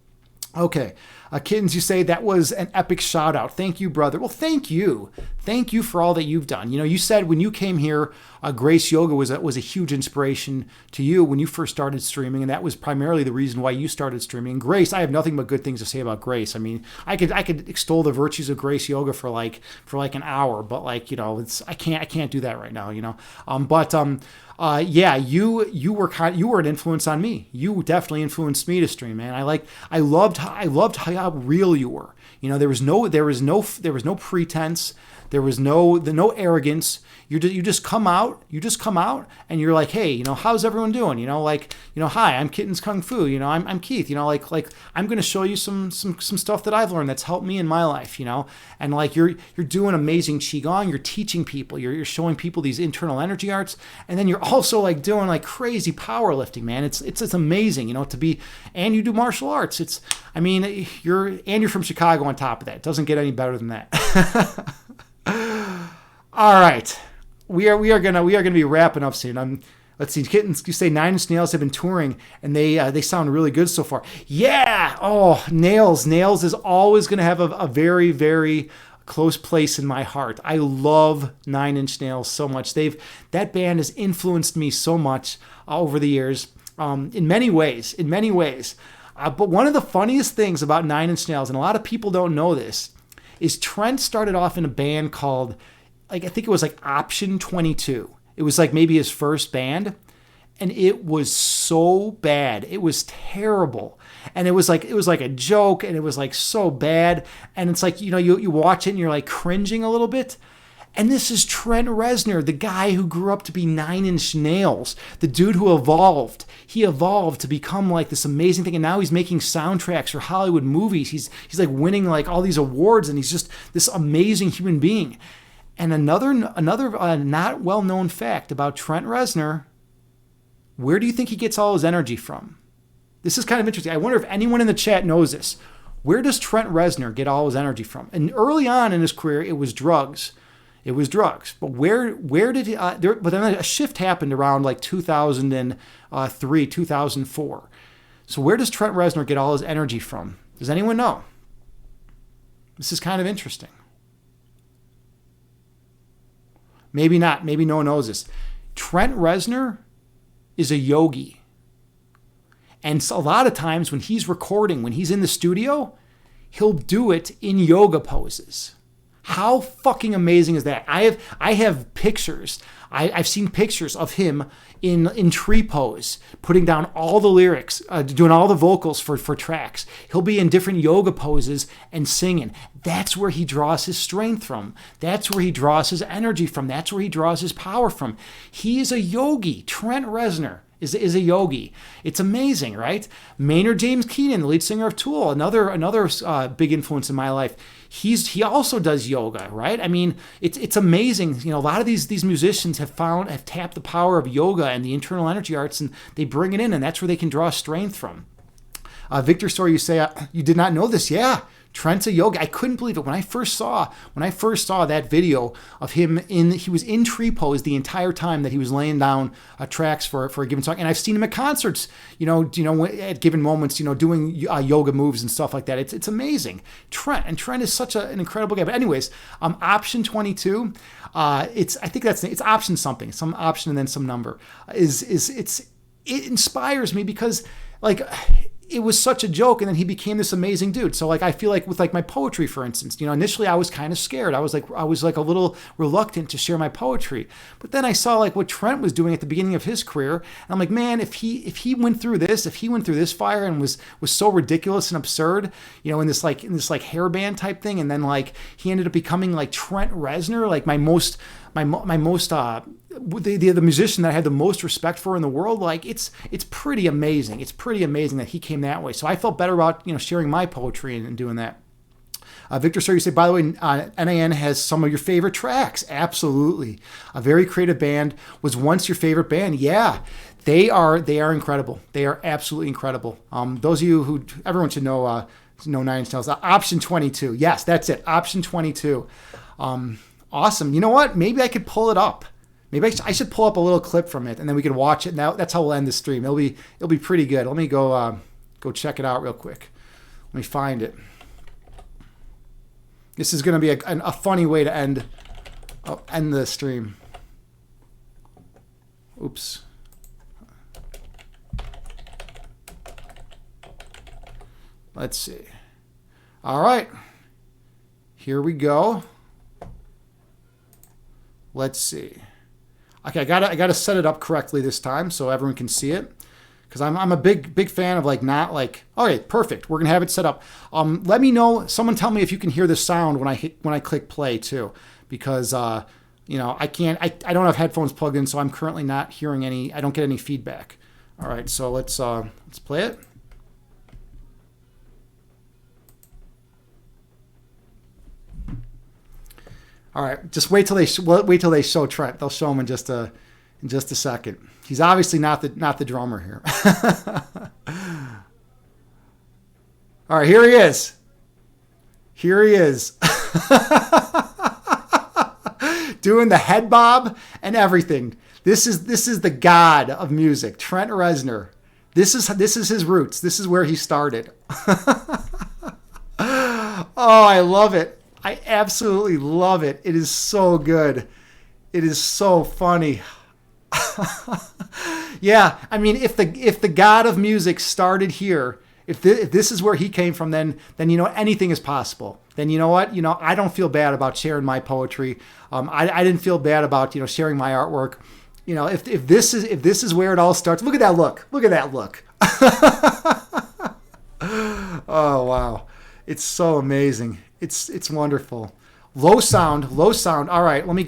Okay. Kittens, you say that was an epic shout out. Thank you, brother. Well, thank you. Thank you for all that you've done. You know, you said when you came here, Grace Yoga was a huge inspiration to you when you first started streaming, and that was primarily the reason why you started streaming. Grace, I have nothing but good things to say about Grace. I mean, I could extol the virtues of Grace Yoga for like an hour, but like, you know, I can't do that right now, you know. Yeah, you were an influence on me. You definitely influenced me to stream, man. I loved how real you were. You know, there was no pretense. There was no arrogance. You just come out, and you're like, hey, you know, how's everyone doing? You know, like, you know, hi, I'm Kittens Kung Fu. You know, I'm Keith. You know, like I'm going to show you some stuff that I've learned that's helped me in my life. You know, and like you're doing amazing qigong. You're teaching people. You're showing people these internal energy arts, and then you're also like doing like crazy powerlifting, man. It's amazing, you know, and you do martial arts. You're from Chicago on top of that. It doesn't get any better than that. All right, we are gonna be wrapping up soon. Let's see, Kittens, you say Nine Inch Nails have been touring and they sound really good so far. Yeah. Oh, Nails is always gonna have a very, very close place in my heart. I love Nine Inch Nails so much. That band has influenced me so much over the years, in many ways. But one of the funniest things about Nine Inch Nails, and a lot of people don't know this, is Trent started off in a band called, like, I think it was like Option 22. It was like maybe his first band, and it was so bad. It was terrible. And it was like a joke, and it was like so bad. And it's like, you know, you watch it and you're like cringing a little bit. And this is Trent Reznor, the guy who grew up to be Nine Inch Nails, the dude who evolved. He evolved to become like this amazing thing, and now he's making soundtracks for Hollywood movies. He's like winning like all these awards, and he's just this amazing human being. And another not well-known fact about Trent Reznor, where do you think he gets all his energy from? This is kind of interesting. I wonder if anyone in the chat knows this. Where does Trent Reznor get all his energy from? And early on in his career, it was drugs. But where did he, but then a shift happened around like 2003, 2004. So where does Trent Reznor get all his energy from? Does anyone know? This is kind of interesting. Maybe not. Maybe no one knows this. Trent Reznor is a yogi. And so a lot of times when he's recording, when he's in the studio, he'll do it in yoga poses. How fucking amazing is that? I have pictures. I've seen pictures of him in tree pose, putting down all the lyrics, doing all the vocals for tracks. He'll be in different yoga poses and singing. That's where he draws his strength from. That's where he draws his energy from. That's where he draws his power from. He is a yogi. Trent Reznor is a yogi. It's amazing, right? Maynard James Keenan, the lead singer of Tool, another big influence in my life. He also does yoga, right? I mean, it's amazing. You know, a lot of these musicians have tapped the power of yoga and the internal energy arts, and they bring it in, and that's where they can draw strength from. Victor Story, you say you did not know this? Yeah. Trent's a yogi. I couldn't believe it when I first saw that video of him he was in tree pose the entire time that he was laying down tracks for a given song. And I've seen him at concerts, you know, at given moments, you know, doing yoga moves and stuff like that. It's amazing. Trent is such an incredible guy. But anyways, Option 22, I think it's option something, some option and then some number it inspires me because like, it was such a joke, and then he became this amazing dude. So like, I feel like with like my poetry, for instance, you know, initially I was kind of scared. I was like a little reluctant to share my poetry, but then I saw like what Trent was doing at the beginning of his career, and I'm like, man, if he went through this fire and was so ridiculous and absurd, you know, in this hairband type thing, and then like he ended up becoming like Trent Reznor, like my most the musician that I had the most respect for in the world. Like it's pretty amazing. It's pretty amazing that he came that way. So I felt better about, you know, sharing my poetry and doing that. Victor Sir, you say, by the way, NAN has some of your favorite tracks. Absolutely. A very creative band was once your favorite band. Yeah, they are incredible. They are absolutely incredible. Those of you everyone should know Nine Inch Nails. Option 22. Yes, that's it. Option 22. Awesome. You know what? Maybe I could pull it up. Maybe I should pull up a little clip from it, and then we can watch it. Now that's how we'll end the stream. It'll be pretty good. Let me go check it out real quick. Let me find it. This is going to be a funny way to end the stream. Oops. Let's see. All right. Here we go. Let's see. Okay, I gotta set it up correctly this time so everyone can see it. Because I'm a big fan of not okay, perfect. We're gonna have it set up. Let me know. Someone tell me if you can hear the sound when I click play too, because I can't. I don't have headphones plugged in, so I'm currently not hearing any. I don't get any feedback. All right, so let's play it. All right, just wait till they show Trent. They'll show him in just a second. He's obviously not the drummer here. All right, here he is. Here he is. Doing the head bob and everything. This is the god of music, Trent Reznor. This is his roots. This is where he started. Oh, I love it. I absolutely love it. It is so good. It is so funny. Yeah, I mean, if the god of music started here, if this is where he came from, then anything is possible. Then you know what? I don't feel bad about sharing my poetry. I didn't feel bad about sharing my artwork. If this is where it all starts. Look at that look. Look at that look. Oh wow, it's so amazing. It's wonderful. Low sound. All right, let me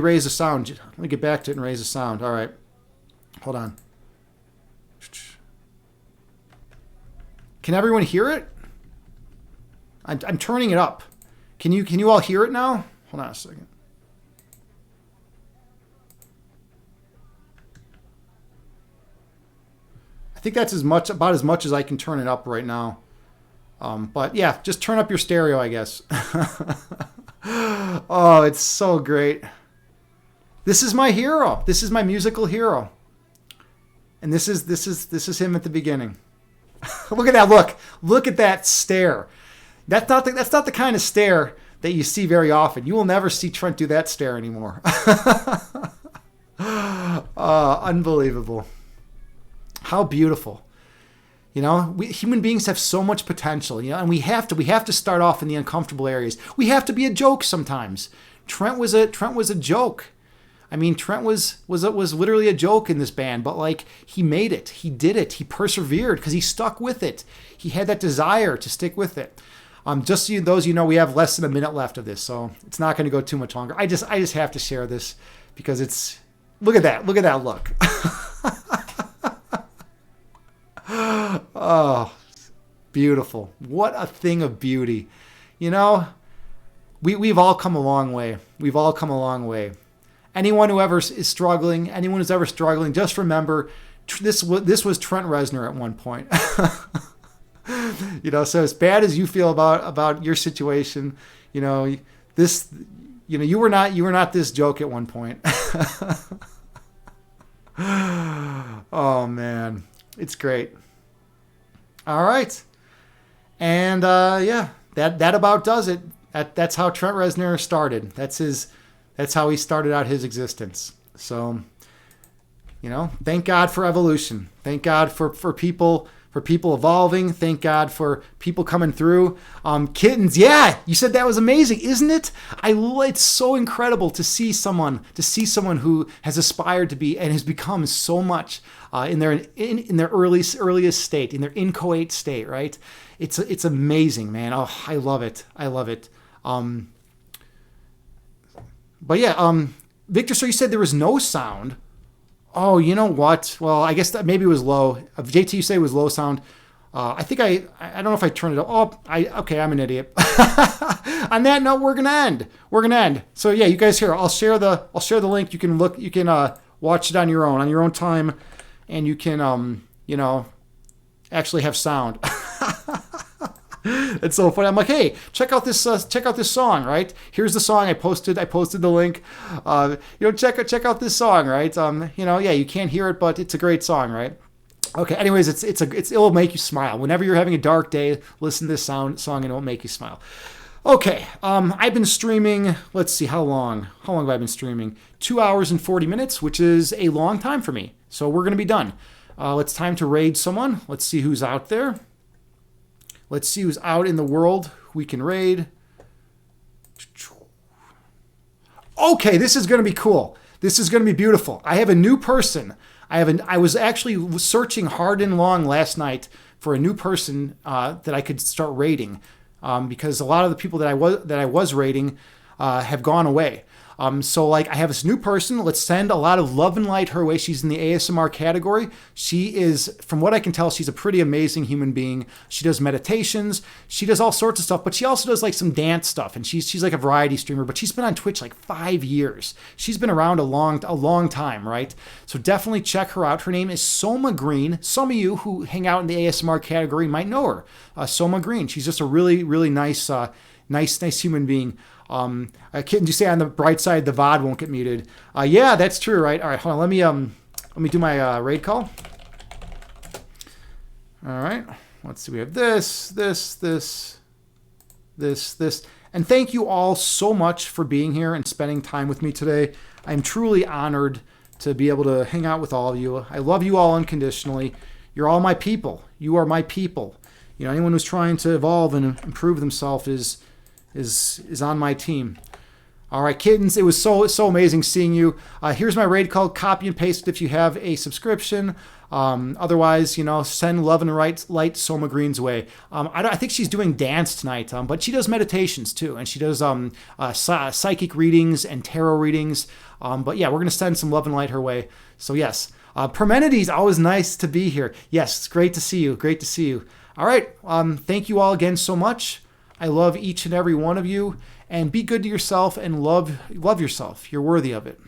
raise the sound. Let me get back to it and raise the sound. All right, hold on. Can everyone hear it? I'm turning it up. Can you all hear it now? Hold on a second. I think that's about as much as I can turn it up right now. But yeah, just turn up your stereo, I guess. Oh, it's so great. This is my hero. This is my musical hero. And this is him at the beginning. Look at that look. Look at that stare. That's not the kind of stare that you see very often. You will never see Trent do that stare anymore. Unbelievable. How beautiful. Human beings have so much potential, and we have to start off in the uncomfortable areas. We have to be a joke sometimes. Trent was a joke. I mean, Trent was literally a joke in this band, but he made it. He did it. He persevered because he stuck with it. He had that desire to stick with it. Just so those we have less than a minute left of this, so it's not going to go too much longer. I just have to share this because it's look at that look. Oh, beautiful. What a thing of beauty. We've all come a long way. We've all come a long way. Anyone who ever is struggling, anyone who's ever struggling, just remember this was Trent Reznor at one point. So as bad as you feel about your situation, you were not this joke at one point. Oh man, it's great. All right. And that about does it. That's how Trent Reznor started. That's how he started out his existence. So, thank God for evolution. Thank God for people evolving. Thank God for people coming through. Kittens, yeah, you said that was amazing, isn't it? It's so incredible to see someone who has aspired to be and has become so much in their earliest state, in their inchoate state, right? It's amazing, man. Oh, I love it. But yeah, Victor, so you said there was no sound. Oh, you know what? Well, I guess that maybe it was low. JT, you say it was low sound. I think I don't know if I turned it up. Oh, I'm an idiot. On that note, we're gonna end. So yeah, you guys here. I'll share the link. You can watch it on your own time, and you can actually have sound. It's so funny. I'm like, hey, check out this song, right? Here's the song I posted the link. Check out this song, right? You can't hear it, but it's a great song, right? Okay. Anyways, it will make you smile. Whenever you're having a dark day, listen to this song and it will make you smile. Okay, I've been streaming, let's see, how long? How long have I been streaming? 2 hours and 40 minutes, which is a long time for me. So we're going to be done. It's time to raid someone. Let's see who's out there. Let's see who's out in the world who we can raid. Okay, this is going to be cool. This is going to be beautiful. I have a new person. I was actually searching hard and long last night for a new person that I could start raiding, because a lot of the people that I was raiding have gone away. So like I have this new person. Let's send a lot of love and light her way. She's in the ASMR category. She is, from what I can tell, she's a pretty amazing human being. She does meditations. She does all sorts of stuff, but she also does like some dance stuff. And she's like a variety streamer, but she's been on Twitch like 5 years. She's been around a long time, right? So definitely check her out. Her name is Soma Green. Some of you who hang out in the ASMR category might know her. Soma Green. She's just a really nice, nice human being. Kitten, you say on the bright side the VOD won't get muted? Yeah, that's true, right? All right, hold on. Let me do my raid call. All right, let's see. We have this, and thank you all so much for being here and spending time with me today. I'm truly honored to be able to hang out with all of you. I love you all unconditionally. You're all my people. You are my people. You know, anyone who's trying to evolve and improve themselves is on my team. All right, kittens, it was so amazing seeing you. Here's my raid call. Copy and paste it if you have a subscription. Otherwise, send love and light Soma Green's way. I think she's doing dance tonight, but she does meditations too, and she does psychic readings and tarot readings. But yeah, we're going to send some love and light her way. So yes, Parmenides, always nice to be here. Yes, it's great to see you. Great to see you. All right, thank you all again so much. I love each and every one of you, and be good to yourself and love yourself. You're worthy of it.